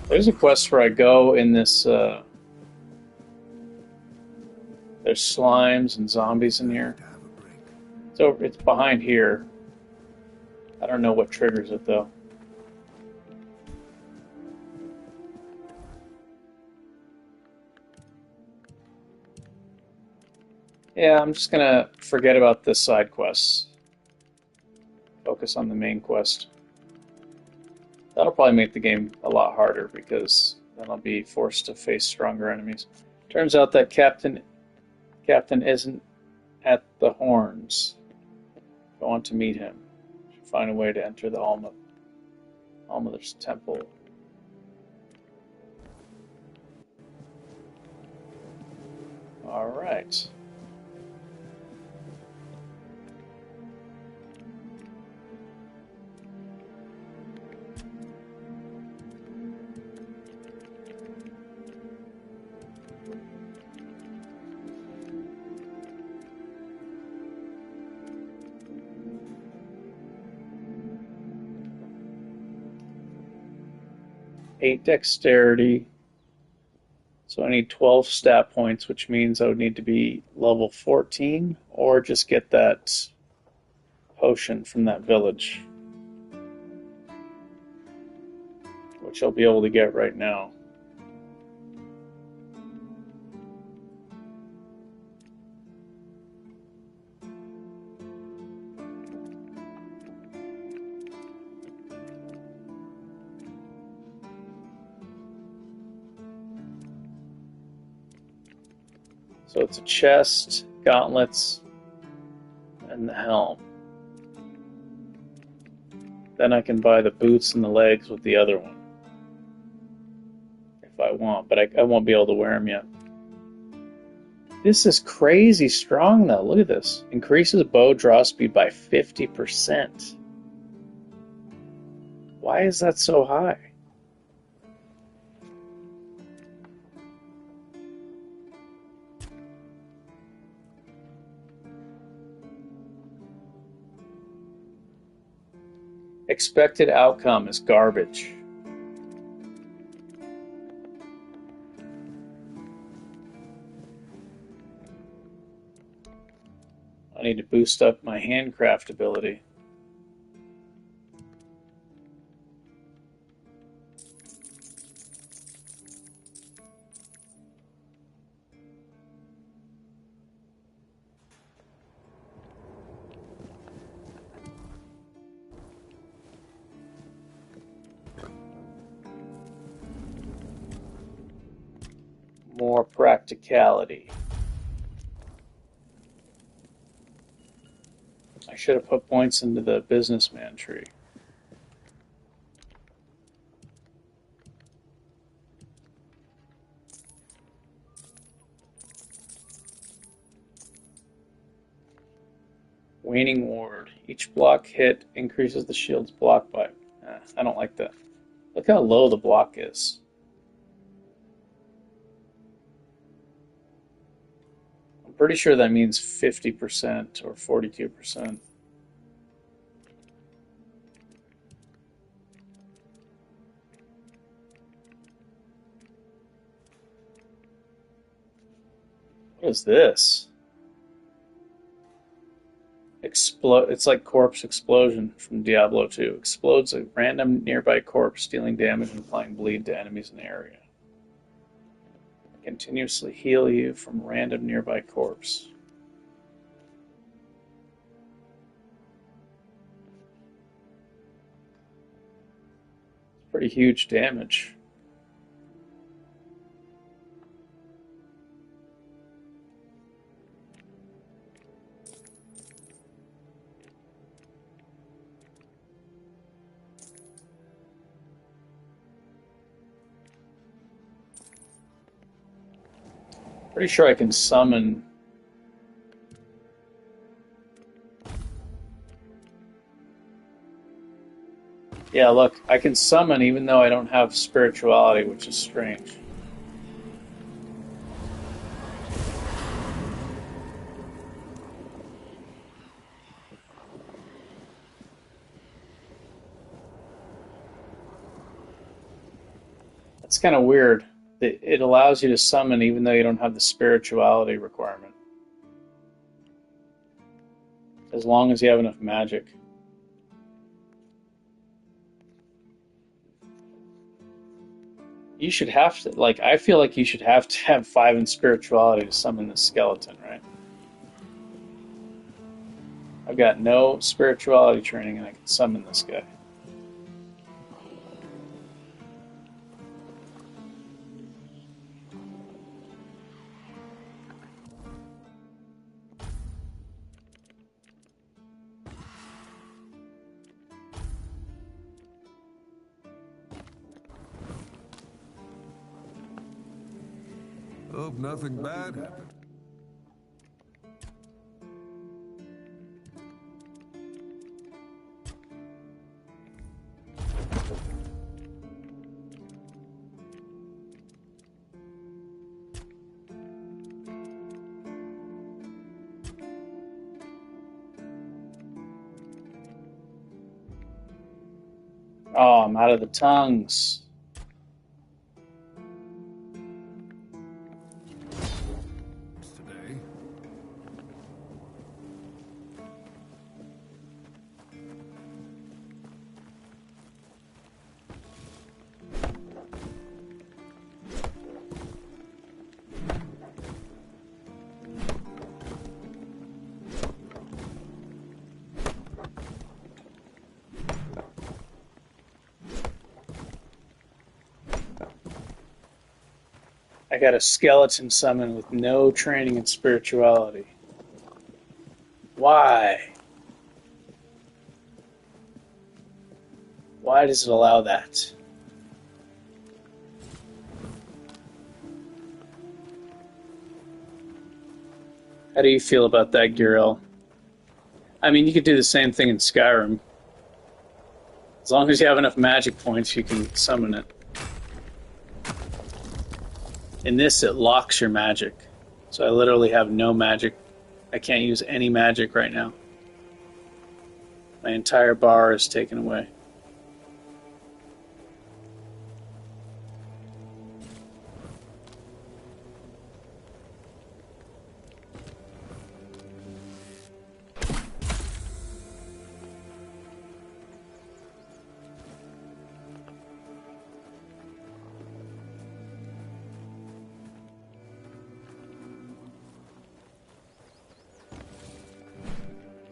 There's a quest where I go in this, there's slimes and zombies in here. So it's behind here. I don't know what triggers it though. Yeah, I'm just gonna forget about this side quests. Focus on the main quest. That'll probably make the game a lot harder because then I'll be forced to face stronger enemies. Turns out that Captain isn't at the Horns. I want to meet him. Should find a way to enter the All-Mother's Temple. All right. Eight dexterity, so I need 12 stat points, which means I would need to be level 14 or just get that potion from that village, which I'll be able to get right now. So it's a chest, gauntlets, and the helm. Then I can buy the boots and the legs with the other one. If I want, but I won't be able to wear them yet. This is crazy strong though. Look at this. Increases bow draw speed by 50%. Why is that so high? Expected outcome is garbage. I need to boost up my handcraft ability. More practicality. I should have put points into the businessman tree. Waning ward. Each block hit increases the shield's block by... I don't like that. Look how low the block is. I'm pretty sure that means 50% or 42%. What is this? It's like corpse explosion from Diablo 2. Explodes a random nearby corpse, dealing damage and applying bleed to enemies in the area. Continuously heal you from random nearby corpse. It's pretty huge damage. Pretty sure I can summon. Yeah, look, I can summon even though I don't have spirituality, which is strange. That's kind of weird. It allows you to summon even though you don't have the spirituality requirement. As long as you have enough magic. You should have to, like, I feel like you should have to have 5 in spirituality to summon the skeleton, right? I've got no spirituality training and I can summon this guy. Hope nothing bad happened. Oh, I'm out of the tongues. Today. I got a skeleton summon with no training in spirituality. Why? Why does it allow that? How do you feel about that, Gurel? I mean, you could do the same thing in Skyrim. As long as you have enough magic points, you can summon it. In this, it locks your magic. So I literally have no magic. I can't use any magic right now. My entire bar is taken away.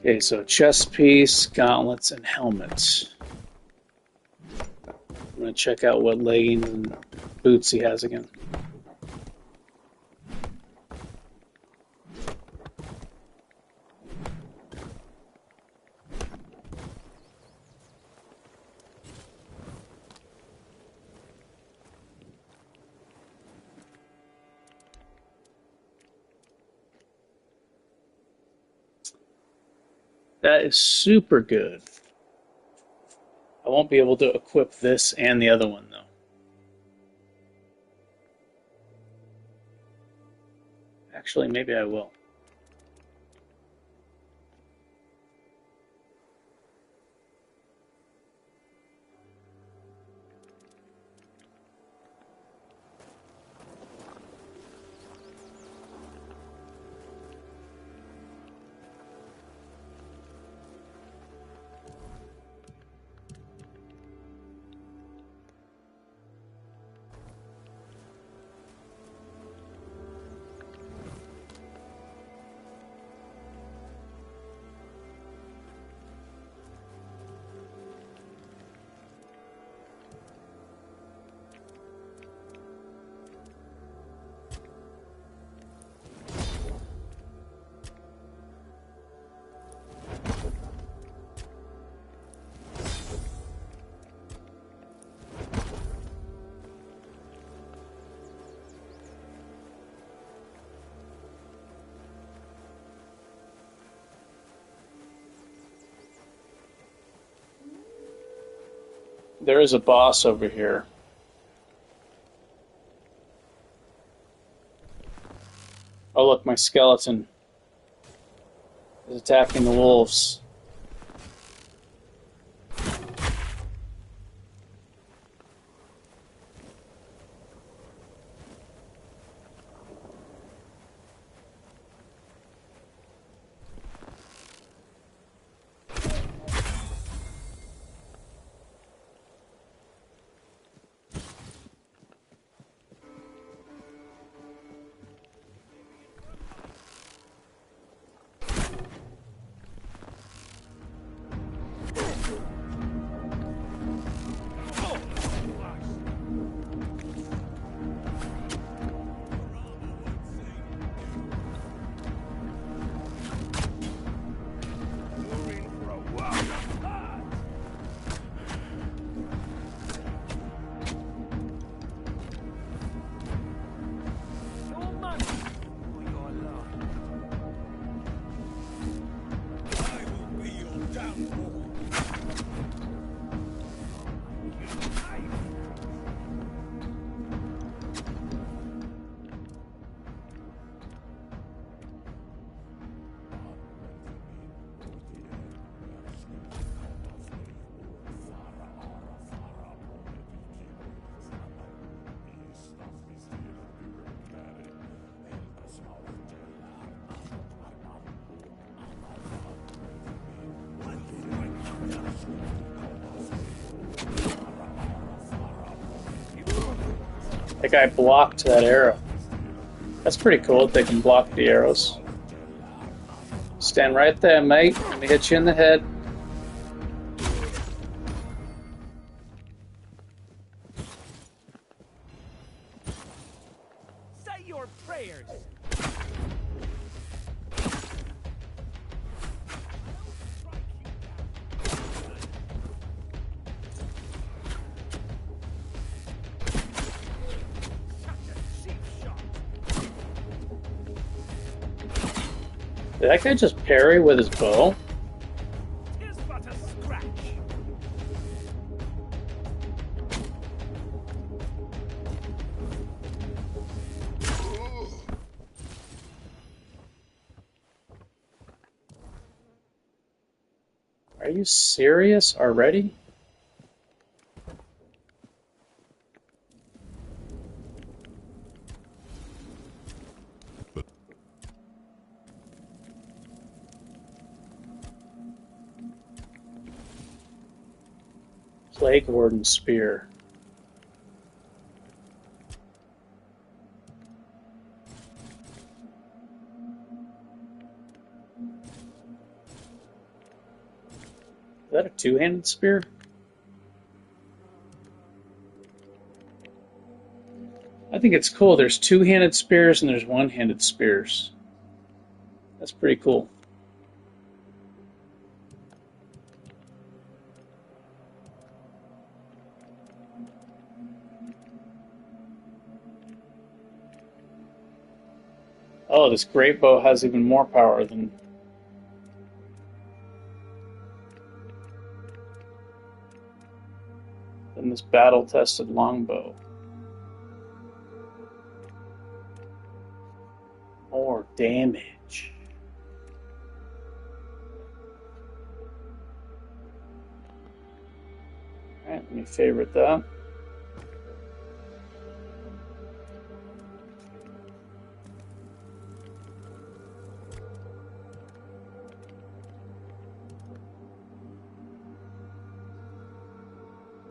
Okay, so chest piece, gauntlets, and helmets. I'm going to check out what leggings and boots he has again. That is super good. I won't be able to equip this and the other one, though. Actually, maybe I will. There is a boss over here. Oh look, my skeleton is attacking the wolves. That guy blocked that arrow. That's pretty cool that they can block the arrows. Stand right there, mate. Let me hit you in the head. your prayers. Did that guy just parry with his bow? Tis but a scratch. Are you serious already? Plague Warden Spear. Is that a two-handed spear? I think it's cool. There's two-handed spears and there's one-handed spears. That's pretty cool. Oh, this great bow has even more power than this battle-tested longbow. More damage. Alright, let me favorite that.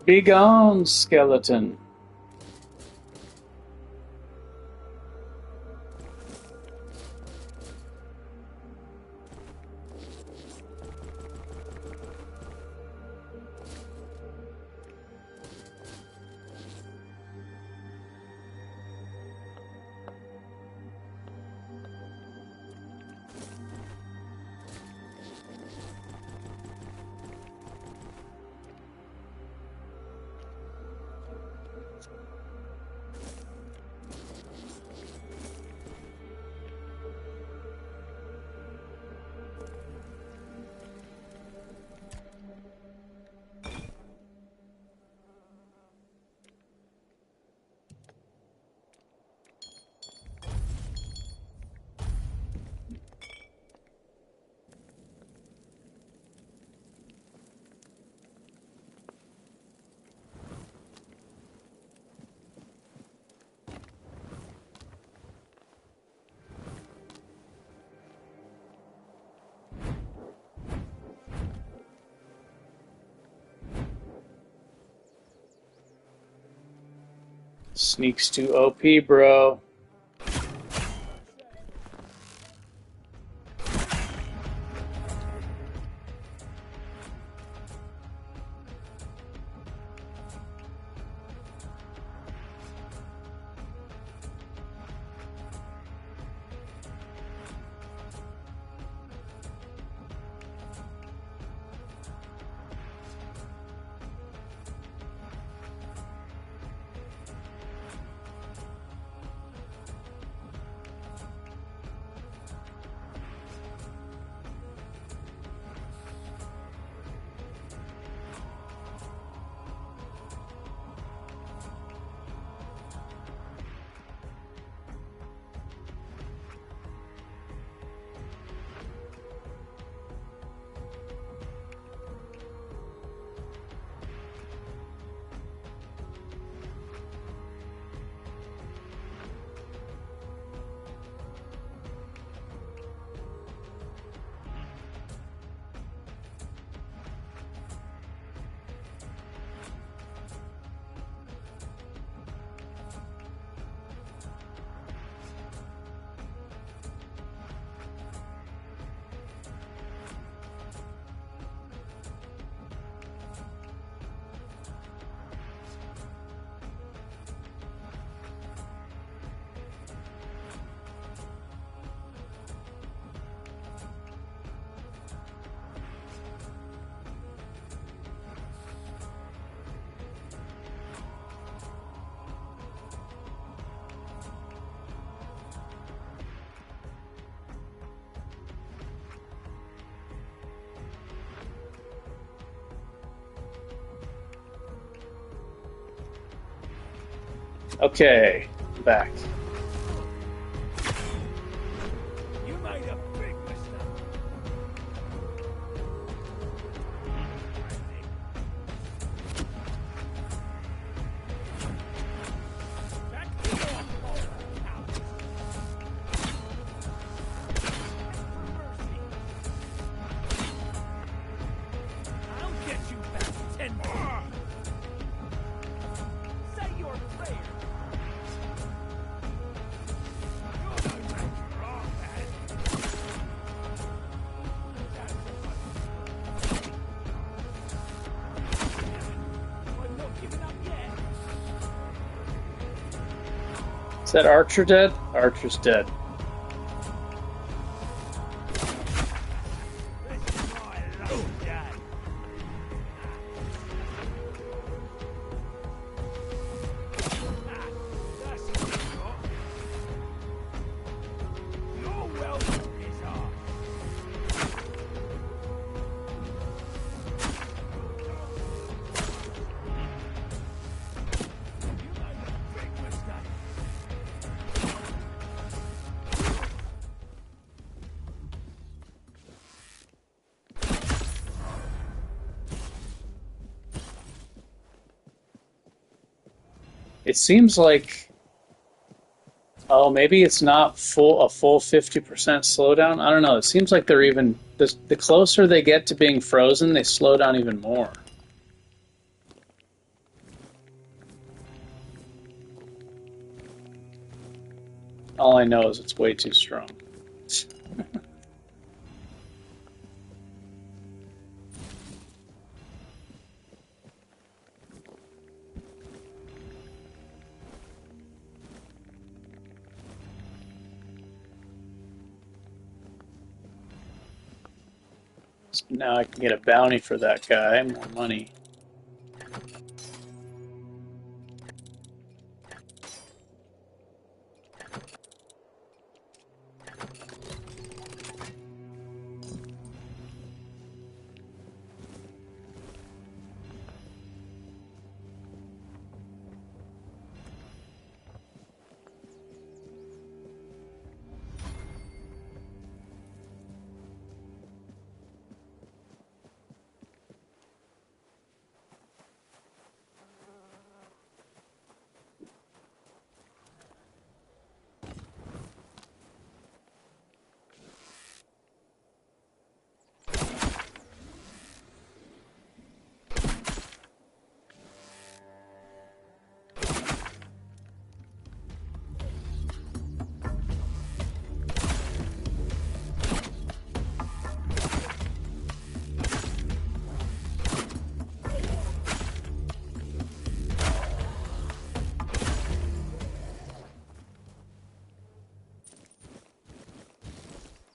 Begone, skeleton. Sneaks too OP, bro. Okay, I'm back. You made a big mistake. Back to your home, Alex. I'll get you back 10 more. Say your prayer. You're no match for our man. I'm not giving up yet. Is that Archer dead? Archer's dead. This is my lucky day. That's what you got. Your welcome is ours. You made a big mistake. It seems like, oh, maybe it's not a full 50% slowdown. I don't know. It seems like they're even the closer they get to being frozen, they slow down even more. All I know is it's way too strong. So now I can get a bounty for that guy, more money.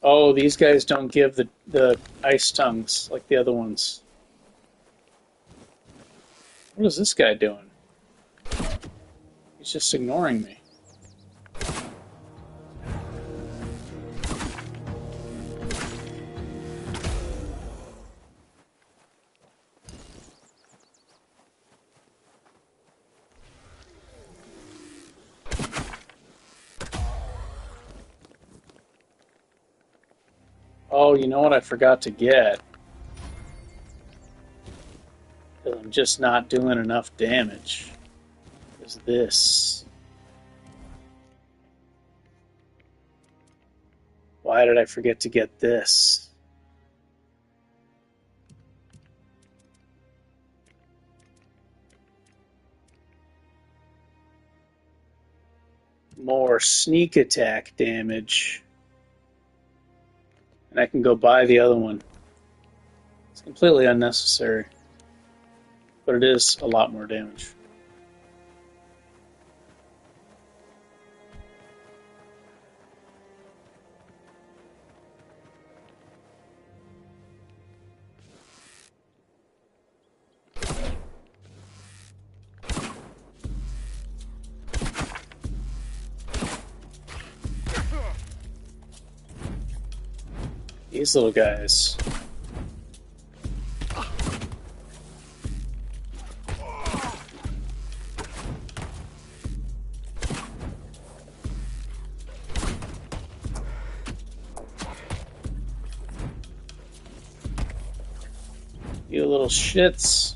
Oh, these guys don't give the ice tongues like the other ones. What is this guy doing? He's just ignoring me. Oh, you know what I forgot to get? 'Cause I'm just not doing enough damage. Is this. Why did I forget to get this? More sneak attack damage. And I can go buy the other one. It's completely unnecessary. But it is a lot more damage. These little guys. You little shits.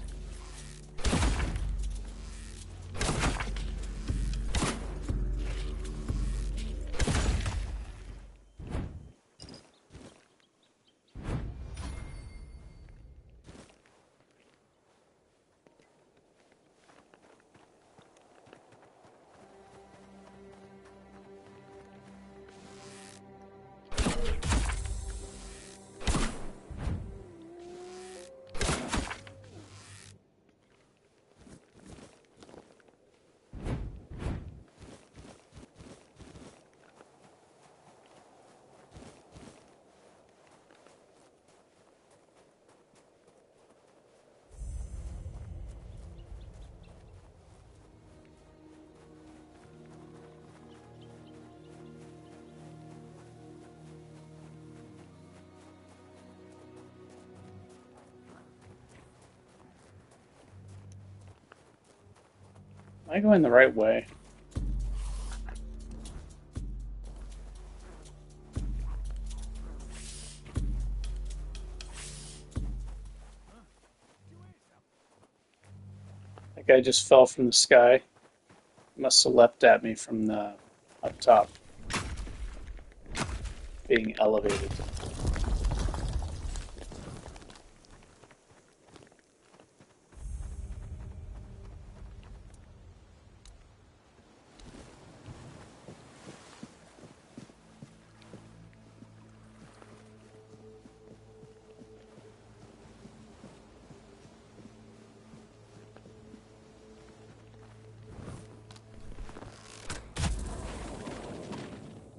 Am I going the right way? That guy just fell from the sky. Must have leapt at me from the up top. Being elevated.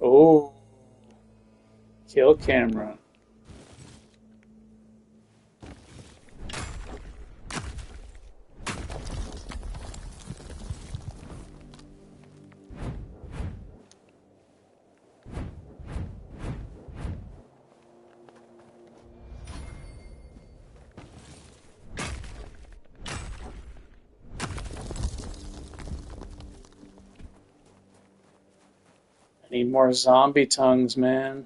Oh, kill camera. I need more zombie tongues, man.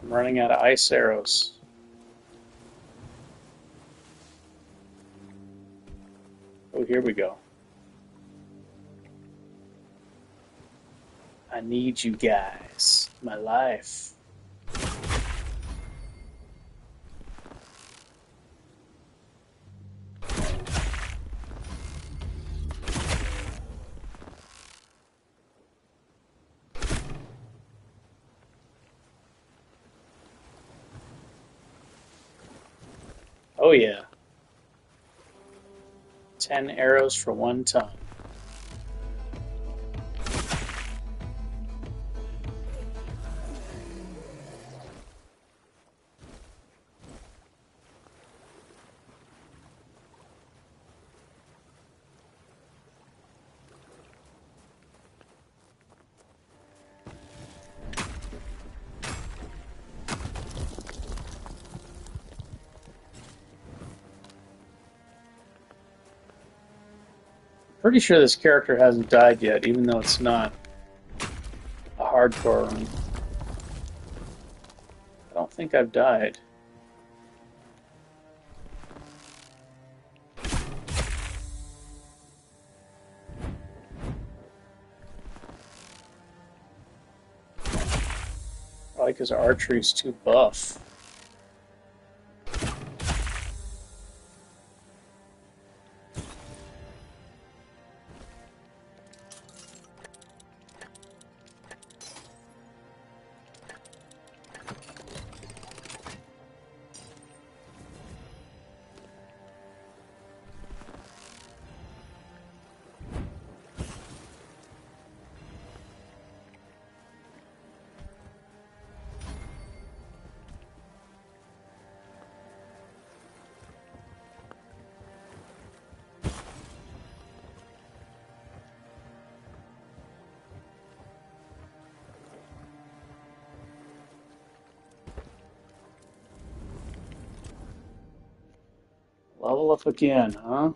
I'm running out of ice arrows. Oh, here we go. I need you guys. My life. Oh yeah. 10 arrows for 1 tongue. Pretty sure this character hasn't died yet, even though it's not a hardcore run. I don't think I've died. Probably because archery's too buff. Level up again, huh?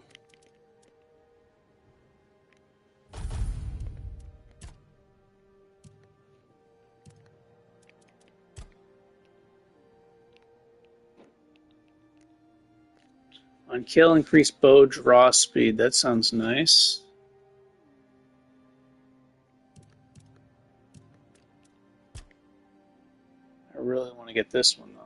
On kill, increase bow draw speed. That sounds nice. I really want to get this one, though.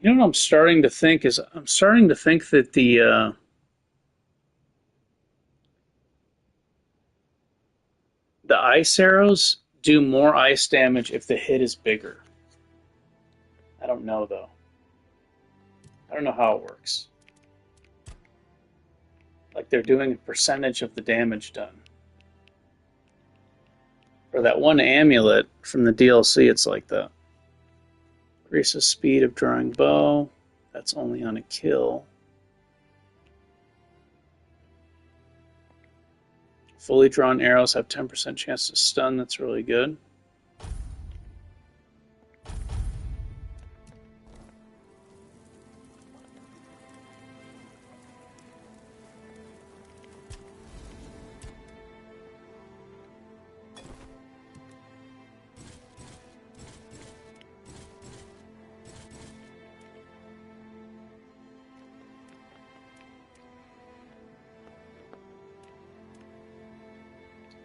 You know what I'm starting to think is I'm starting to think that the ice arrows do more ice damage if the hit is bigger. I don't know though. I don't know how it works. Like they're doing a percentage of the damage done. For that one amulet from the DLC, it's like that. Increases speed of drawing bow. That's only on a kill. Fully drawn arrows have 10% chance to stun. That's really good.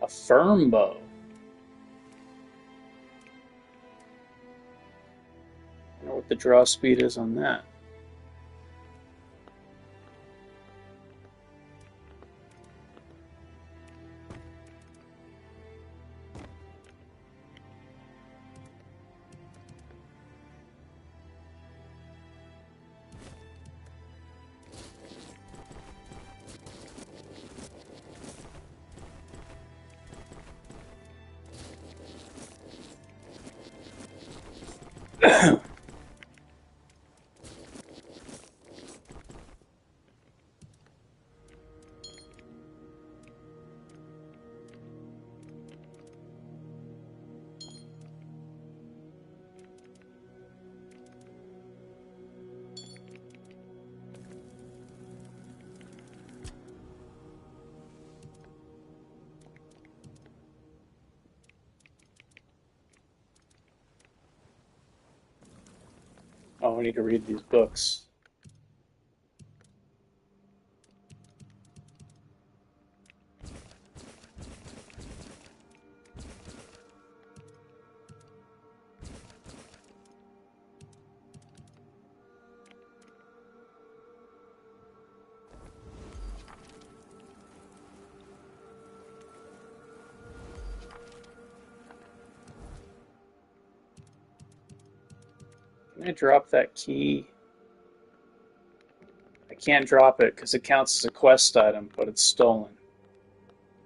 A firm bow. I wonder what the draw speed is on that. Oh, we need to read these books. Can I drop that key? I can't drop it because it counts as a quest item, but it's stolen.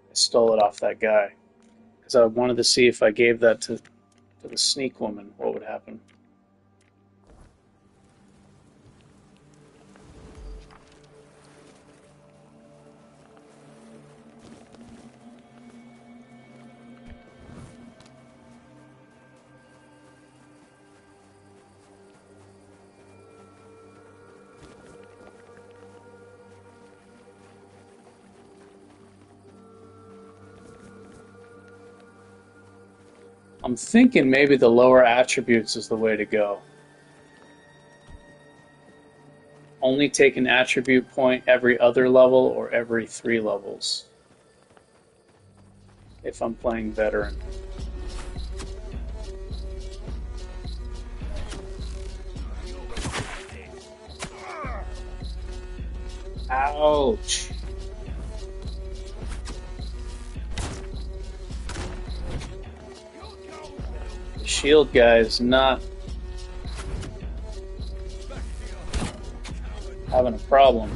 I stole it off that guy. Because I wanted to see if I gave that to the sneak woman, what would happen. I'm thinking maybe the lower attributes is the way to go. Only take an attribute point every other level or every 3 levels. If I'm playing veteran. Ouch. Shield guy is not having a problem.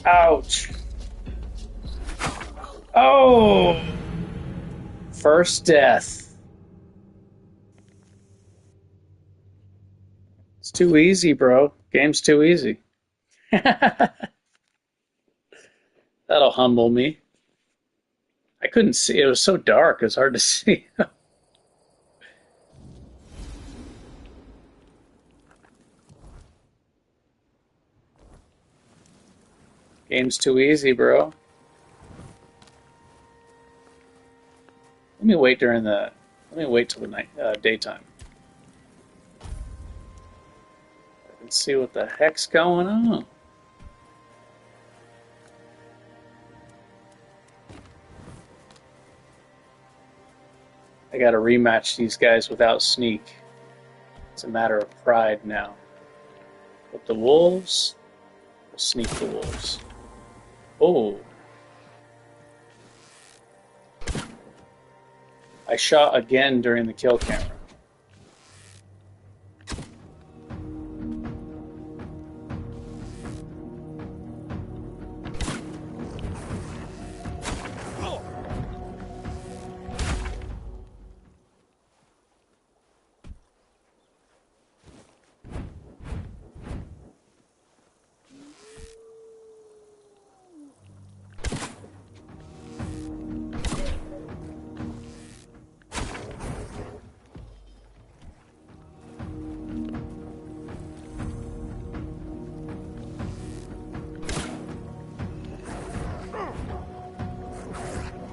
Ouch. Oh! First death. It's too easy, bro. Game's too easy. That'll humble me. I couldn't see. It was so dark. It was hard to see. Game's too easy, bro. Let me wait till the night, daytime. I can see what the heck's going on. I gotta rematch these guys without sneak. It's a matter of pride now. But the wolves, we'll sneak the wolves. Oh. I shot again during the kill camera.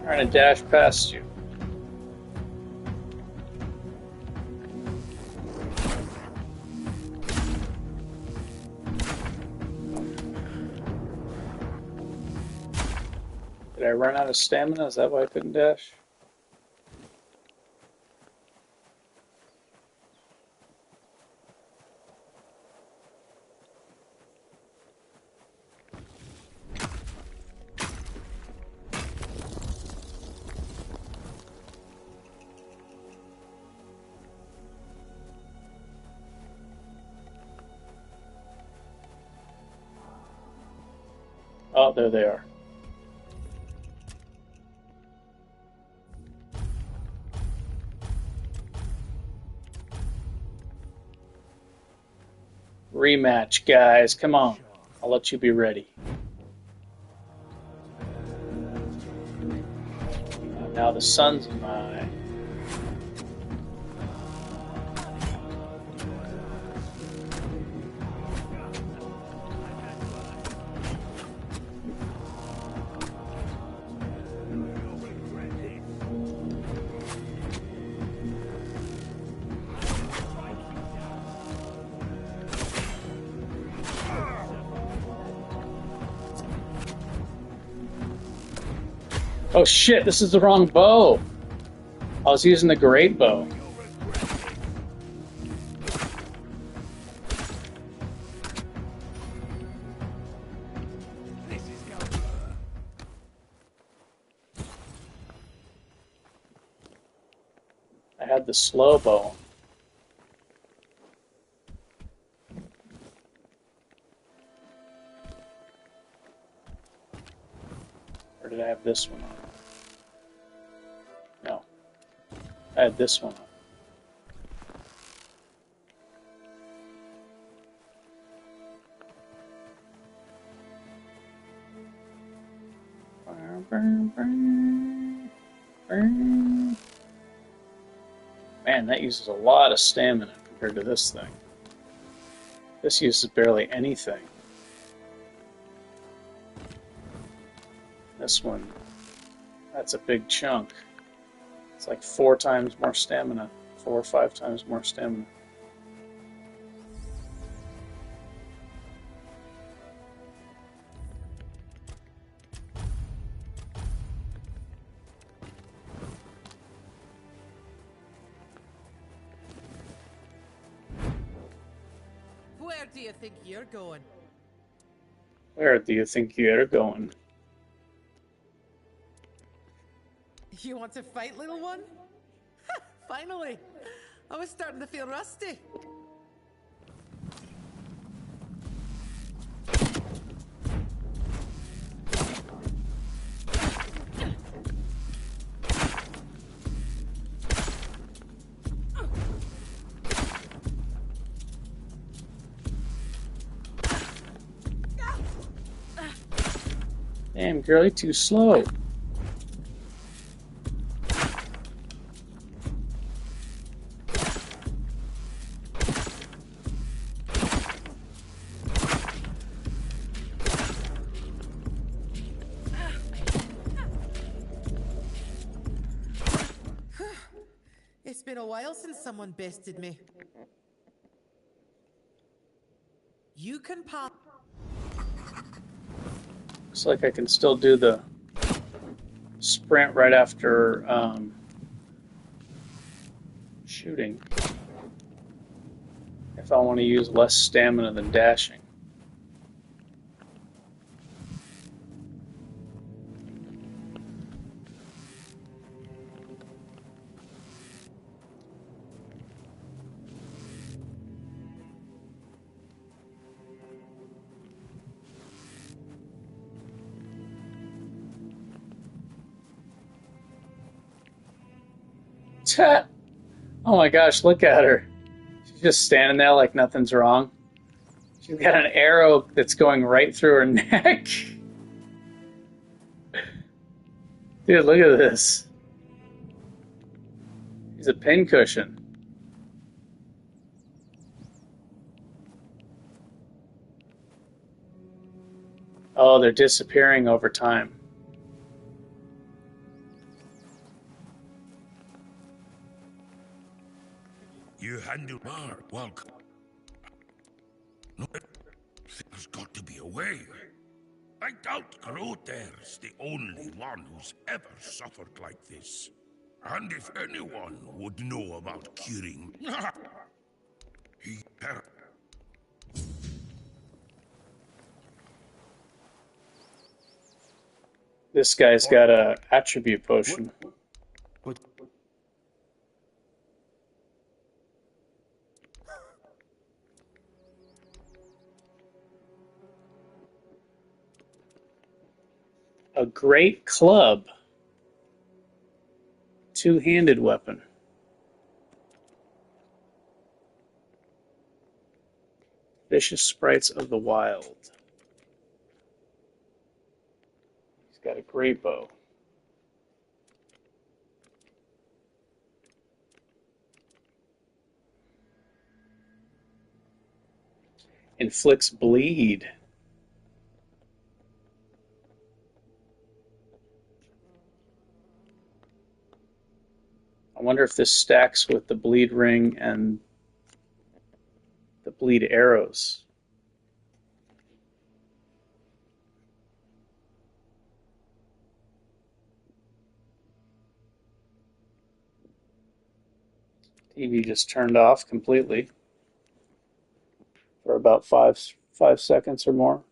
Trying to dash past you. Did I run out of stamina? Is that why I couldn't dash? Oh, there they are. Rematch, guys. Come on. I'll let you be ready. Now the sun's mine. Oh shit, this is the wrong bow. I was using the great bow. I had the slow bow. Or did I have this one on? No. I had this one on. Man, that uses a lot of stamina compared to this thing. This uses barely anything. This one, that's a big chunk. It's like 4 times more stamina. 4 or 5 times more stamina. Where do you think you're going? Where do you think you're going? You want to fight, little one? Finally! I was starting to feel rusty. Damn, girl, you're too slow. It's been a while since someone bested me. You can pop. Looks like I can still do the sprint right after shooting. If I want to use less stamina than dashing. Oh my gosh, look at her. She's just standing there like nothing's wrong. She's got an arrow that's going right through her neck. Dude, look at this. She's a pincushion. Oh, they're disappearing over time. You handle Mar, welcome. No, there's got to be a way. I doubt Groter's the only one who's ever suffered like this. And if anyone would know about curing, he... This guy's got a attribute potion. What? A great club. Two-handed weapon. Vicious sprites of the wild. He's got a great bow. Inflicts bleed. I wonder if this stacks with the bleed ring and the bleed arrows. TV just turned off completely for about five seconds or more.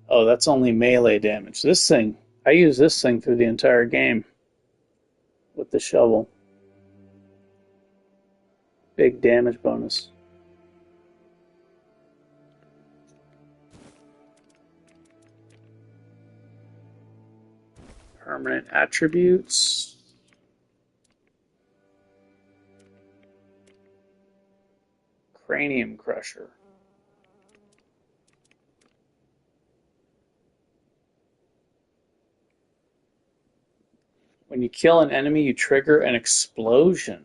Oh, that's only melee damage. This thing, I use this thing through the entire game with the shovel. Big damage bonus. Permanent attributes. Cranium Crusher. When you kill an enemy, you trigger an explosion.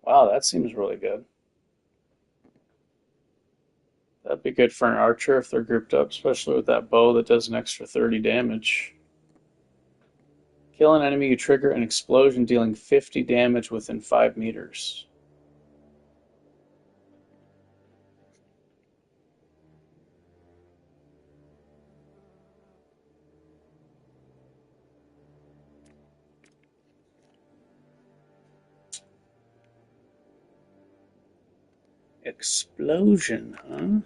Wow, that seems really good. That'd be good for an archer if they're grouped up, especially with that bow that does an extra 30 damage. Kill an enemy, you trigger an explosion dealing 50 damage within 5 meters. Explosion, huh?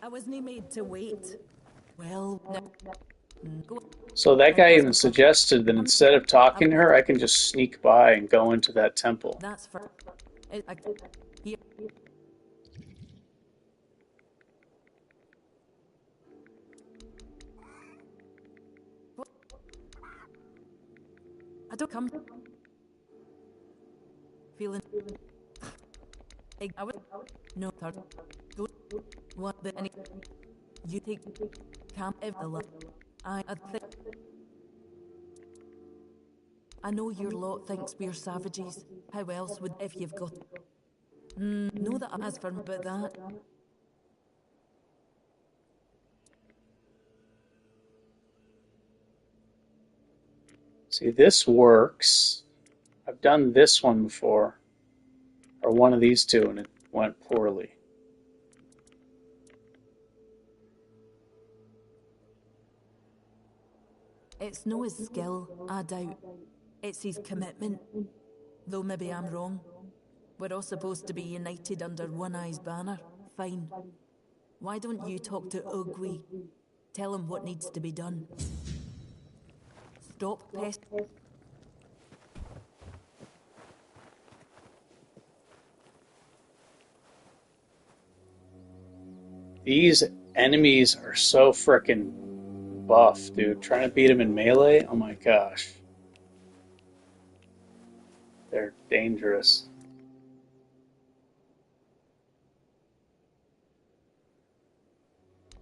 I wasn't made to wait. Well, no. Go. So that guy even suggested that instead of talking to her, I can just sneak by and go into that temple. That's for. Here. I don't come. Feeling. I would. No third. Go. What the any. You take. Camp ever. I think. I know your lot thinks we're savages. How else would if you've got? Know that I'm as firm about that. See, this works. I've done this one before, or one of these two, and it went poorly. It's no his skill, I doubt. It's his commitment. Though maybe I'm wrong. We're all supposed to be united under One Eye's banner. Fine. Why don't you talk to Ugwi? Tell him what needs to be done. Stop pest. These enemies are so frickin' buff, dude. Trying to beat them in melee? Oh my gosh. They're dangerous.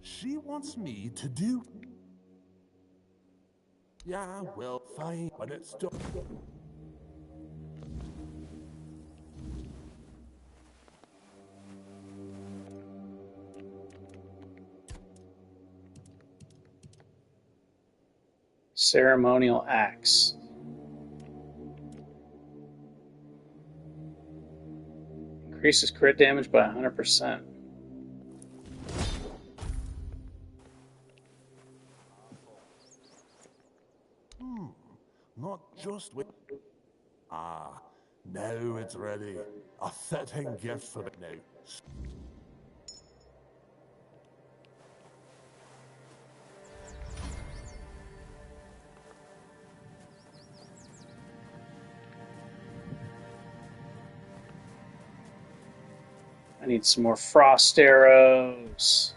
She wants me to do... Yeah, well, fine, but it's still... Ceremonial axe. Increases crit damage by 100%. Not just with... Ah, now it's ready. A fitting gift for it now. I need some more frost arrows.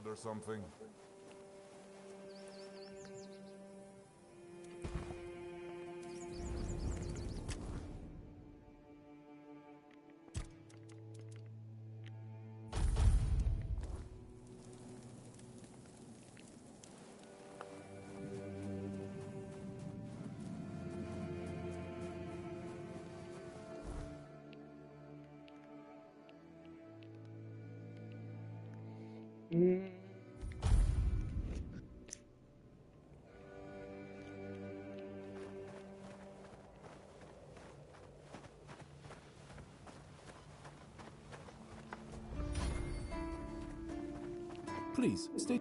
Or something. Please, stay.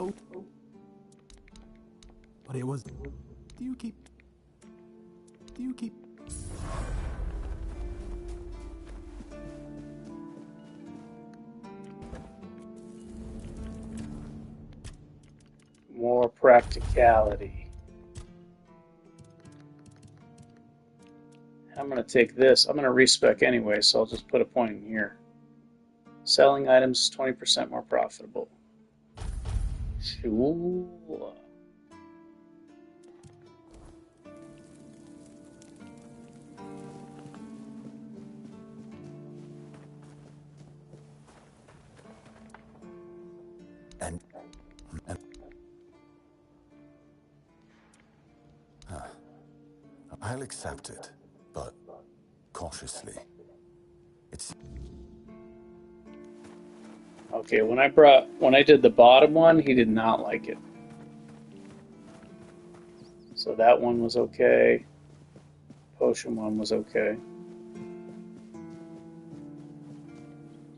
Oh. But it was... Do you keep... More practicality. I'm going to take this. I'm going to respec anyway, so I'll just put a point in here. Selling items 20% more profitable. Ooh. And I'll accept it, but cautiously. It's Okay, when I did the bottom one, he did not like it. So that one was okay. Potion one was okay.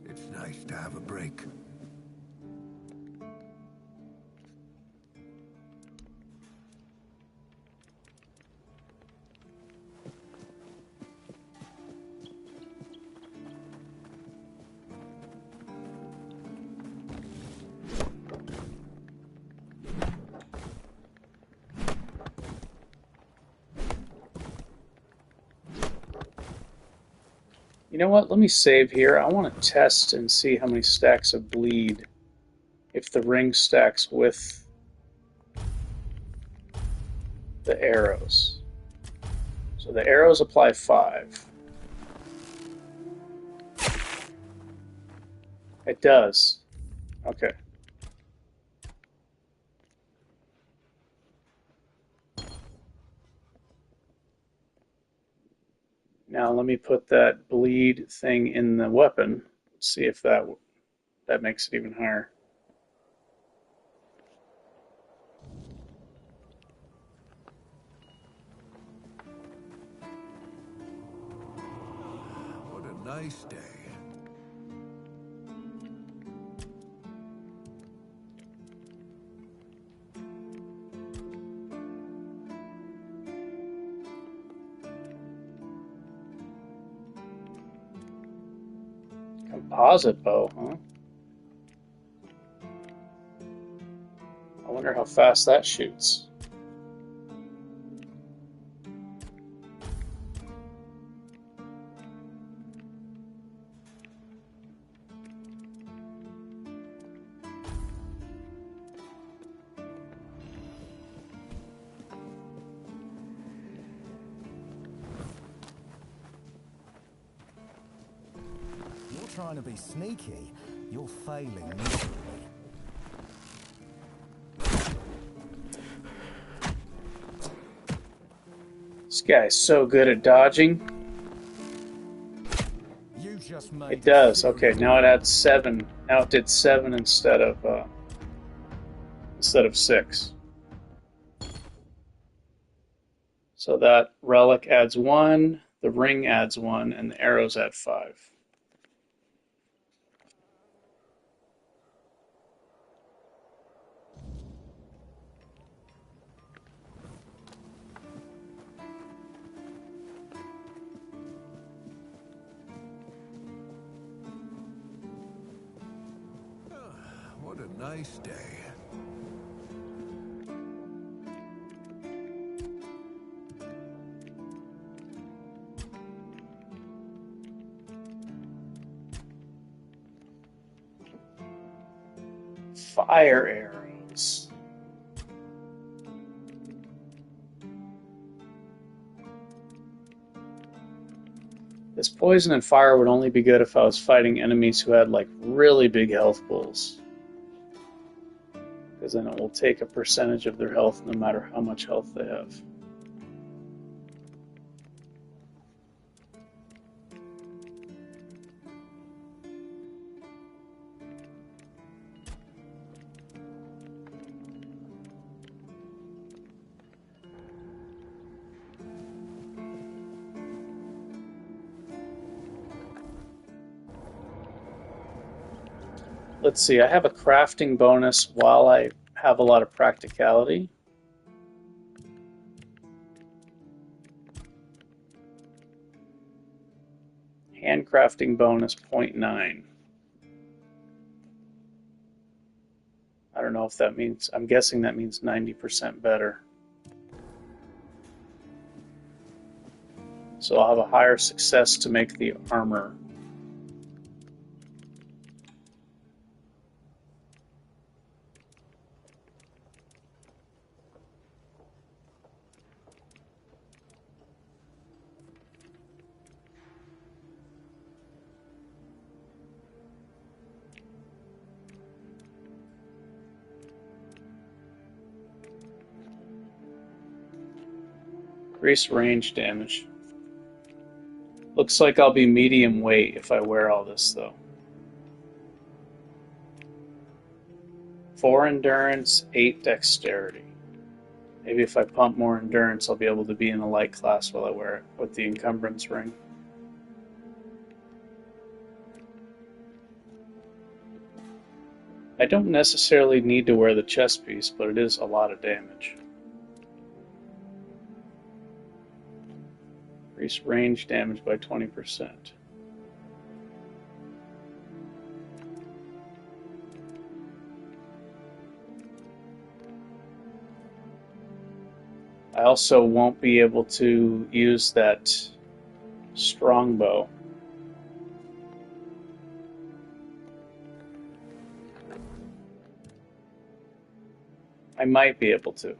It's nice to have a break. You know what? Let me save here. I want to test and see how many stacks of bleed if the ring stacks with the arrows. So the arrows apply 5. It does. Okay. Now let me put that bleed thing in the weapon. Let's see if that makes it even higher. What a nice day. Composite bow, huh? I wonder how fast that shoots. You're trying to be sneaky. You're failing miserably. This guy's so good at dodging. You just made It does. Okay, now it adds 7. Now it did 7 instead of 6. So that relic adds 1, the ring adds 1, and the arrows add 5. What a nice day. Fire arrows. This poison and fire would only be good if I was fighting enemies who had like really big health pools. Because then it will take a percentage of their health no matter how much health they have. Let's see, I have a crafting bonus while I have a lot of practicality. Handcrafting bonus 0.9. I don't know if that means, I'm guessing that means 90% better. So I'll have a higher success to make the armor. Increase range damage. Looks like I'll be medium weight if I wear all this, though. 4 endurance, 8 dexterity. Maybe if I pump more endurance, I'll be able to be in a light class while I wear it with the encumbrance ring. I don't necessarily need to wear the chest piece, but it is a lot of damage. Increase range damage by 20%. I also won't be able to use that strongbow. I might be able to.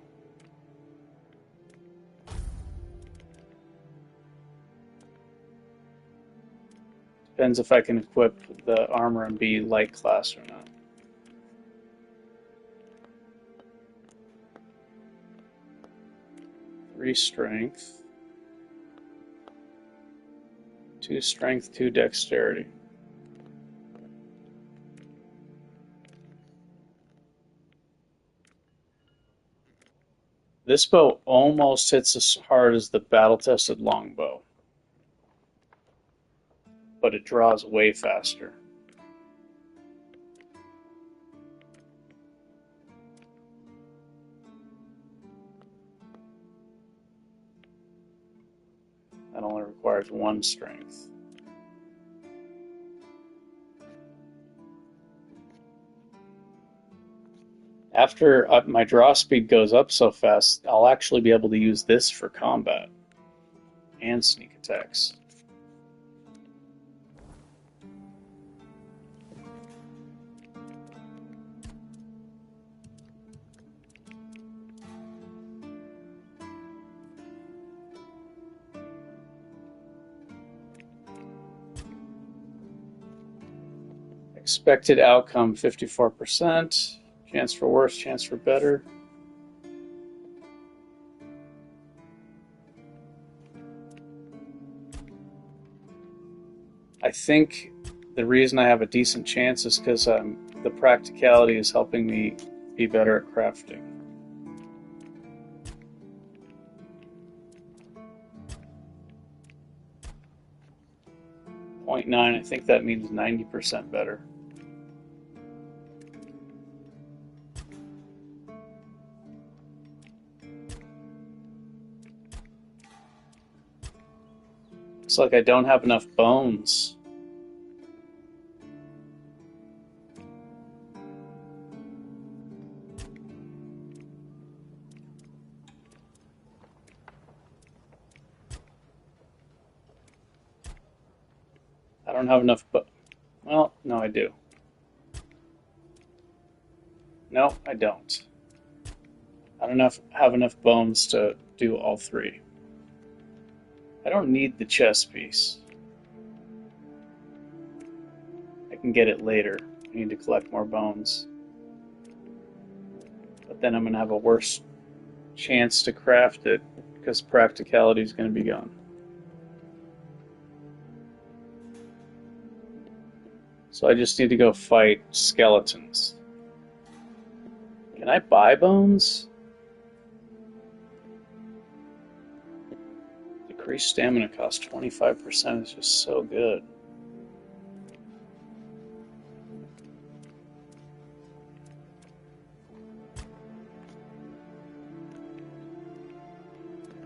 Depends if I can equip the armor and be light class or not. Three strength. 2 strength, 2 dexterity. This bow almost hits as hard as the battle-tested longbow, but it draws way faster. That only requires 1 strength. After my draw speed goes up so fast, I'll actually be able to use this for combat and sneak attacks. Expected outcome 54%. Chance for worse, chance for better. I think the reason I have a decent chance is because the practicality is helping me be better at crafting. .9, I think that means 90% better. Looks like I don't have enough bones. I don't have enough well, no, I do. No, I don't. I don't have enough bones to do all 3. I don't need the chest piece. I can get it later. I need to collect more bones. But then I'm going to have a worse chance to craft it because practicality is going to be gone. So I just need to go fight skeletons. Can I buy bones? Decreased stamina cost 25% is just so good.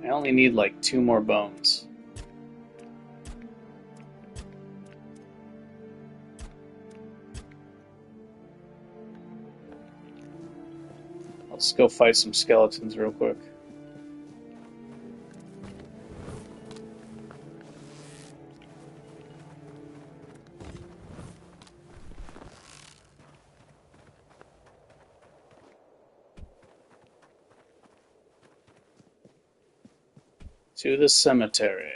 I only need like 2 more bones. Let's go fight some skeletons real quick. To the cemetery.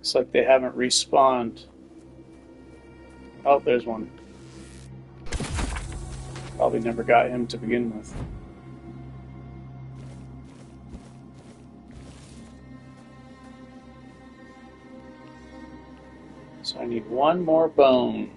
Looks like they haven't respawned. Oh, there's one. Probably never got him to begin with. So I need one more bone.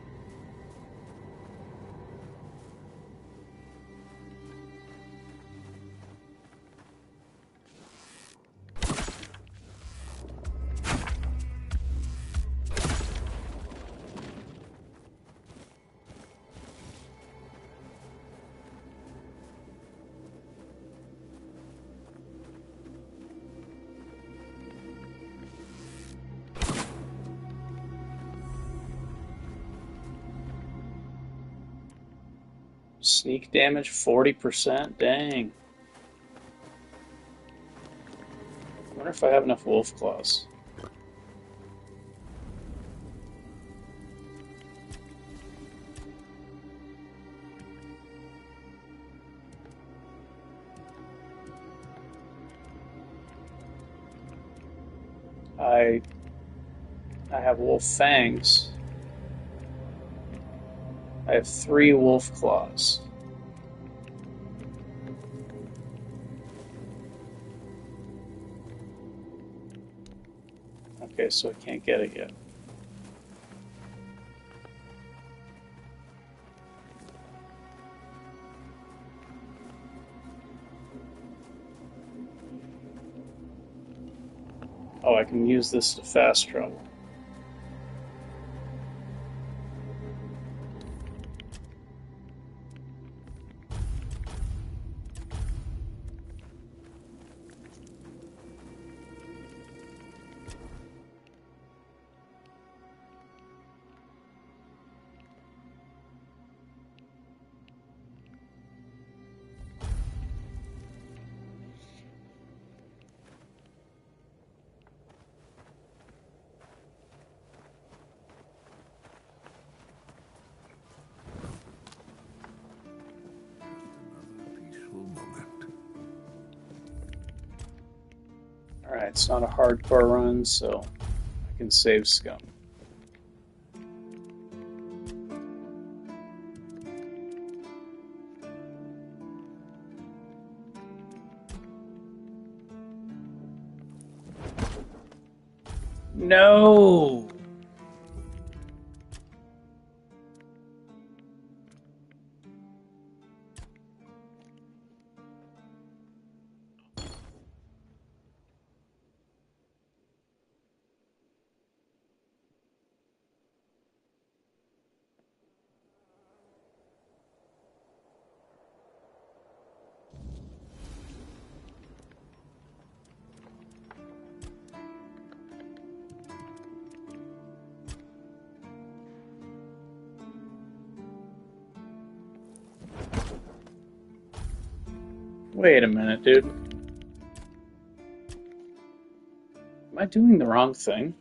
Sneak damage 40%? Dang. I wonder if I have enough wolf claws. I have wolf fangs. I have 3 wolf claws. Okay, so I can't get it yet. Oh, I can use this to fast travel. Alright, it's not a hardcore run, so I can save scum. No! Wait a minute, dude. Am I doing the wrong thing?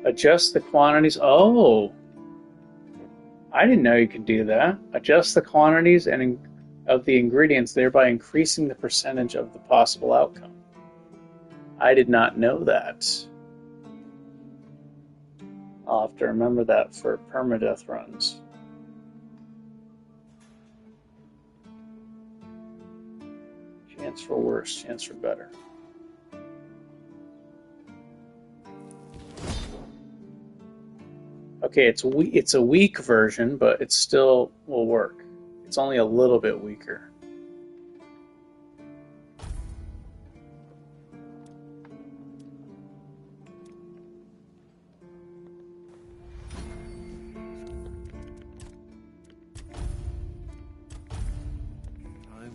Adjust the quantities. Oh! I didn't know you could do that. Adjust the quantities of the ingredients, thereby increasing the percentage of the possible outcome. I did not know that. I'll have to remember that for permadeath runs. Chance for worse, chance for better. Okay, it's a weak version, but it still will work. It's only a little bit weaker.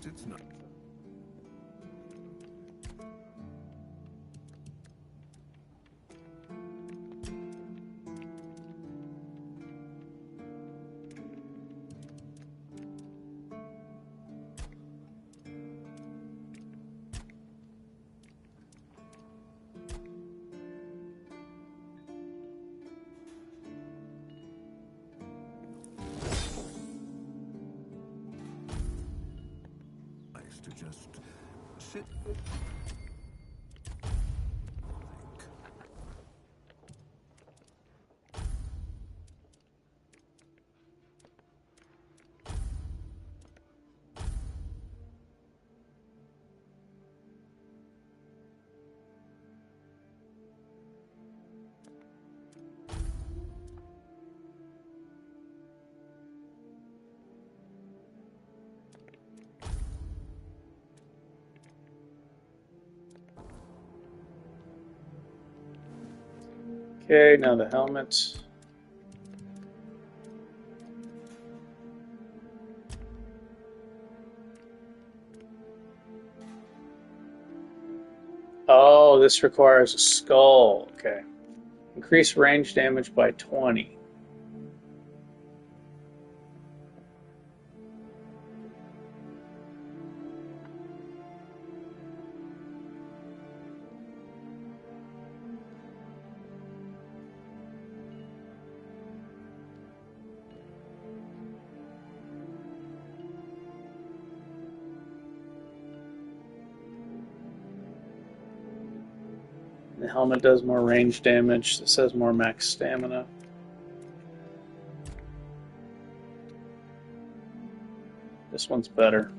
It's not. To just sit. Okay, now the helmet. Oh, this requires a skull. Okay. Increase range damage by 20. The helmet does more range damage. This has more max stamina. This one's better.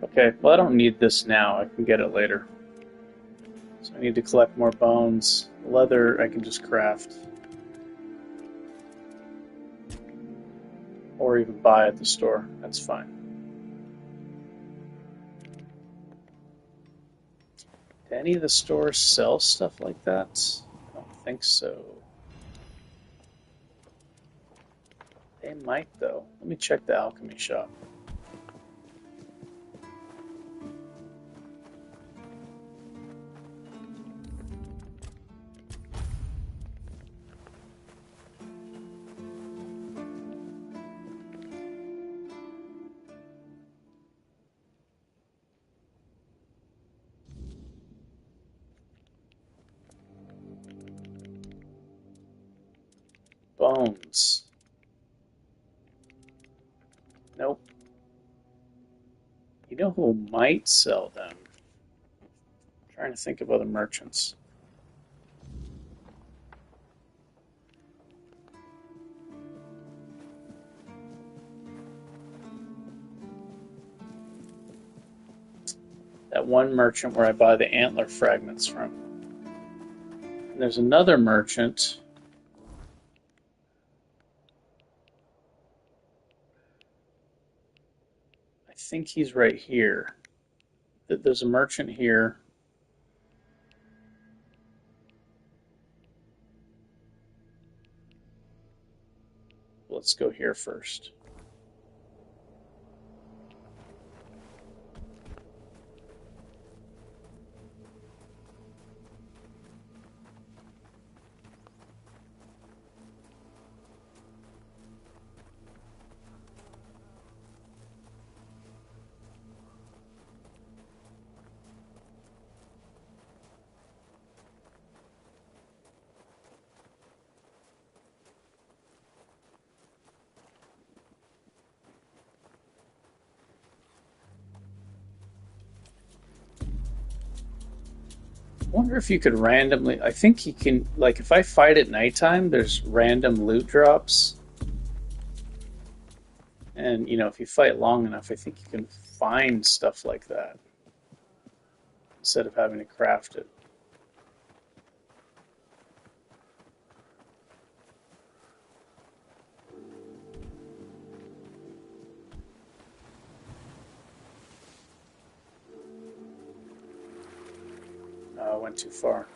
Okay, well I don't need this now. I can get it later. So I need to collect more bones. Leather I can just craft. Or even buy at the store. That's fine. Do any of the stores sell stuff like that? I don't think so. They might, though. Let me check the alchemy shop. Bones. Nope. You know who might sell them? I'm trying to think of other merchants. That one merchant where I buy the antler fragments from. And there's another merchant. I think he's right here. There's a merchant here. Let's go here first. wonder if you could randomly... I think you can... Like, if I fight at nighttime, there's random loot drops. And, you know, if you fight long enough, I think you can find stuff like that. Instead of having to craft it. I went too far.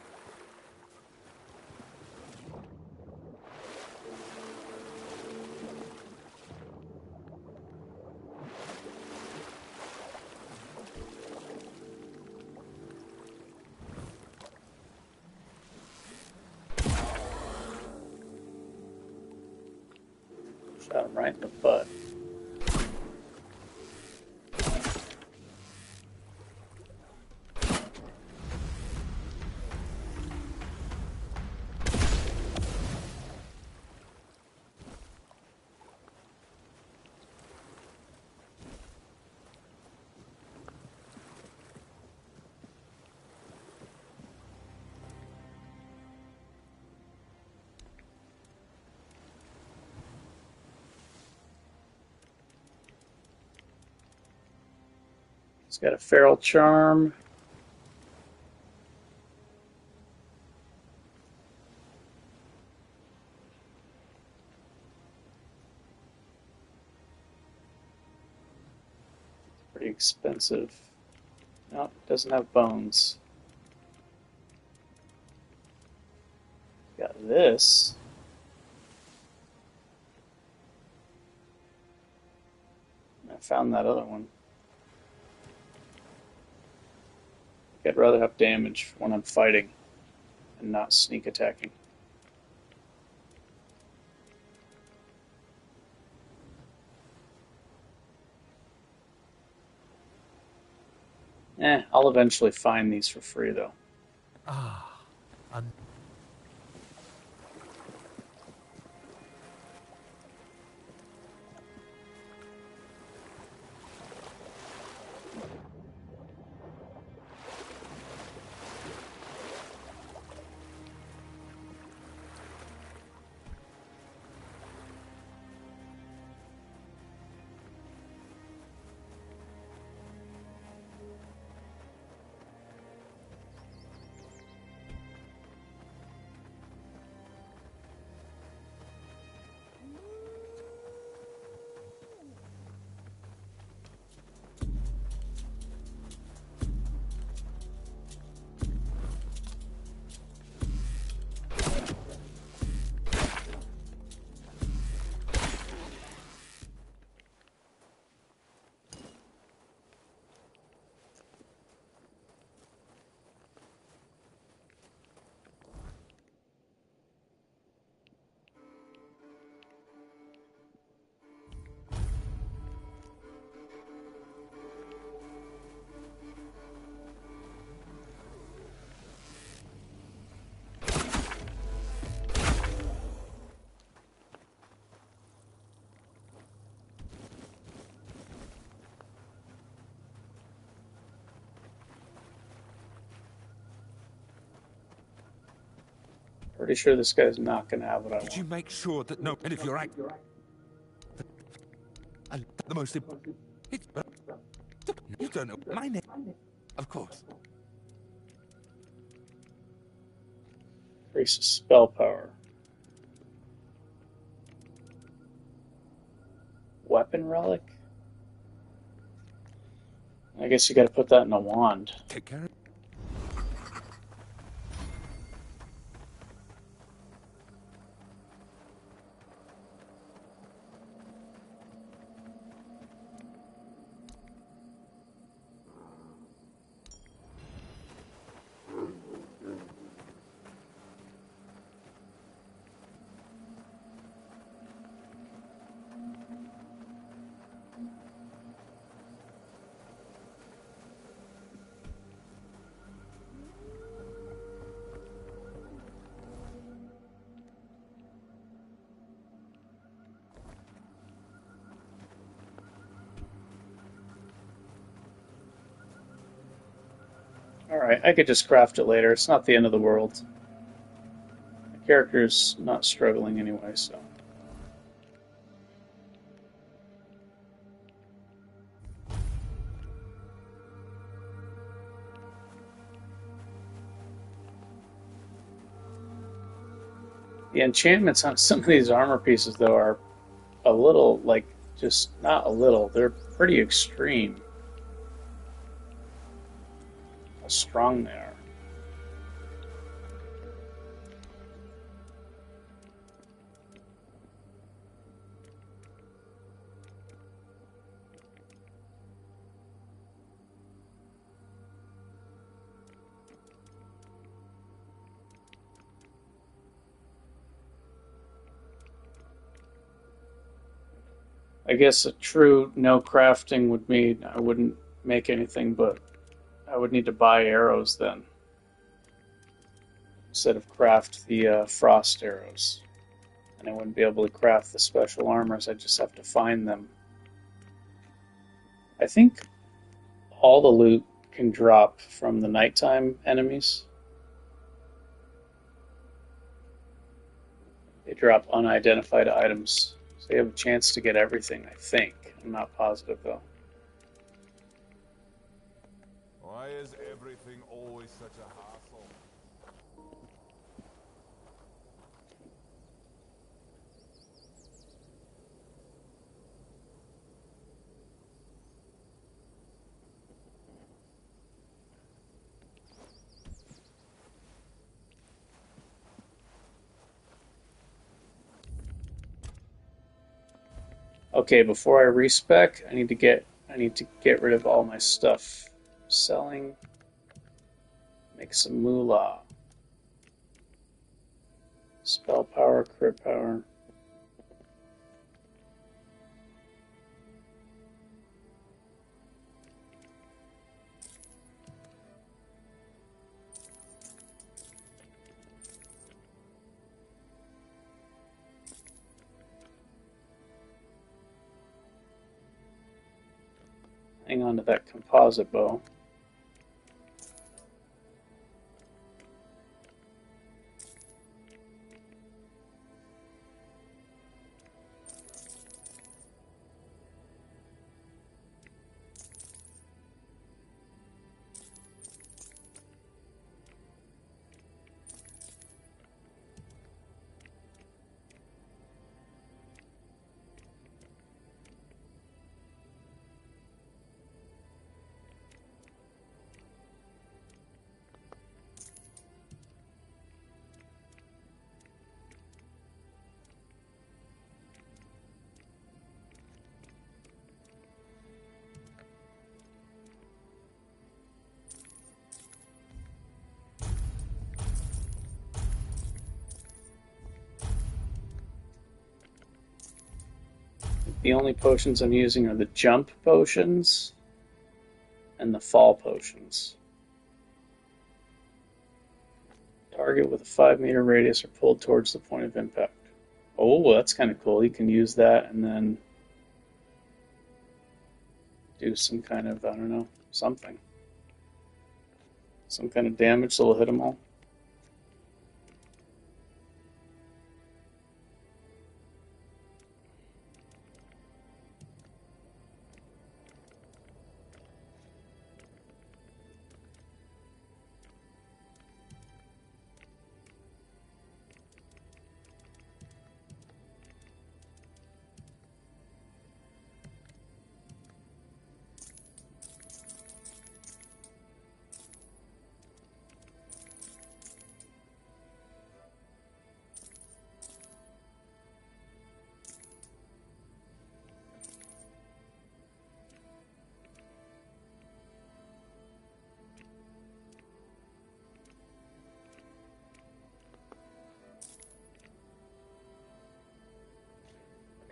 Shot him right in the butt. He's got a feral charm. Pretty expensive. No, doesn't have bones. Got this. I found that other one. I'd rather have damage when I'm fighting and not sneak attacking. I'll eventually find these for free though. Pretty sure this guy's not going to have what I want. Did you make sure that no... And if you're right... And the most important... You don't know my name. Of course. Increases spell power. Weapon relic? I guess you gotta put that in a wand. Take care of it. Alright, I could just craft it later. It's not the end of the world. My character's not struggling anyway, so... The enchantments on some of these armor pieces, though, are a little, like, just not a little. They're pretty extreme. How strong they are. I guess a true no crafting would mean I wouldn't make anything, but I would need to buy arrows then. Instead of craft the frost arrows. And I wouldn't be able to craft the special armors, I'd just have to find them. I think all the loot can drop from the nighttime enemies. They drop unidentified items. So you have a chance to get everything, I think. I'm not positive, though. Why is everything always such a hassle? Okay, before I respec, I need to get rid of all my stuff. Selling. Make some moolah. Spell power, crit power. Hang on to that composite bow. The only potions I'm using are the jump potions and the fall potions. Target with a 5-meter radius or pulled towards the point of impact. Oh, that's kind of cool. You can use that and then do some kind of, I don't know, something. Some kind of damage that will hit them all.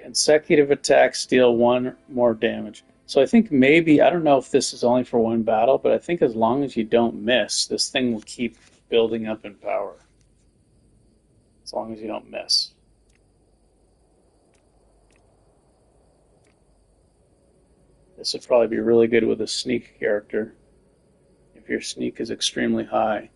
Consecutive attacks deal 1 more damage. So I think maybe, I don't know if this is only for one battle, but I think as long as you don't miss, this thing will keep building up in power. As long as you don't miss. This would probably be really good with a sneak character. If if your sneak is extremely high.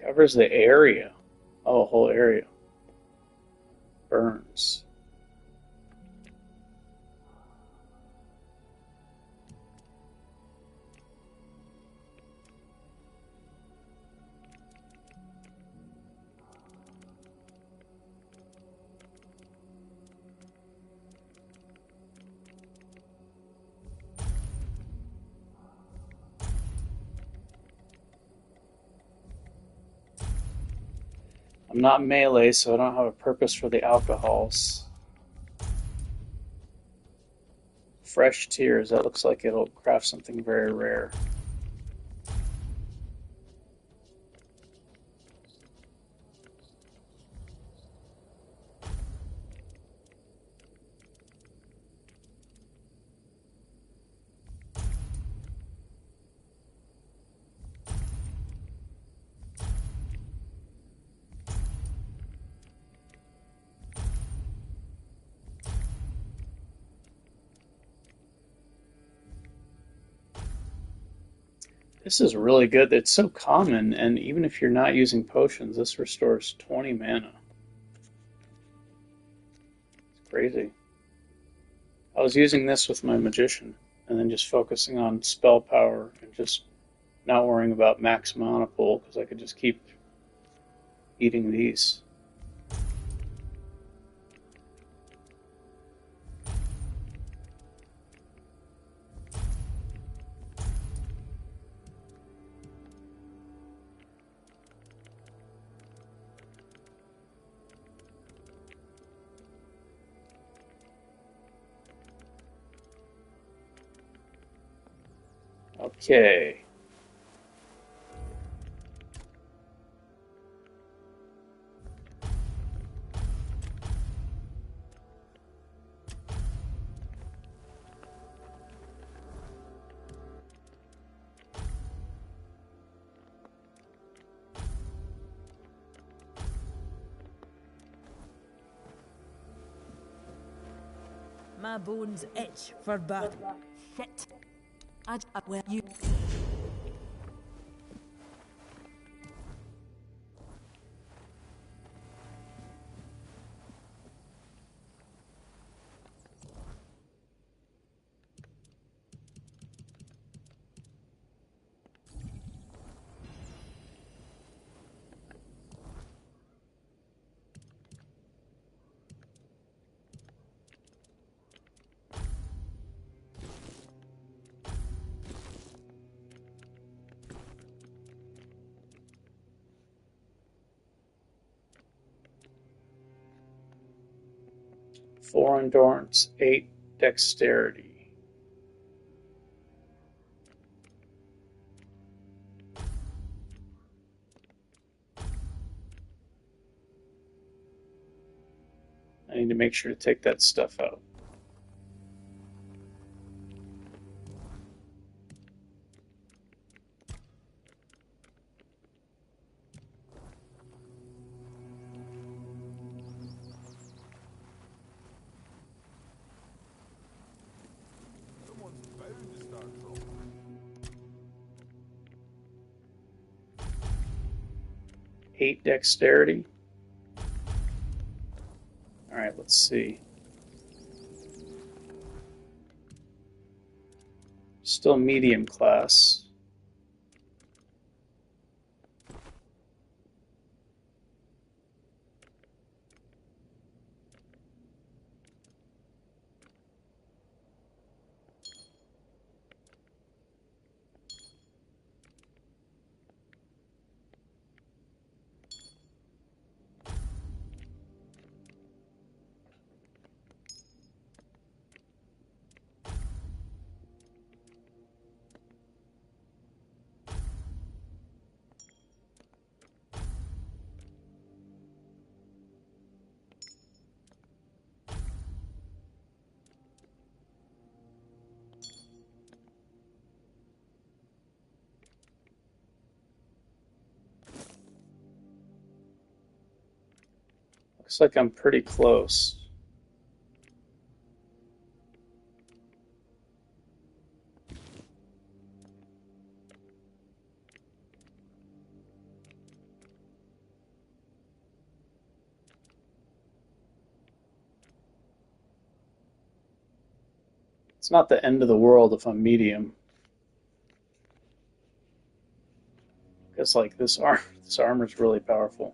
Covers the area. Oh, whole area. Burns. I'm not melee, so I don't have a purpose for the alcohols. Fresh tears. That looks like it'll craft something very rare. This is really good. It's so common, and even if you're not using potions, this restores 20 mana. It's crazy. I was using this with my magician, and then just focusing on spell power, and just not worrying about max mana pool, because I could just keep eating these. Okay. My bones itch for battle. Shit. Well, you. Four endurance, 8 dexterity. I need to make sure to take that stuff out. 8 dexterity. Alright, let's see. Still medium class. Looks like I'm pretty close. It's not the end of the world if I'm medium. Because like this armor's really powerful.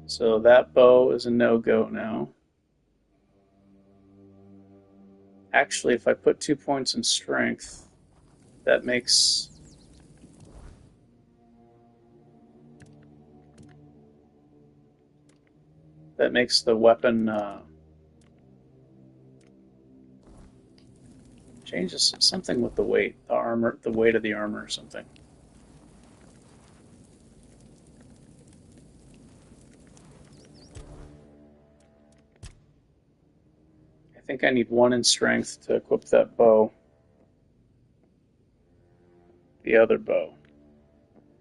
So that bow is a no-go now. Actually, if I put 2 points in strength, that makes the weapon changes something with the weight, the armor, the weight of the armor or something. I think I need 1 in strength to equip that bow. The other bow.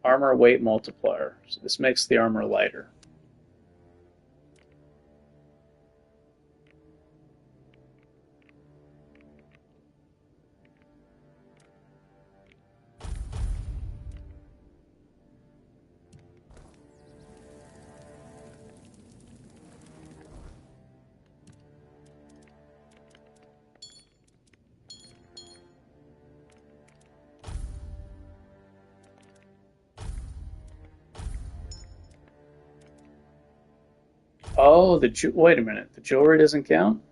Armor weight multiplier. So this makes the armor lighter. Oh, wait a minute. The jewelry doesn't count?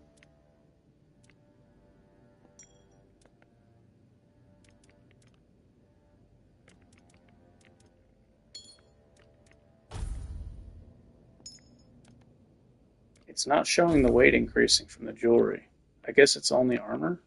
It's not showing the weight increasing from the jewelry. I guess it's only armor?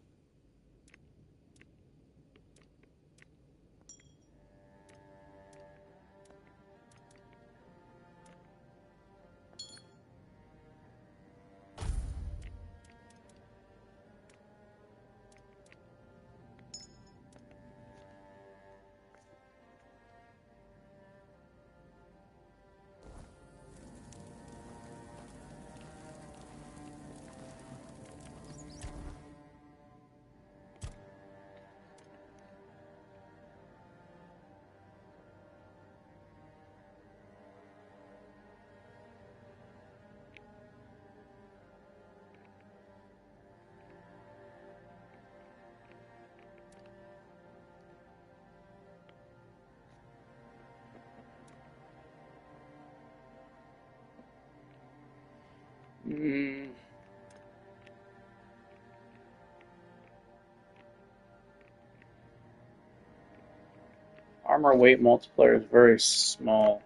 Armor weight multiplier is very small.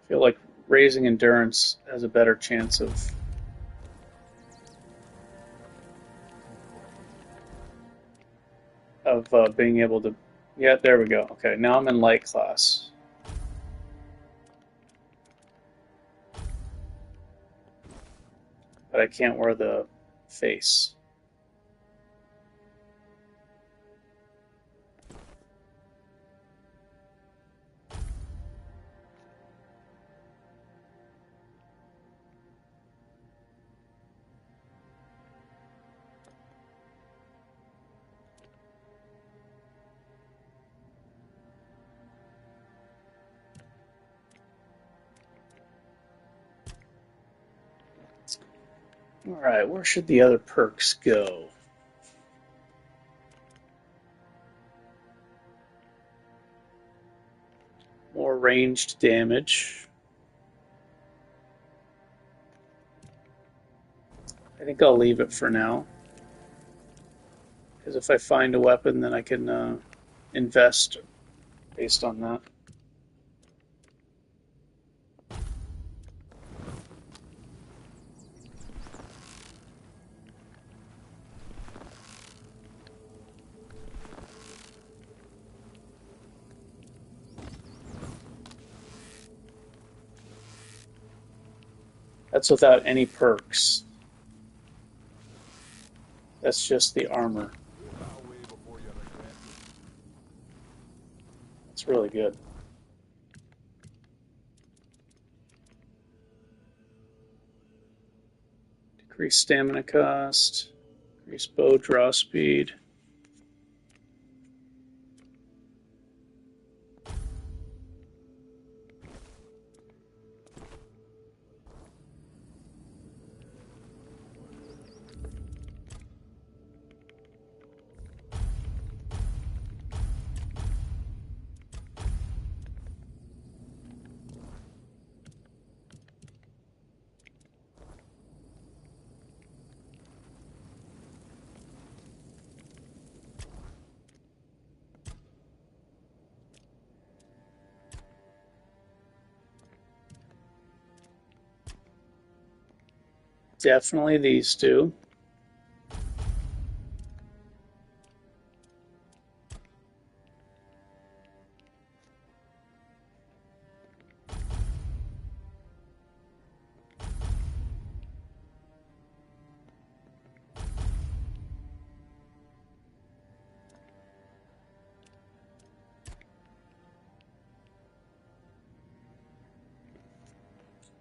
I feel like raising endurance has a better chance of being able to... Yeah, there we go. Okay, now I'm in light class. But I can't wear the face. Alright, where should the other perks go? More ranged damage. I think I'll leave it for now. Because if I find a weapon, then I can invest based on that. That's without any perks. That's just the armor. That's really good. Decrease stamina cost. Increase bow draw speed. Definitely these two.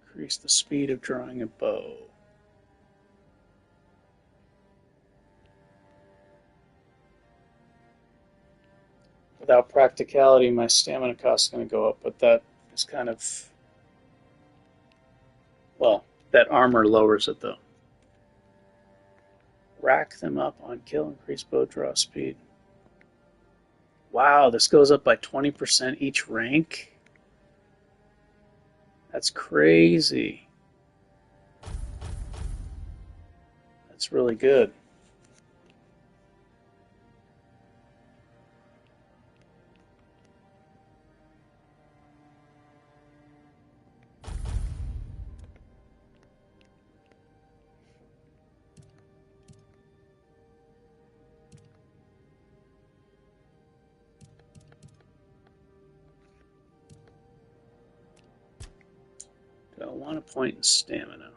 Increase the speed of drawing a bow. Without practicality, my stamina cost is going to go up, but that is kind of... Well, that armor lowers it, though. Rack them up on kill, increase bow draw speed. Wow, this goes up by 20% each rank? That's crazy. That's really good. Do I want a point in stamina?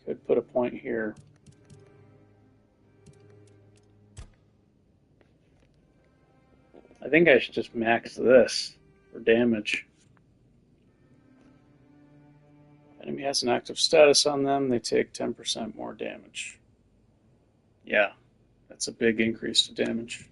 Could put a point here. I think I should just max this for damage. Enemy has an active status on them, they take 10% more damage. Yeah, that's a big increase to damage.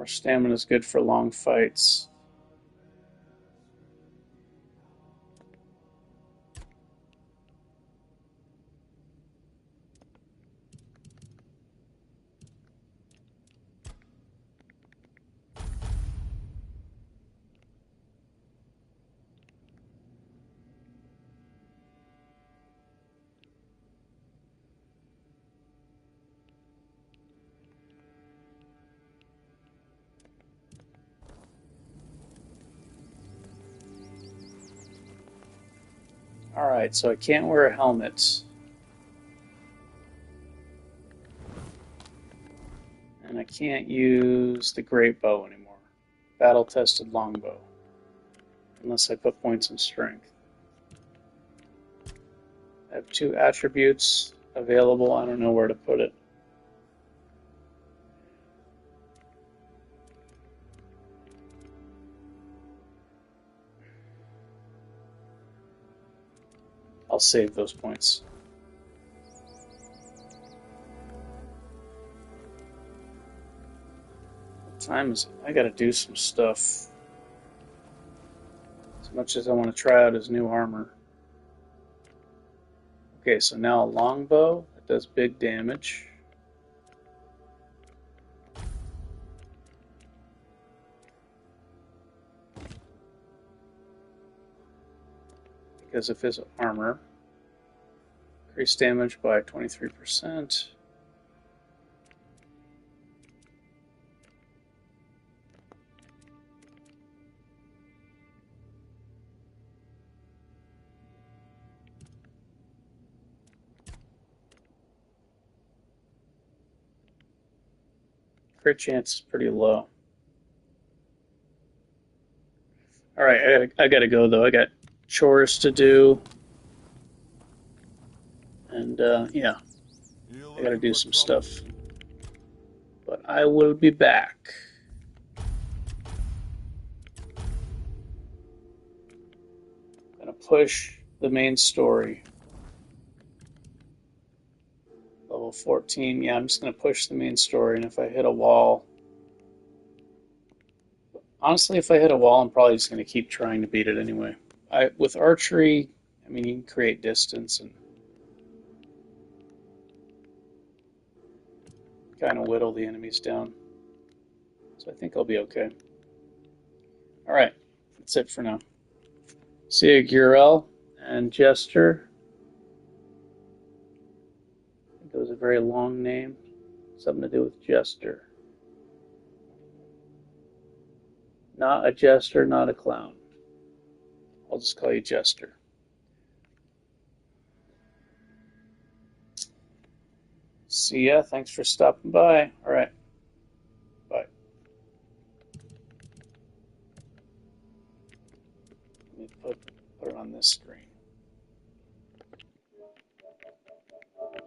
Our stamina is good for long fights. Alright, so I can't wear a helmet. And I can't use the great bow anymore. Battle-tested longbow. Unless I put points in strength. I have 2 attributes available. I don't know where to put it. I'll save those points. What time is it? I gotta do some stuff. As much as I want to try out his new armor. Okay, so now a longbow that does big damage. Because of his armor. Increase damage by 23%. Crit chance is pretty low. Alright, I gotta go though. I got chores to do. And yeah, I gotta do some stuff. But I will be back. I'm gonna push the main story. Level 14, yeah, I'm just gonna push the main story, and if I hit a wall... Honestly, if I hit a wall, I'm probably just gonna keep trying to beat it anyway. With archery, I mean, you can create distance and kind of whittle the enemies down. So I think I'll be okay. Alright, that's it for now. See you, Gurel and Jester. I think it was a very long name. Something to do with Jester. Not a jester, not a clown. I'll just call you Jester. See ya. Thanks for stopping by. All right. Bye. Let me put it on this screen.